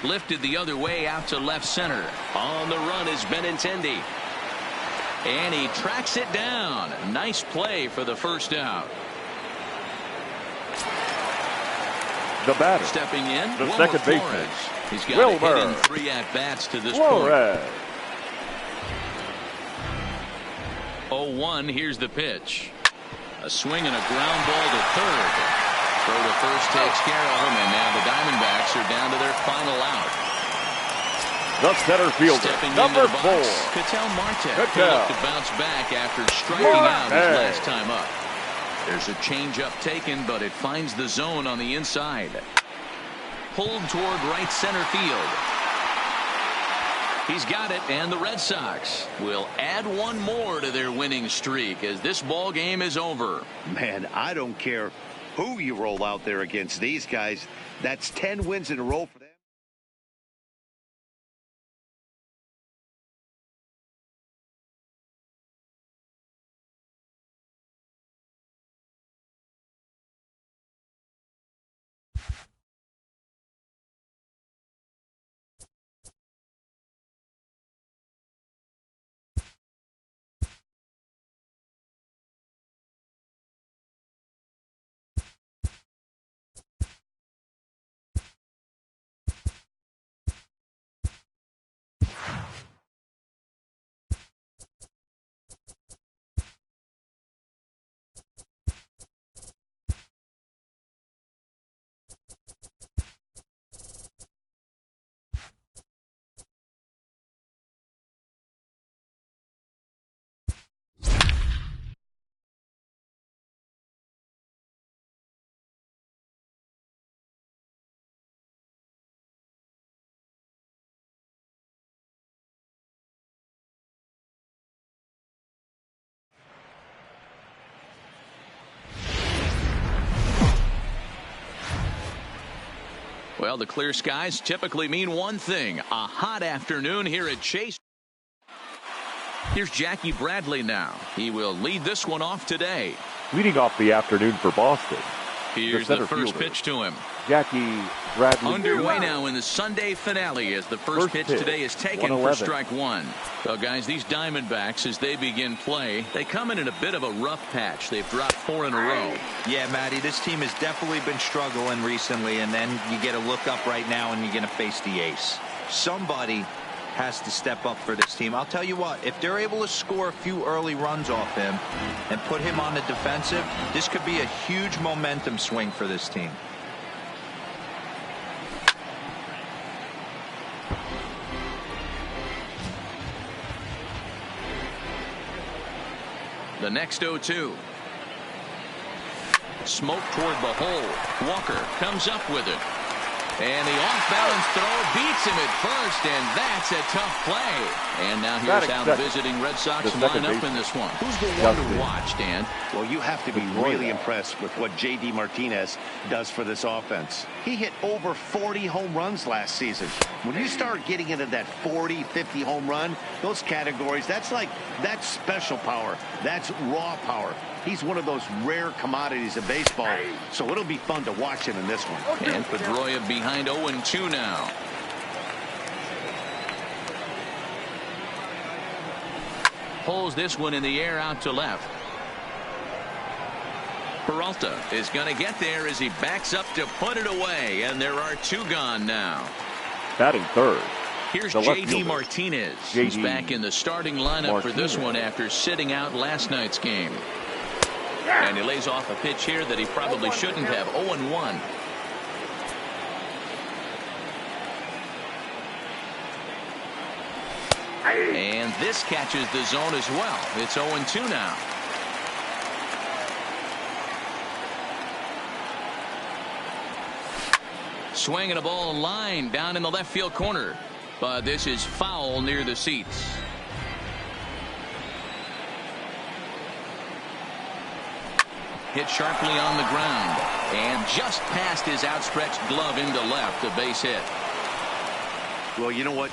Lifted the other way out to left center. On the run is Benintendi. And he tracks it down. Nice play for the first out. The batter. Stepping in, the second baseman. He's got a hit in 3 at-bats to this point. 0-1, here's the pitch. A swing and a ground ball to third. Throw to first takes care of him, and now the Diamondbacks are down to their final out. The center fielder, number 4. Ketel Marte failed to bounce back after striking out his last time up. There's a changeup taken, but it finds the zone on the inside. Pulled toward right center field. He's got it, and the Red Sox will add 1 more to their winning streak as this ball game is over. Man, I don't care who you roll out there against these guys. That's 10 wins in a row for them. Well, the clear skies typically mean one thing, a hot afternoon here at Chase. Here's Jackie Bradley now. He will lead this one off today. Leading off the afternoon for Boston. Here's the first pitch to him. Jackie Bradley. Underway now in the Sunday finale as the first pitch today is taken for strike one. Well, guys, these Diamondbacks, as they begin play, they come in a bit of a rough patch. They've dropped 4 in a row. Yeah, Matty, this team has definitely been struggling recently, and then you get a look up right now and you're going to face the ace. Somebody has to step up for this team. I'll tell you what, if they're able to score a few early runs off him and put him on the defensive, this could be a huge momentum swing for this team. The next 0-2. Smoke toward the hole. Walker comes up with it. And the off-balance throw beats him at first, and that's a tough play. And now here's how the visiting Red Sox line up in this one. Who's the one to watch, Dan? Well, you have to be really impressed with what J.D. Martinez does for this offense. He hit over 40 home runs last season. When you start getting into that 40, 50 home run, those categories, that's special power. That's raw power. He's one of those rare commodities of baseball, so it'll be fun to watch him in this one. And Pedroia behind 0-2 now. Pulls this one in the air out to left. Peralta is going to get there as he backs up to put it away, and there are 2 gone now. Batting third. Here's J.D. Martinez. He's back in the starting lineup for this one after sitting out last night's game. And he lays off a pitch here that he probably shouldn't have. 0-1. And this catches the zone as well. It's 0-2 now. Swinging a ball line down in the left field corner. But this is foul near the seats. Hit sharply on the ground. And just past his outstretched glove into left. A base hit. Well, you know what?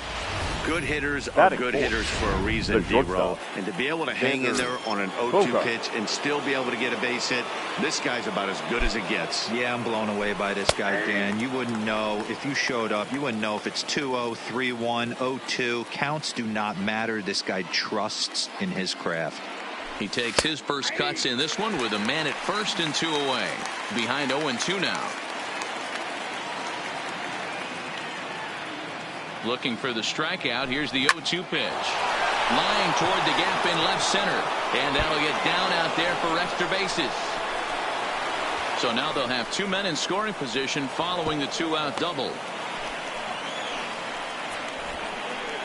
Good hitters are good hitters for a reason, D-Row. And to be able to hang in there on an 0-2 pitch and still be able to get a base hit, this guy's about as good as it gets. Yeah, I'm blown away by this guy, Dan. You wouldn't know if you showed up. You wouldn't know if it's 2-0, 3-1, 0-2. Counts do not matter. This guy trusts in his craft. He takes his first cuts in this one with a man at first and 2 away. Behind 0-2 now. Looking for the strikeout. Here's the 0-2 pitch. Lying toward the gap in left center. And that'll get down out there for extra bases. So now they'll have 2 men in scoring position following the 2-out double.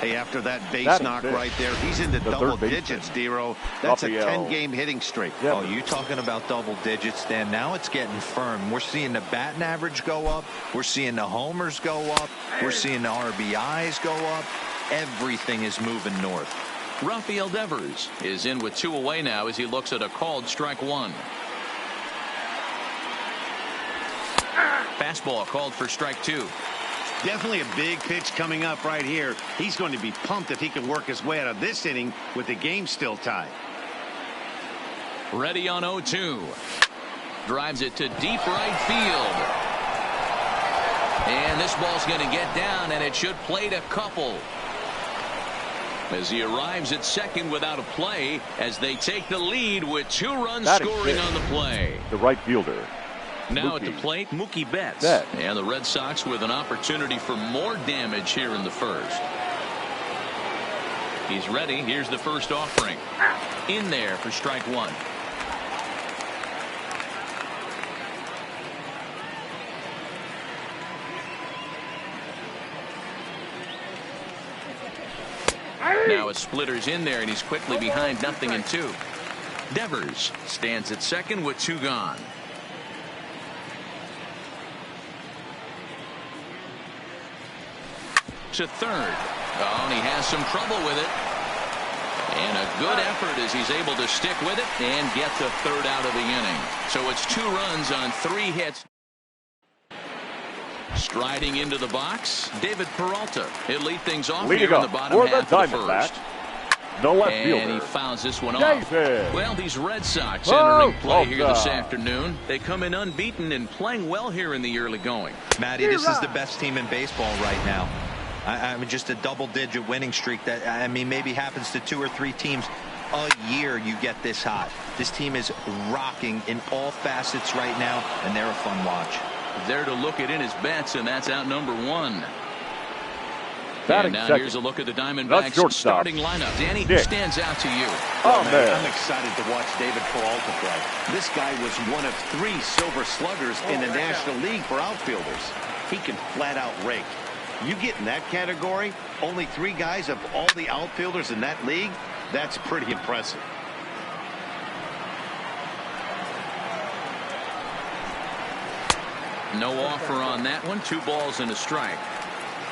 Hey, after that base knock right there, he's into double digits, D-Row. That's a 10-game hitting streak. Yeah. Oh, you talking about double digits, Dan? Now it's getting firm. We're seeing the batting average go up. We're seeing the homers go up. We're seeing the RBIs go up. Everything is moving north. Rafael Devers is in with 2 away now as he looks at a called strike 1. fastball called for strike 2. Definitely a big pitch coming up right here. He's going to be pumped if he can work his way out of this inning with the game still tied. Ready on 0-2. Drives it to deep right field. And this ball's going to get down, and it should plate a couple. As he arrives at second without a play, as they take the lead with 2 runs scoring on the play. The right fielder. Now at the plate, Mookie Betts. And the Red Sox with an opportunity for more damage here in the first. He's ready. Here's the first offering. In there for strike 1. Now a splitter's in there, and he's quickly behind 0-2. Devers stands at second with 2 gone. To third. Oh, and he has some trouble with it. And a good effort as he's able to stick with it and get the third out of the inning. So it's 2 runs on 3 hits. Striding into the box, David Peralta. He'll lead things off here in the bottom half of the first. The left fielder. And he fouls this one off. Well, these Red Sox entering play here this afternoon. They come in unbeaten and playing well here in the early going. Matty, this is the best team in baseball right now. I mean, just a double-digit winning streak that, I mean, maybe happens to 2 or 3 teams a year. You get this hot. This team is rocking in all facets right now, and they're a fun watch. There to look at in his bets, and that's out number 1. And now here's a look at the Diamondbacks starting lineup. Danny, who stands out to you? Oh, man, I'm excited to watch David Peralta play. This guy was one of 3 silver sluggers in the National League for outfielders. He can flat out rake. You get in that category, only 3 guys of all the outfielders in that league, that's pretty impressive. No offer on that one. 2 balls and a strike.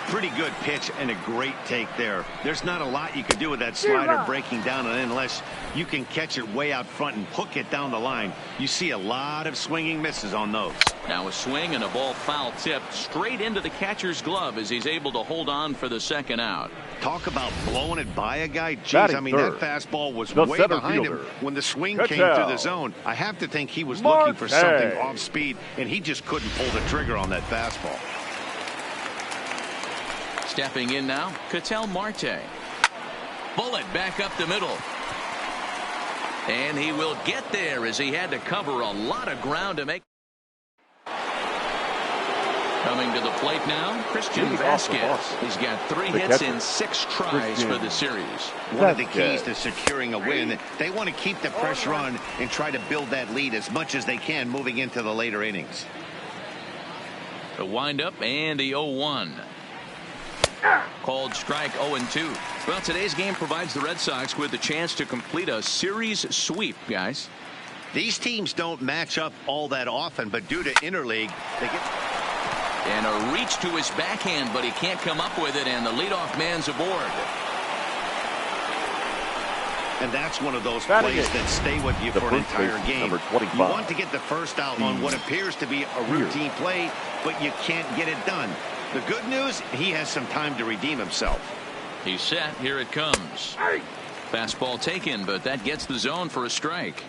Pretty good pitch and a great take there. There's not a lot you could do with that slider breaking down, and unless you can catch it way out front and hook it down the line, you see a lot of swinging misses on those. Now a swing and a ball foul tipped straight into the catcher's glove as he's able to hold on for the second out. Talk about blowing it by a guy. Jeez, I mean, that fastball was way behind him when the swing came through the zone. I have to think he was looking for something off speed, and he just couldn't pull the trigger on that fastball. Stepping in now, Ketel Marte. Bullet back up the middle. And he will get there as he had to cover a lot of ground to make. Coming to the plate now, Christian Vasquez. He's got 3 hits in 6 tries for the series. One of the keys to securing a win, they want to keep the pressure on and try to build that lead as much as they can moving into the later innings. The windup and the 0-1. Called strike 0-2. Well, today's game provides the Red Sox with a chance to complete a series sweep, guys. These teams don't match up all that often, but due to interleague, they get. And a reach to his backhand, but he can't come up with it, and the leadoff man's aboard. And that's one of those plays that stay with you for an entire game. You want to get the first out on what appears to be a routine play, but you can't get it done. The good news, he has some time to redeem himself. He's set. Here it comes. Fastball taken, but that gets the zone for a strike.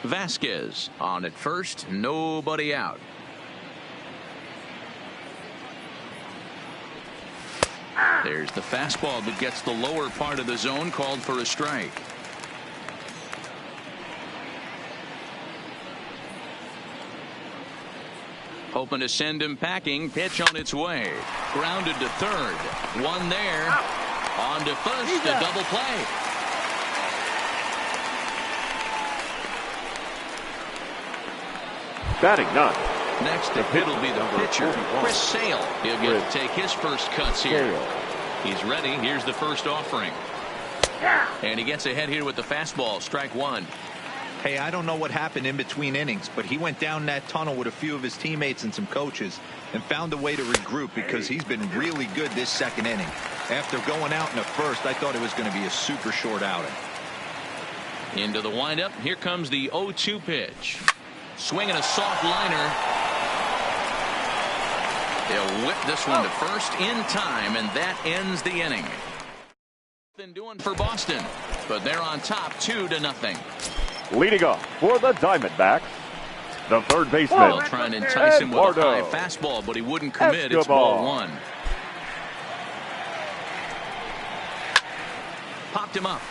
Vasquez on at first. Nobody out. There's the fastball that gets the lower part of the zone, called for a strike. Hoping to send him packing. Pitch on its way. Grounded to third. One there. On to first. A double play. Batting 9th. Next to hit will be the pitcher, Chris Sale. He'll get to take his first cuts here. He's ready. Here's the first offering. And he gets ahead here with the fastball. Strike 1. Hey, I don't know what happened in between innings, but he went down that tunnel with a few of his teammates and some coaches and found a way to regroup because he's been really good this second inning. After going out in the first, I thought it was going to be a super short outing. Into the windup. Here comes the 0-2 pitch. Swinging a soft liner. They'll whip this one to first in time, and that ends the inning. Nothing doing for Boston, but they're on top 2-0. Leading off for the Diamondbacks, the third baseman. They'll try and entice him with a high fastball, but he wouldn't commit. It's ball 1. Popped him up.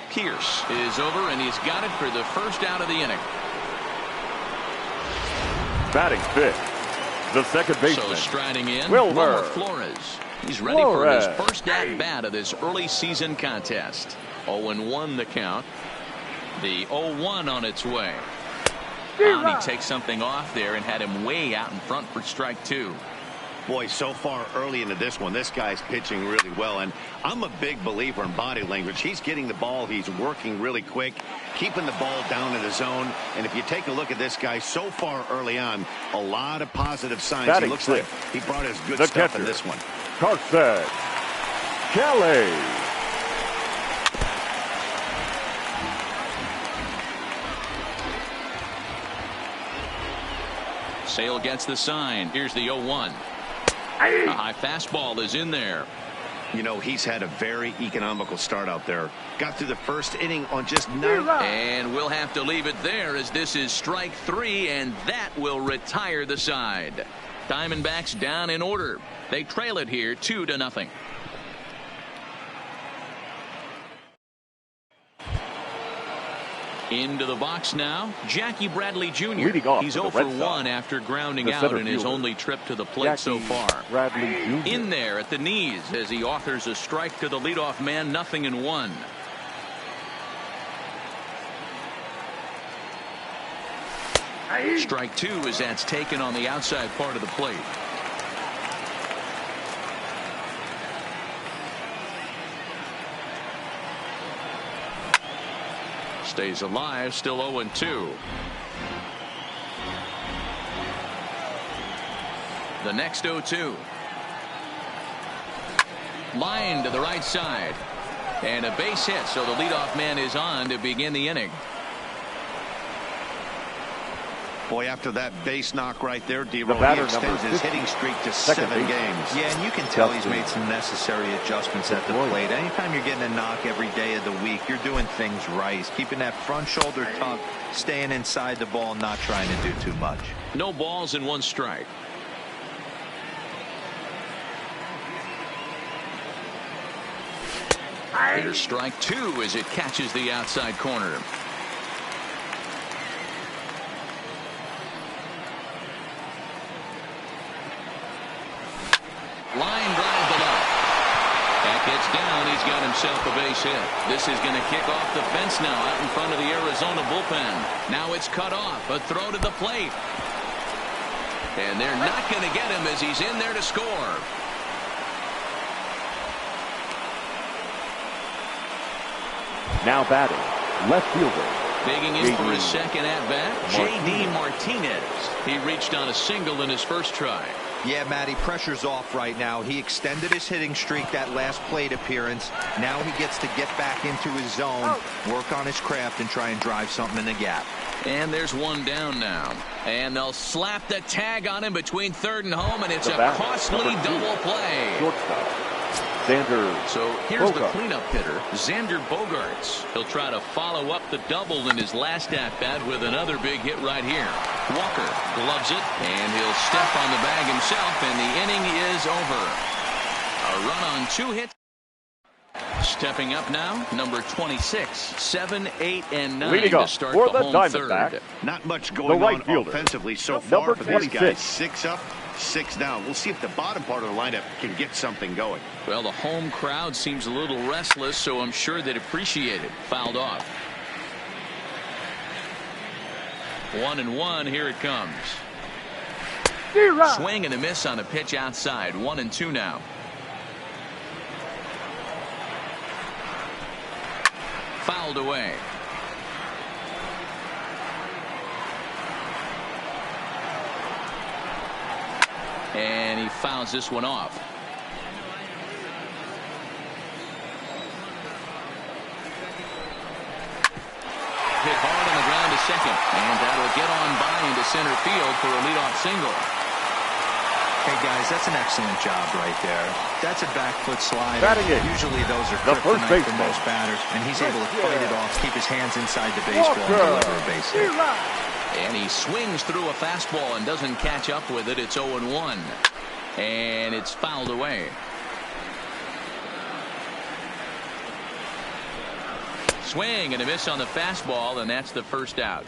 Pierce is over, and he's got it for the first out of the inning. Batting fifth, the second baseman. So striding in, Wilmer Flores. He's ready for his first at-bat of this early season contest. 0-1 the count. The 0-1 on its way. And he takes something off there and had him way out in front for strike 2. Boy, so far early into this one, this guy's pitching really well, and I'm a big believer in body language. He's getting the ball, he's working really quick, keeping the ball down in the zone, and if you take a look at this guy so far early on, a lot of positive signs. He looks like he brought his good stuff in this one. Carson Kelly. Sale gets the sign. Here's the 0-1. A high fastball is in there. You know, he's had a very economical start out there. Got through the first inning on just 9. And we'll have to leave it there, as this is strike 3, and that will retire the side. Diamondbacks down in order. They trail it here 2-0. Into the box now, Jackie Bradley Jr. He's 0 for 1 after grounding out in his only trip to the plate so far. In there at the knees as he offers a strike to the leadoff man, 0-1. Strike 2 as that's taken on the outside part of the plate. Stays alive, still 0-2. The next 0-2. Line to the right side. And a base hit, so the leadoff man is on to begin the inning. Boy, after that base knock right there, D-Roll, he extends his hitting streak to 7 games. Yeah, and you can tell he's made some necessary adjustments at the plate. Anytime you're getting a knock every day of the week, you're doing things right. He's keeping that front shoulder tucked, staying inside the ball, not trying to do too much. No balls and 1 strike. Here's strike 2 as it catches the outside corner. Line drive to left. That gets down. He's got himself a base hit. This is going to kick off the fence now out in front of the Arizona bullpen. Now it's cut off. A throw to the plate. And they're not going to get him as he's in there to score. Now batting, left fielder. Digging in for his second at-bat, J.D. Martinez. He reached on a single in his first try. Yeah, Matty, pressure's off right now. He extended his hitting streak that last plate appearance. Now he gets to get back into his zone, work on his craft, and try and drive something in the gap. And there's 1 down now. And they'll slap the tag on him between third and home, and it's a costly double play. Shortstop, Xander. So here's the cleanup hitter, Xander Bogaerts. He'll try to follow up the double in his last at-bat with another big hit right here. Walker gloves it, and he'll step on the bag himself, and the inning is over. A run on 2 hits. Stepping up now, number 26, 7, 8, and 9 leading to up start for the the home third. Diamondbacks. Not much going on offensively so far for these guys. 6 up, 6 down. We'll see if the bottom part of the lineup can get something going. Well, the home crowd seems a little restless, so I'm sure they'd appreciate it. Fouled off. 1-1, here it comes. Swing and a miss on a pitch outside. 1-2 now. Fouled away. And he fouls this one off. Hit hard on the ground to second, and that'll get on by into center field for a leadoff single. Hey, guys, that's an excellent job right there. That's a back foot slider. Usually those are kryptonite for most batters, and he's able to fight it off, keep his hands inside the baseball, and deliver a base hit. And he swings through a fastball and doesn't catch up with it. It's 0-1. And it's fouled away. Swing and a miss on the fastball, and that's the first out.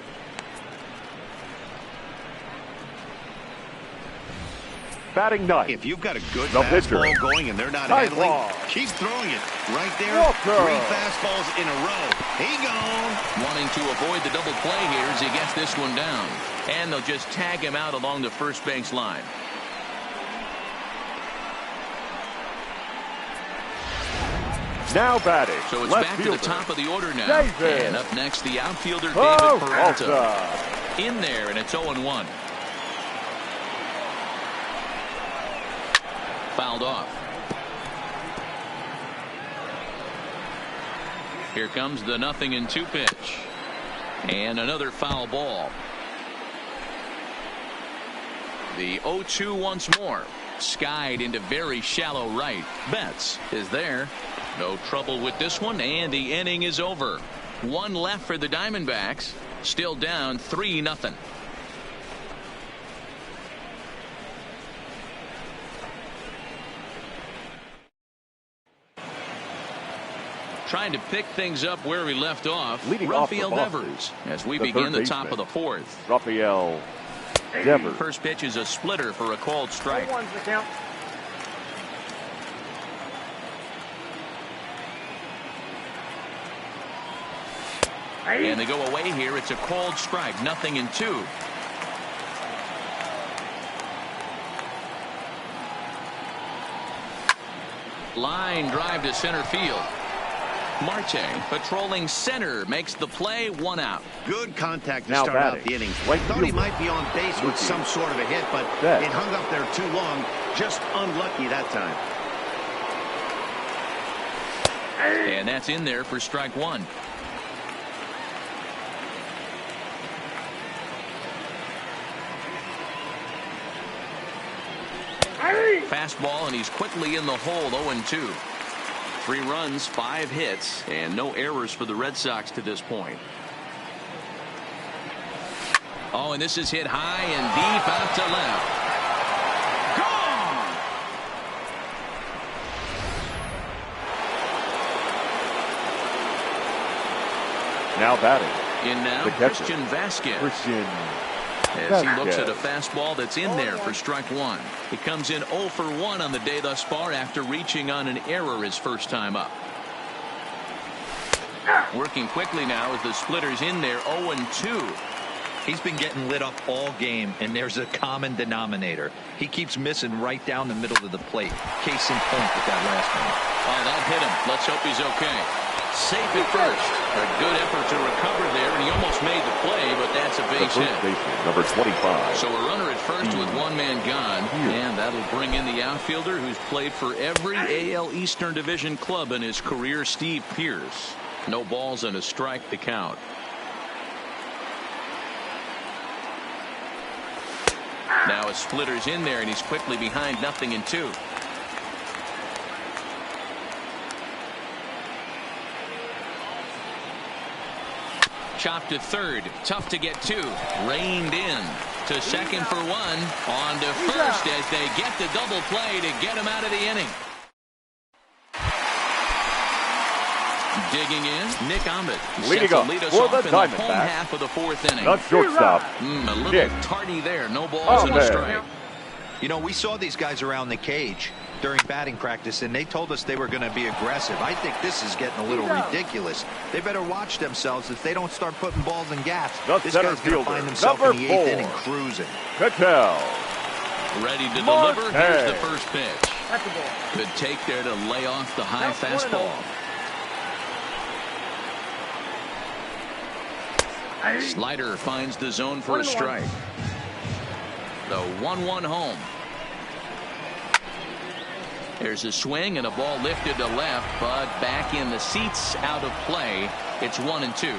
Batting ninth. If you've got a good fastball going and they're not handling, keep throwing it. Right there, 3 fastballs in a row. He gone. Wanting to avoid the double play here as he gets this one down. And they'll just tag him out along the first base line. Now batting. So it's back to the top of the order now. David. And up next, the outfielder, David Peralta. Peralta. In there, and it's 0-1. Fouled off. Here comes the 0-2 pitch. And another foul ball. The 0-2 once more. Skied into very shallow right. Betts is there. No trouble with this one, and the inning is over. 1 left for the Diamondbacks. Still down 3-0. Trying to pick things up where we left off. Rafael Devers as we begin the top of the 4th. Rafael Devers. First pitch is a splitter for a called strike. And they go away here. It's a called strike. 0-2. Line drive to center field. Marte patrolling center makes the play. 1 out. Good contact to start out the inning. Thought he might be on base with some sort of a hit, but it hung up there too long. Just unlucky that time. And that's in there for strike 1. Fastball, and he's quickly in the hole. 0-2. 3 runs, 5 hits, and no errors for the Red Sox to this point. Oh, and this is hit high and deep out to left. Gone! Now batting. In now, Christian Vasquez. As he looks at a fastball that's in there for strike 1. He comes in 0 for 1 on the day thus far after reaching on an error his first time up. Working quickly now as the splitter's in there. 0-2. He's been getting lit up all game, and there's a common denominator. He keeps missing right down the middle of the plate. Case in point with that last one. Oh, that hit him. Let's hope he's okay. Safe at first. A good effort to recover there, and he almost made the play, but that's a base hit. Number 25. So a runner at first with 1 man gone, and that'll bring in the outfielder who's played for every AL Eastern Division club in his career, Steve Pearce. No balls and a strike to count. Now a splitter's in there, and he's quickly behind 0-2. Chopped to third. Tough to get to. Reined in. To second for 1. On to first as they get the double play to get him out of the inning. Digging in, Nick Ahmed. Leading up for the Diamondbacks. Home half of the 4th inning. The shortstop. A little tardy there. No balls and a strike. You know, we saw these guys around the cage during batting practice, and they told us they were going to be aggressive. I think this is getting a little ridiculous. They better watch themselves if they don't start putting balls in gaps. This guy's going to find himself in the 8th inning cruising. Patel. Ready to deliver. Here's the first pitch. Good take there to lay off the high fastball. Slider finds the zone for a strike. The 1-1 home. There's a swing and a ball lifted to left, but back in the seats, out of play. It's 1-2.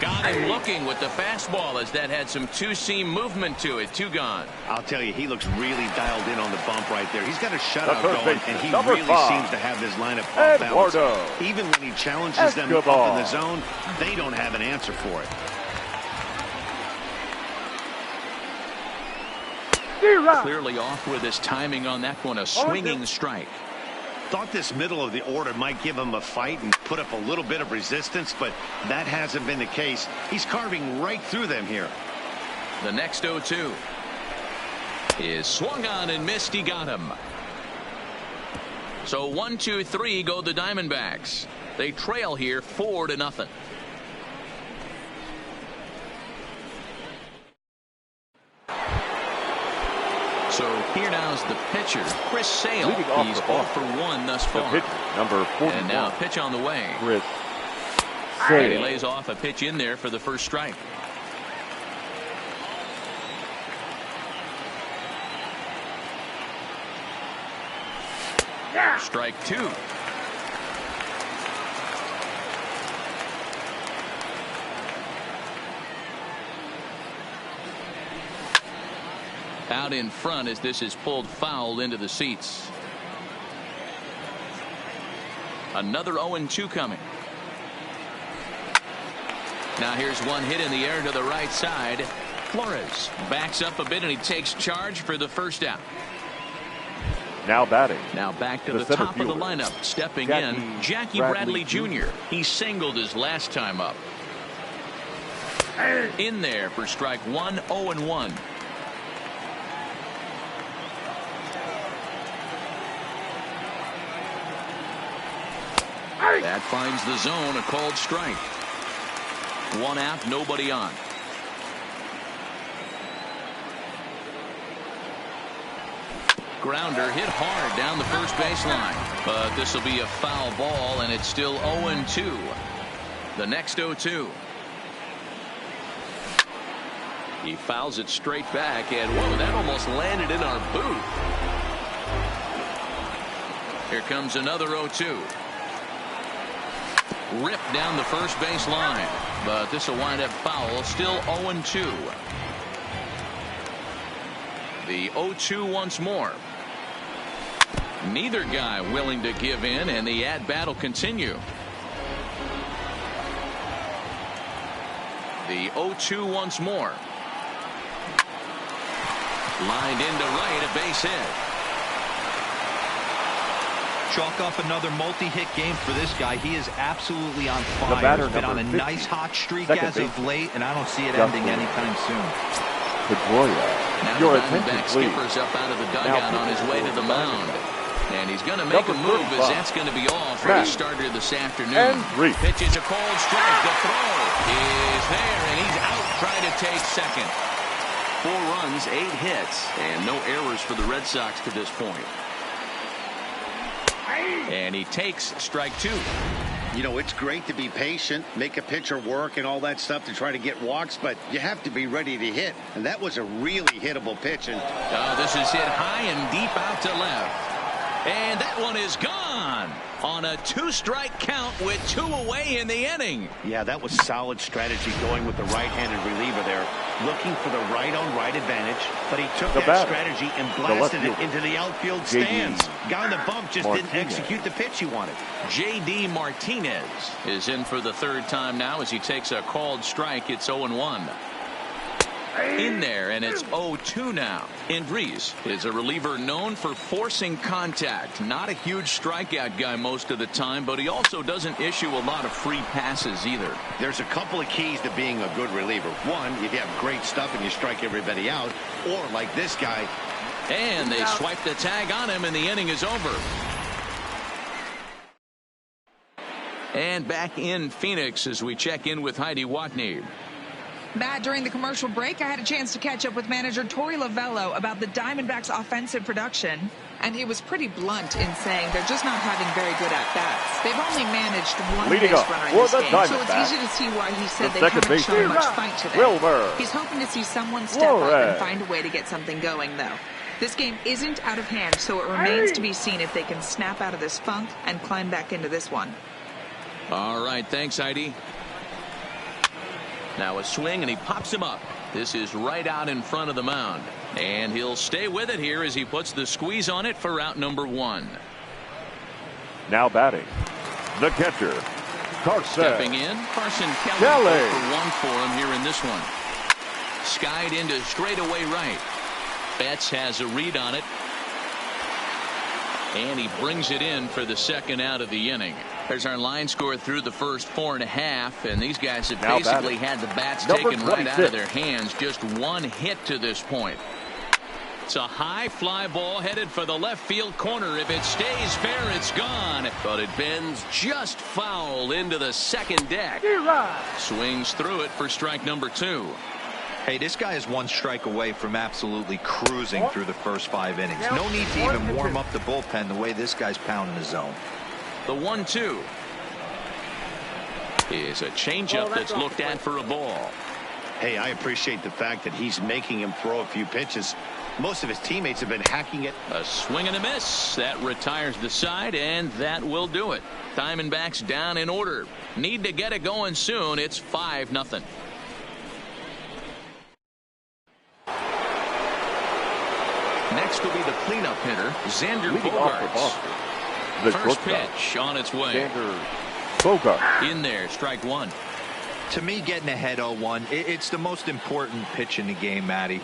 Got him looking with the fastball as that had some two-seam movement to it. 2 gone. I'll tell you, he looks really dialed in on the bump right there. He's got a shutout third going, baseman, and he number really 5, seems to have this lineup off balance. Eduardo Even when he challenges them up in the zone, they don't have an answer for it. Clearly off with his timing on that one. A swinging strike. Thought this middle of the order might give him a fight and put up a little bit of resistance, but that hasn't been the case. He's carving right through them here. The next 0-2 is swung on and missed. He got him. So 1-2-3 go the Diamondbacks. They trail here 4-0. So here now's the pitcher, Chris Sale. He's 0 for 1 thus far. The pitcher, number 41. And now a pitch on the way. Chris And he Sale. lays off a pitch in there for the first strike. Strike 2. Out in front as this is pulled foul into the seats. Another 0-2 coming. Now here's one hit in the air to the right side. Flores backs up a bit and he takes charge for the first out. Now batting. Now back to the center top of the fielder, lineup. Stepping in, Jackie Bradley Jr. He singled his last time up. In there for strike 1, 0-1. That finds the zone, a called strike. 1 out, nobody on. Grounder hit hard down the first baseline, but this will be a foul ball, and it's still 0-2. The next 0-2. He fouls it straight back, and whoa, that almost landed in our booth. Here comes another 0-2. Ripped down the first base line, but this will wind up foul. Still 0-2. The 0-2 once more. Neither guy willing to give in, and the at-bat will continue. The 0-2 once more. Lined into right, a base hit. Chalk up another multi-hit game for this guy. He is absolutely on fire. He's been on a nice hot streak as of late, and I don't see it ending anytime soon. Now your the attention, Diamondback please. skipper's up out of the dugout on his way to the mound. And he's going to make a move, as that's going to be all for his starter this afternoon. Pitches a cold strike. The throw is there, and he's out trying to take second. 4 runs, 8 hits, and no errors for the Red Sox to this point. And he takes strike 2. You know, it's great to be patient, make a pitcher work and all that stuff to try to get walks, but you have to be ready to hit. And that was a really hittable pitch. And this is hit high and deep out to left. And that one is gone on a 2-strike count with 2 away in the inning. yeah, that was solid strategy going with the right-handed reliever there, looking for the right-on-right advantage, but he took that strategy and blasted it into the outfield stands. Guy on the bump just didn't execute the pitch he wanted. J.D. Martinez is in for the 3rd time now as he takes a called strike. It's 0-1. In there, and it's 0-2 now. Indries is a reliever known for forcing contact. Not a huge strikeout guy most of the time, but he also doesn't issue a lot of free passes either. There's a couple of keys to being a good reliever. One, if you have great stuff and you strike everybody out, or like this guy. And they swipe the tag on him, and the inning is over. And back in Phoenix as we check in with Heidi Watney. Matt, during the commercial break, I had a chance to catch up with manager Torey Lovello about the Diamondbacks' offensive production, and he was pretty blunt in saying they're just not having very good at-bats. They've only managed 1 base runner in this game, so it's easy to see why he said they haven't shown much fight today. He's hoping to see someone step up and find a way to get something going, though. This game isn't out of hand, so it remains to be seen if they can snap out of this funk and climb back into this one. All right, thanks, Heidi. Now a swing, and he pops him up. This is right out in front of the mound. And he'll stay with it here as he puts the squeeze on it for out number 1. Now batting, the catcher, Carson. Stepping in, Carson Kelly for 1 for him here in this one. Skied into straightaway right. Betts has a read on it. And he brings it in for the second out of the inning. There's our line score through the first 4.5, and these guys have basically had the bats taken right out of their hands. Just 1 hit to this point. It's a high fly ball headed for the left field corner. If it stays fair, it's gone. But it bends just foul into the second deck. Swings through it for strike number 2. Hey, this guy is 1 strike away from absolutely cruising through the first 5 innings. No need to even warm up the bullpen the way this guy's pounding the zone. The 1-2 is a changeup that's looked at for a ball. Hey, I appreciate the fact that he's making him throw a few pitches. Most of his teammates have been hacking it. A swing and a miss. That retires the side, and that will do it. Diamondbacks down in order. Need to get it going soon. It's 5-0. Next will be the cleanup hitter, Xander Bogaerts. First pitch on its way. Xander Bogaerts. In there, strike 1. To me, getting ahead 0-1, it's the most important pitch in the game, Matty.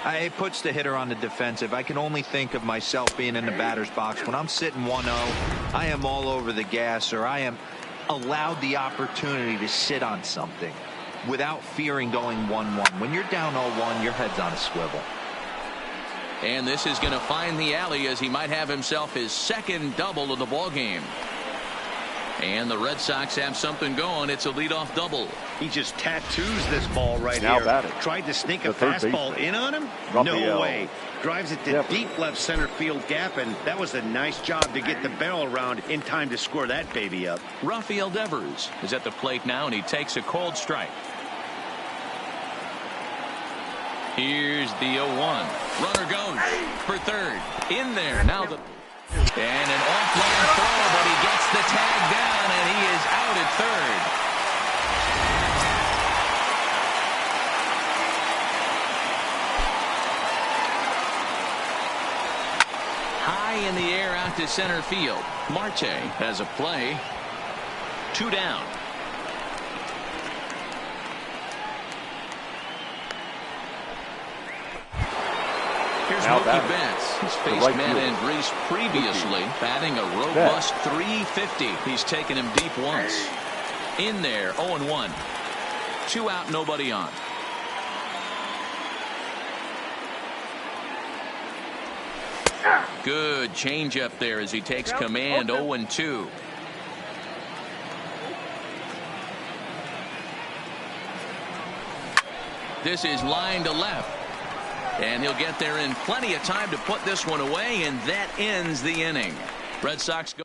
It puts the hitter on the defensive. I can only think of myself being in the batter's box. When I'm sitting 1-0, I am all over the gas, or I am allowed the opportunity to sit on something without fearing going 1-1. When you're down 0-1, your head's on a swivel. And this is going to find the alley as he might have himself his second double of the ball game. And the Red Sox have something going. It's a leadoff double. He just tattoos this ball right here. Tried to sneak a fastball in on him? No way. Drives it to deep left center field gap, and that was a nice job to get the barrel around in time to score that baby up. Rafael Devers is at the plate now, and he takes a cold strike. Here's the 0-1. Runner goes for third. In there. Now the... And an offline throw, but he gets the tag down, and he is out at third. High in the air out to center field. Marte has a play. 2 down. Here's Mookie Betts. He's faced Matt Andrees previously, batting a robust .350. He's taken him deep once. In there, 0-1. 2 out, nobody on. Good changeup there as he takes command. 0-2. This is line to left. And he'll get there in plenty of time to put this one away, and that ends the inning. Red Sox go.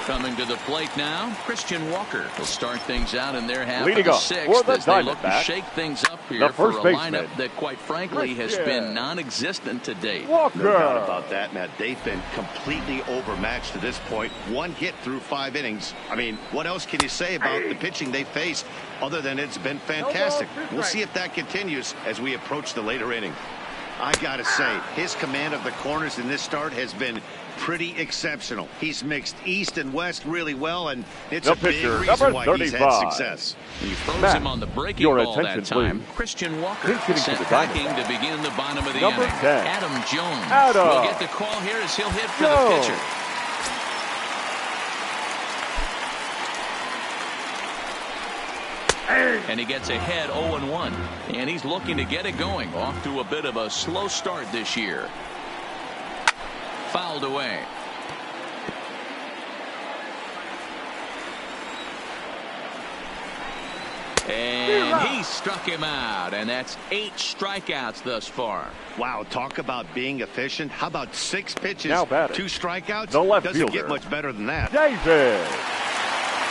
Coming to the plate now, Christian Walker will start things out in their half of the 6th as they look to shake things up here for a lineup that, quite frankly, has been non-existent to date. No doubt about that, Matt. They've been completely overmatched to this point. 1 hit through 5 innings. I mean, what else can you say about the pitching they faced other than it's been fantastic? We'll see if that continues as we approach the later inning. I gotta say, his command of the corners in this start has been pretty exceptional. He's mixed east and west really well, and it's a big reason why he's had success. He throws him on the breaking ball that time. Christian Walker sent packing to begin the bottom of the inning. Adam Jones will get the call here as he'll hit for the pitcher. And he gets ahead 0-1. And he's looking to get it going. Off to a bit of a slow start this year. Fouled away. And he struck him out. And that's 8 strikeouts thus far. Wow, talk about being efficient. How about 6 pitches, 2 strikeouts? The left Doesn't fielder, get much better than that. David.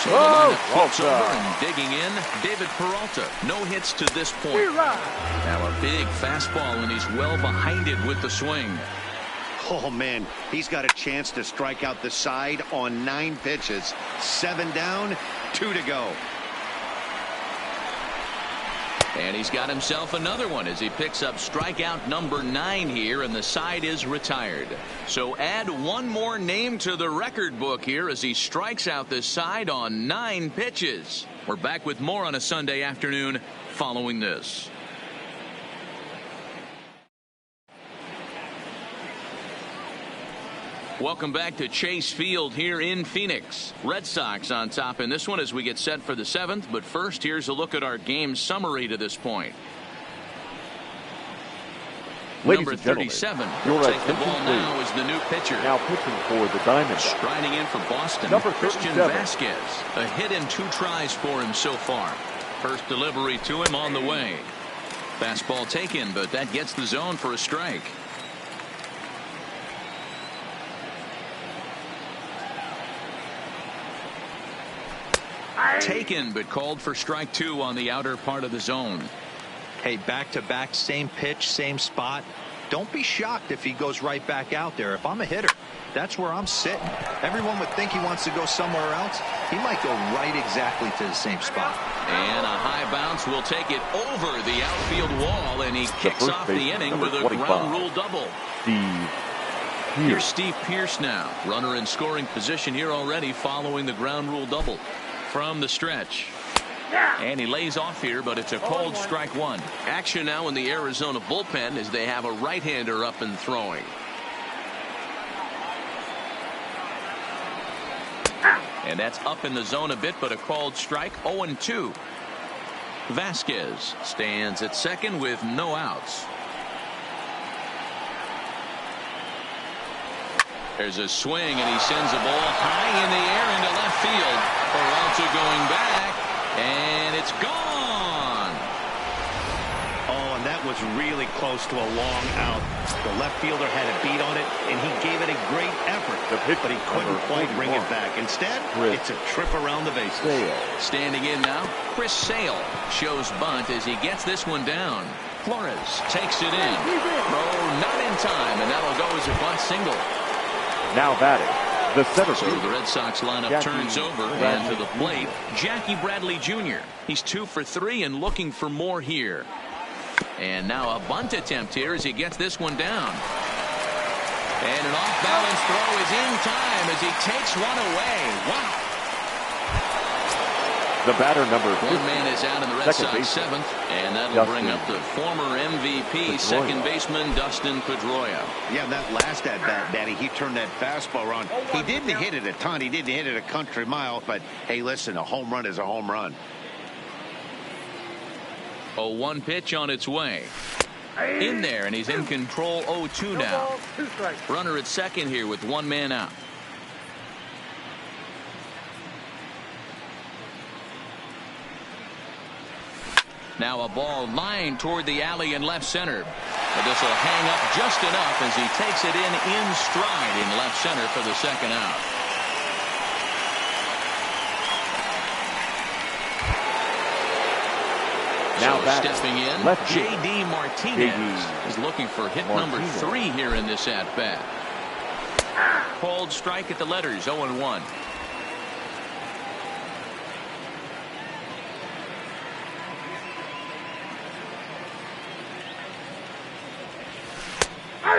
So the lineup flips over and digging in, David Peralta. No hits to this point. Now a big fastball, and he's well behind it with the swing. Oh, man, he's got a chance to strike out the side on 9 pitches. 7 down, 2 to go. And he's got himself another one as he picks up strikeout number 9 here, and the side is retired. So add one more name to the record book here as he strikes out this side on 9 pitches. We're back with more on a Sunday afternoon following this. Welcome back to Chase Field here in Phoenix. Red Sox on top in this one as we get set for the 7th. But first, here's a look at our game summary to this point. Ladies Number 37 will take the ball now is the new pitcher. Now pitching for the Diamondbacks. Striding in for Boston, Number Christian 37. Vasquez. A hit and 2 tries for him so far. First delivery to him on the way. Fastball taken, but that gets the zone for a strike. Taken, but called for strike 2 on the outer part of the zone. Hey, back-to-back, same pitch, same spot. Don't be shocked if he goes right back out there. If I'm a hitter, that's where I'm sitting. Everyone would think he wants to go somewhere else. He might go right exactly to the same spot. And a high bounce will take it over the outfield wall, and he kicks off the inning with a ground rule double. Here's Steve Pearce now. Runner in scoring position here already following the ground rule double. From the stretch. And he lays off here, but it's a called strike 1. Action now in the Arizona bullpen as they have a right-hander up and throwing. And that's up in the zone a bit, but a called strike. 0-2. Vasquez stands at second with no outs. There's a swing, and he sends a ball high in the air into left field. Peralta going back, and it's gone. Oh, and that was really close to a long out. The left fielder had a beat on it, and he gave it a great effort, but he couldn't quite bring it back. Instead, it's a trip around the bases. Standing in now, Chris Sale shows bunt as he gets this one down. Flores takes it in. Throw not in time, and that'll go as a bunt single. Now batting, the center So fielder. the Red Sox lineup turns over, and to the plate, Jackie Bradley Jr. He's 2 for 3 and looking for more here. And now a bunt attempt here as he gets this one down. And an off-balance throw is in time as he takes one away. Wow. The batter number 50. One man is out in the Red Sox 7th, and that'll bring up the former MVP, second baseman Dustin Pedroia. Yeah, that last at-bat, Danny, he turned that fastball on. He didn't hit it a ton. He didn't hit it a country mile. But, hey, listen, a home run is a home run. A 1 pitch on its way. In there, and he's in control. 0-2 now. Runner at second here with 1 man out. Now a ball lined toward the alley in left center. But this will hang up just enough as he takes it in stride in left center for the second out. Now stepping in, J.D. Martinez is looking for hit number 3 here in this at-bat. Called strike at the letters, 0-1.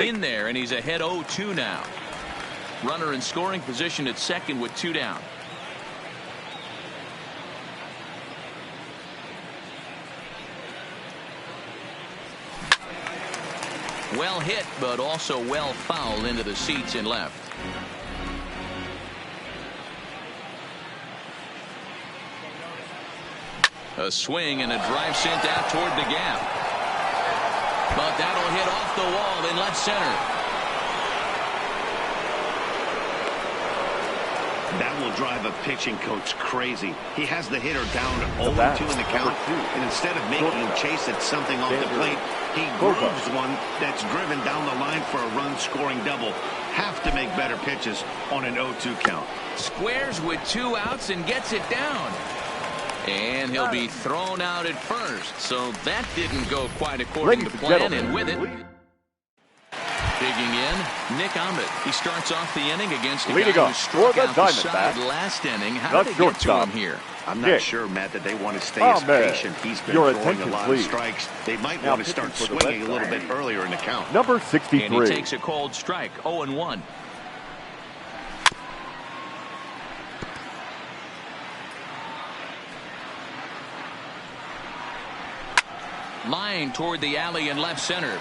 In there, and he's ahead 0-2 now. Runner in scoring position at second with 2 down. Well hit, but also well fouled into the seats in left. A swing and a drive sent out toward the gap. But that'll hit off the wall in left center. That will drive a pitching coach crazy. He has the hitter down 0-2 in the count, and instead of making him chase at something off the plate, he grooves one that's driven down the line for a run-scoring double. Have to make better pitches on an 0-2 count. Squares with 2 outs and gets it down. And he'll be thrown out at first. So that didn't go quite according to plan. And with it, digging in, Nick Ahmed. He starts off the inning against a guy who struck out the side last inning. How did they get to him here? I'm not sure, Matt, that they want to stay as patient. He's been throwing a lot of strikes. They might want to start swinging a little bit earlier in the count. Number 63. And he takes a cold strike, 0-1. Line toward the alley in left center.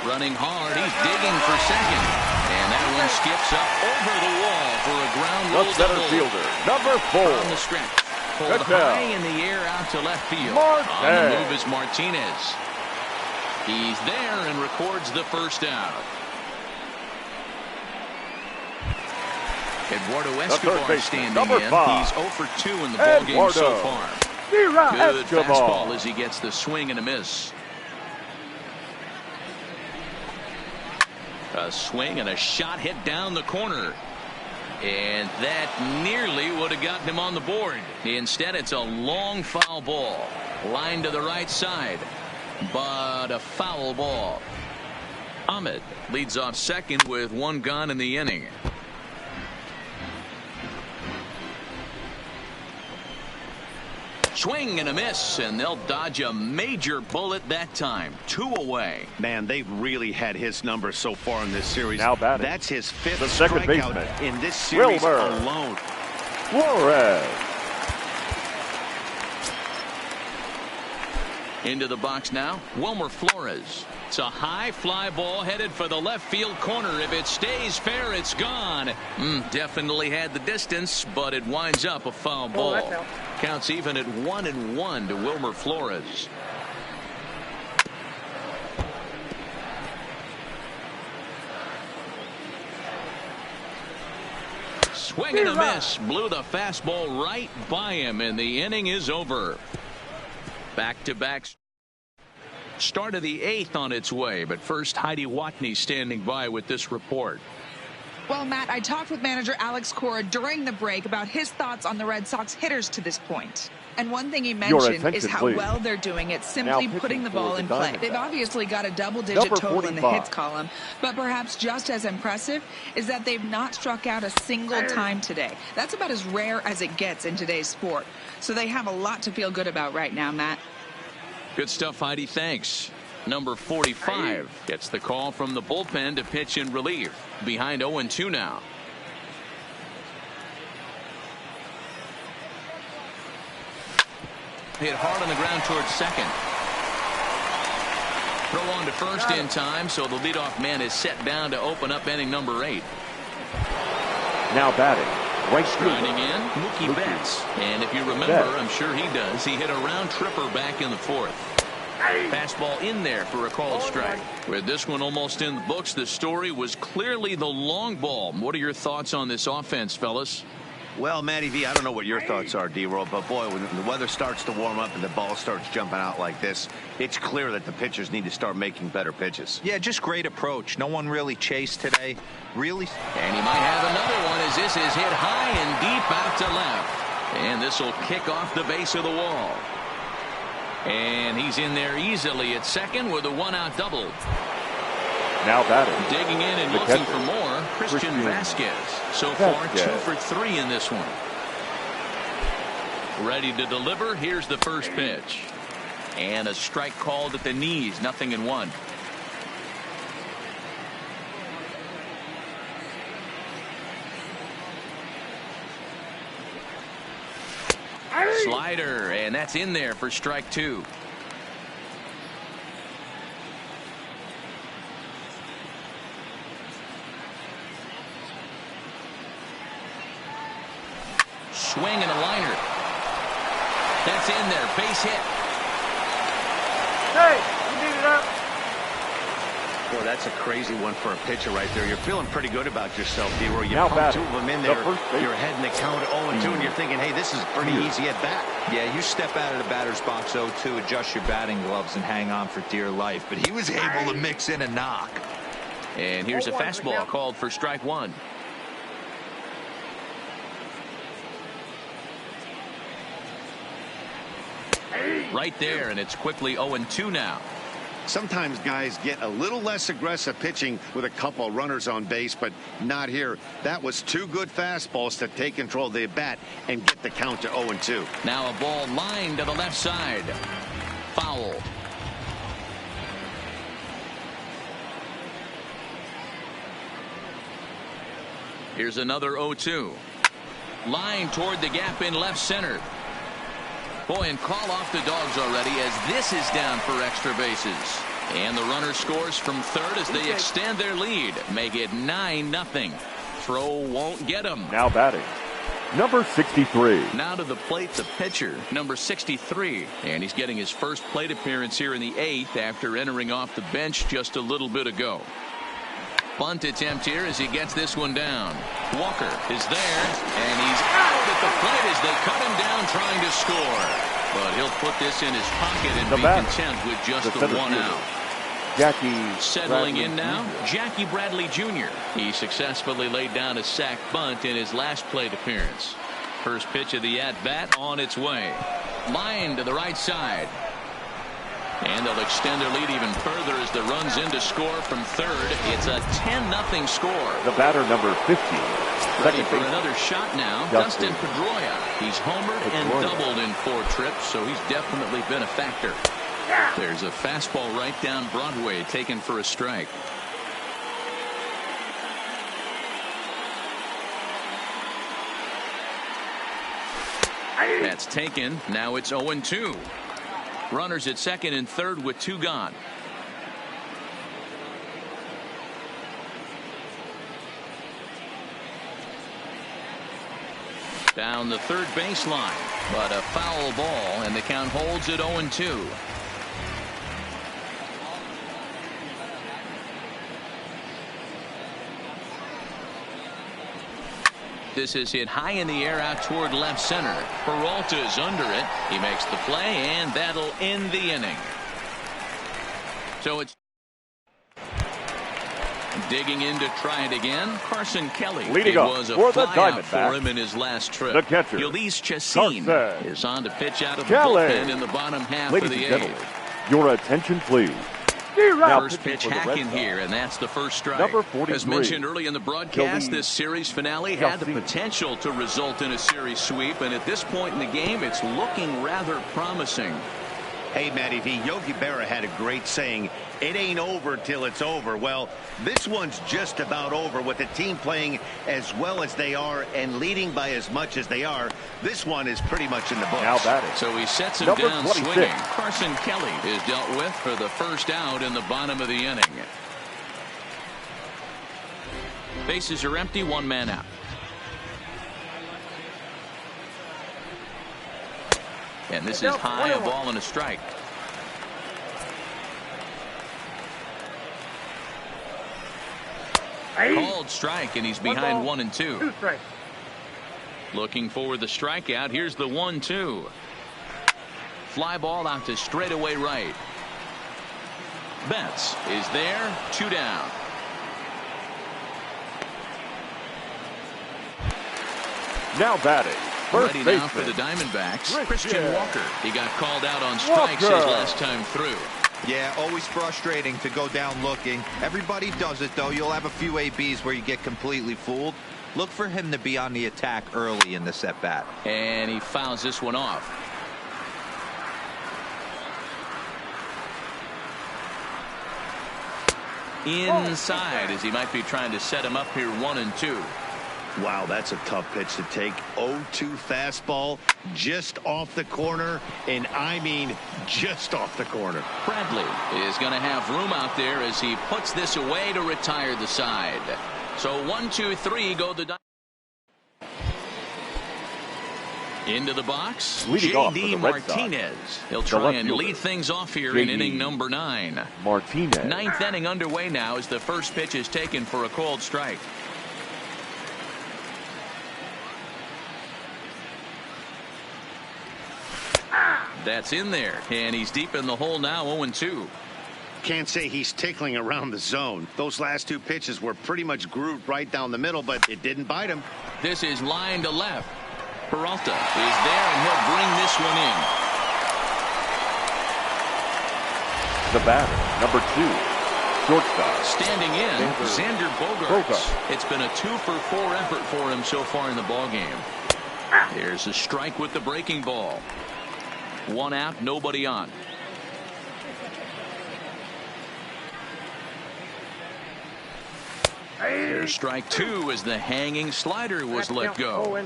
Running hard, he's digging for second. And that one skips up over the wall for a ground rule The center double. fielder, number 4. On the stretch. Pulled high in the air out to left field. On the move is Martinez. He's there and records the first out. Eduardo Escobar standing in. He's 0 for 2 in the ballgame so far. Good fastball as he gets the swing and a miss. A swing and a shot hit down the corner. And that nearly would have gotten him on the board. Instead, it's a long foul ball. Line to the right side. But a foul ball. Ahmed leads off second with 1 gone in the inning. Swing and a miss, and they'll dodge a major bullet that time. 2 away. Man, they've really had his number so far in this series. Now batting. That's his 5th the second strikeout baseman in this series alone. Flores. Into the box now, Wilmer Flores. It's a high fly ball headed for the left field corner. If it stays fair, it's gone. Definitely had the distance, but it winds up a foul ball. Counts even at 1-1 to Wilmer Flores. Swing and a miss. Blew the fastball right by him, and the inning is over. Back-to-back. Start of the 8th on its way, but first Heidi Watney standing by with this report. Well, Matt, I talked with manager Alex Cora during the break about his thoughts on the Red Sox hitters to this point. And one thing he mentioned is how well they're doing at simply putting the ball in play. They've obviously got a double-digit total in the hits column, but perhaps just as impressive is that they've not struck out a single time today. That's about as rare as it gets in today's sport. So they have a lot to feel good about right now, Matt. Good stuff, Heidi. Thanks. Number 45 gets the call from the bullpen to pitch in relief. Behind 0-2 now. Hit hard on the ground towards second. Throw on to first in time, so the leadoff man is set down to open up inning number 8. Now batting. Right grinding in, Mookie Betts. And if you remember, I'm sure he does, he hit a round tripper back in the 4th. Fastball in there for a called strike. With this one almost in the books, the story was clearly the long ball. What are your thoughts on this offense, fellas? Well, Matty V, I don't know what your thoughts are, D-Roll, but boy, when the weather starts to warm up and the ball starts jumping out like this, it's clear that the pitchers need to start making better pitches. Yeah, just great approach. No one really chased today. Really. And he might have another one as this is hit high and deep out to left. And this will kick off the base of the wall. And he's in there easily at second with a 1-out double. Now batting. Digging in and looking for more, Christian Vasquez. So far, 2 for 3 in this one. Ready to deliver. Here's the first pitch. And a strike called at the knees. 0-1. Slider, and that's in there for strike 2. Swing and a liner. That's in there. Base hit. Hey, you need it up. Boy, that's a crazy one for a pitcher right there. You're feeling pretty good about yourself, D-Roll. You now pump 2 of them in there. You're heading the count 0-2, and you're thinking, hey, this is pretty easy at bat. Yeah, you step out of the batter's box 0-2, adjust your batting gloves, and hang on for dear life. But he was able to mix in a knock. And here's a fastball called for strike 1. Right there, and it's quickly 0-2 now. Sometimes guys get a little less aggressive pitching with a couple runners on base, but not here. That was 2 good fastballs to take control of the bat and get the count to 0-2. Now a ball lined to the left side. Foul. Here's another 0-2. Line toward the gap in left center. Boy, and call off the Dogs already as this is down for extra bases. And the runner scores from third as they extend their lead. Make it 9-0. Throw won't get him. Now batting, number 63. Now to the plate, the pitcher, number 63. And he's getting his first plate appearance here in the 8th after entering off the bench just a little bit ago. Bunt attempt here as he gets this one down. Walker is there, and he's out at the plate as they cut him down trying to score. But he'll put this in his pocket and be content with just the 1 out. Jackie settling Bradley in now, Jr. Jackie Bradley Jr. He successfully laid down a sac bunt in his last plate appearance. First pitch of the at-bat on its way. Line to the right side. And they'll extend their lead even further as the runs in to score from third. It's a 10-0 score. The batter, number 50. Ready for another shot now, Dustin Pedroia. He's homered and doubled in 4 trips, so he's definitely been a factor. There's a fastball right down Broadway taken for a strike. That's taken. Now it's 0-2. Runners at second and third with 2 gone. Down the third baseline, but a foul ball, and the count holds at 0-2. This is hit high in the air out toward left center. Peralta's under it. He makes the play, and that'll end the inning. So it's digging in to try it again. Carson Kelly. Leading it was a for the flyout for him in his last trip. The catcher, Yulise Chassin is on to pitch out of the Kelly. bullpen in the bottom half Ladies of the and 8th. gentlemen, your attention, please. First pitch hack in here, and that's the first strike. Number 43. As mentioned early in the broadcast, this series finale had the potential to result in a series sweep, and at this point in the game, it's looking rather promising. Hey, Matty V, Yogi Berra had a great saying, it ain't over till it's over. Well, this one's just about over with the team playing as well as they are and leading by as much as they are. This one is pretty much in the books. Now batting, so he sets him number down 26. swinging. Carson Kelly is dealt with for the first out in the bottom of the inning. Bases are empty, 1 man out. And this is high, a ball and a strike. Called strike, and he's behind 1-2. 2 strikes. Looking for the strikeout. Here's the 1-2. Fly ball out to straightaway right. Betts is there, 2 down. Now batting, first ready baseman, now for the Diamondbacks. Christian Walker. He got called out on strikes his last time through. Yeah, always frustrating to go down looking. Everybody does it, though. You'll have a few ABs where you get completely fooled. Look for him to be on the attack early in this at-bat. And he fouls this one off. Inside as he might be trying to set him up here 1-2. Wow, that's a tough pitch to take. 0-2 fastball just off the corner, and I mean just off the corner. Bradley is going to have room out there as he puts this away to retire the side. So 1-2-3 go the into the box. J.D. Martinez. He'll try and lead things off here in inning number 9. Martinez. 9th inning underway now as the first pitch is taken for a called strike. That's in there, and he's deep in the hole now, 0-2. Can't say he's tickling around the zone. Those last 2 pitches were pretty much grooved right down the middle, but it didn't bite him. This is line to left. Peralta is there, and he'll bring this one in. The batter, Number 2, shortstop. Standing in, Xander Bogaerts. It's been a 2-for-4 effort for him so far in the ballgame. There's a strike with the breaking ball. 1 out, nobody on. There's strike 2 as the hanging slider was let go.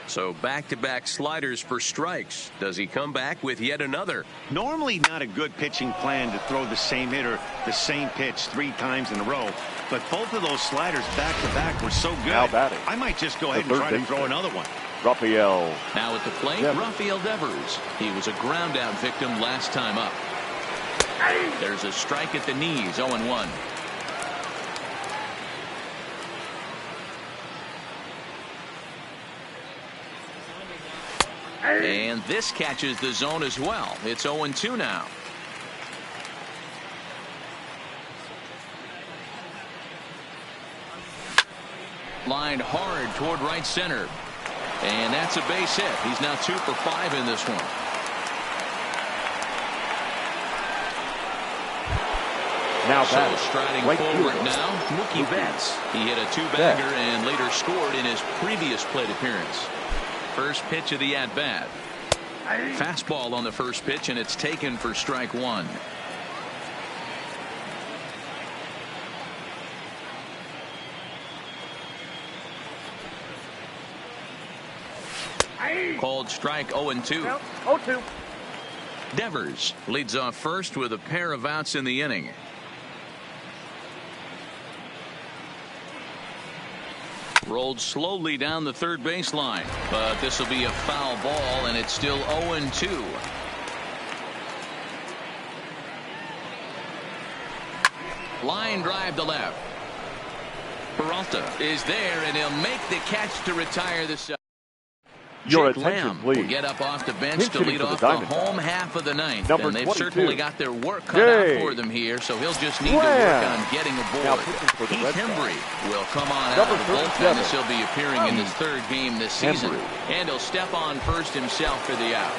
So back-to-back sliders for strikes. Does he come back with yet another? Normally not a good pitching plan to throw the same hitter the same pitch 3 times in a row, but both of those sliders back-to-back were so good. Now batting, I might just go ahead and try to throw another one. Rafael. Now at the plate, Rafael Devers. He was a ground-out victim last time up. There's a strike at the knees, 0-1. And this catches the zone as well. It's 0-2 now. Lined hard toward right center. And that's a base hit. He's now 2 for 5 in this one. Now so striding forward now, Mookie Betts. He hit a 2-bagger and later scored in his previous plate appearance. First pitch of the at-bat. Fastball on the first pitch, and it's taken for strike 1. Called strike 0-2. 0-2. Devers leads off first with a pair of outs in the inning. Rolled slowly down the third baseline, but this will be a foul ball, and it's still 0-2. Line drive to left. Peralta is there, and he'll make the catch to retire the side. Your Jake attention, Lamb please. will get up off the bench to lead off the home half of the ninth. Number and they've 22. certainly got their work cut out for them here, so he'll just need to work on getting aboard. Heath Hembry will come on out of the bullpen as he'll be appearing in his 3rd game this season. And he'll step on first himself for the out.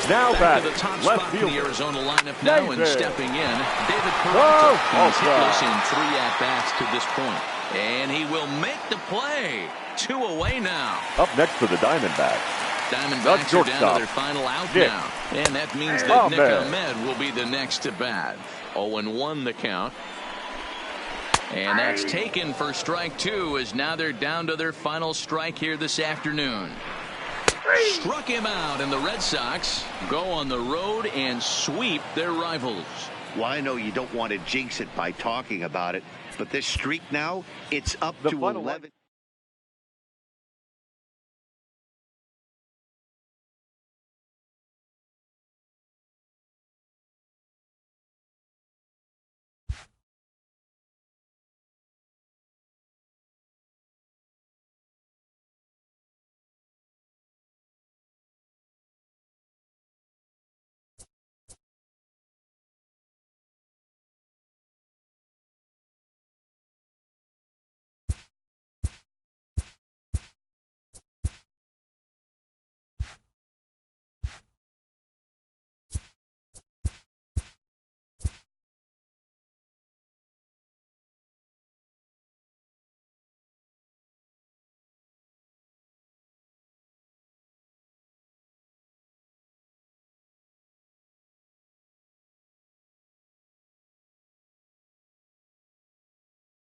Now back to the top spot in the Arizona lineup now, and stepping in, David Peralta. He's hitless in 3 at-bats to this point. And he will make the play. 2 away now. Up next for the Diamondbacks. Diamondbacks are down to their final out now. And that means that Nick Ahmed will be the next to bat. 0-1 the count. And that's taken for strike 2, as now they're down to their final strike here this afternoon. Struck him out, and the Red Sox go on the road and sweep their rivals. Well, I know you don't want to jinx it by talking about it, but this streak now, it's up to 11.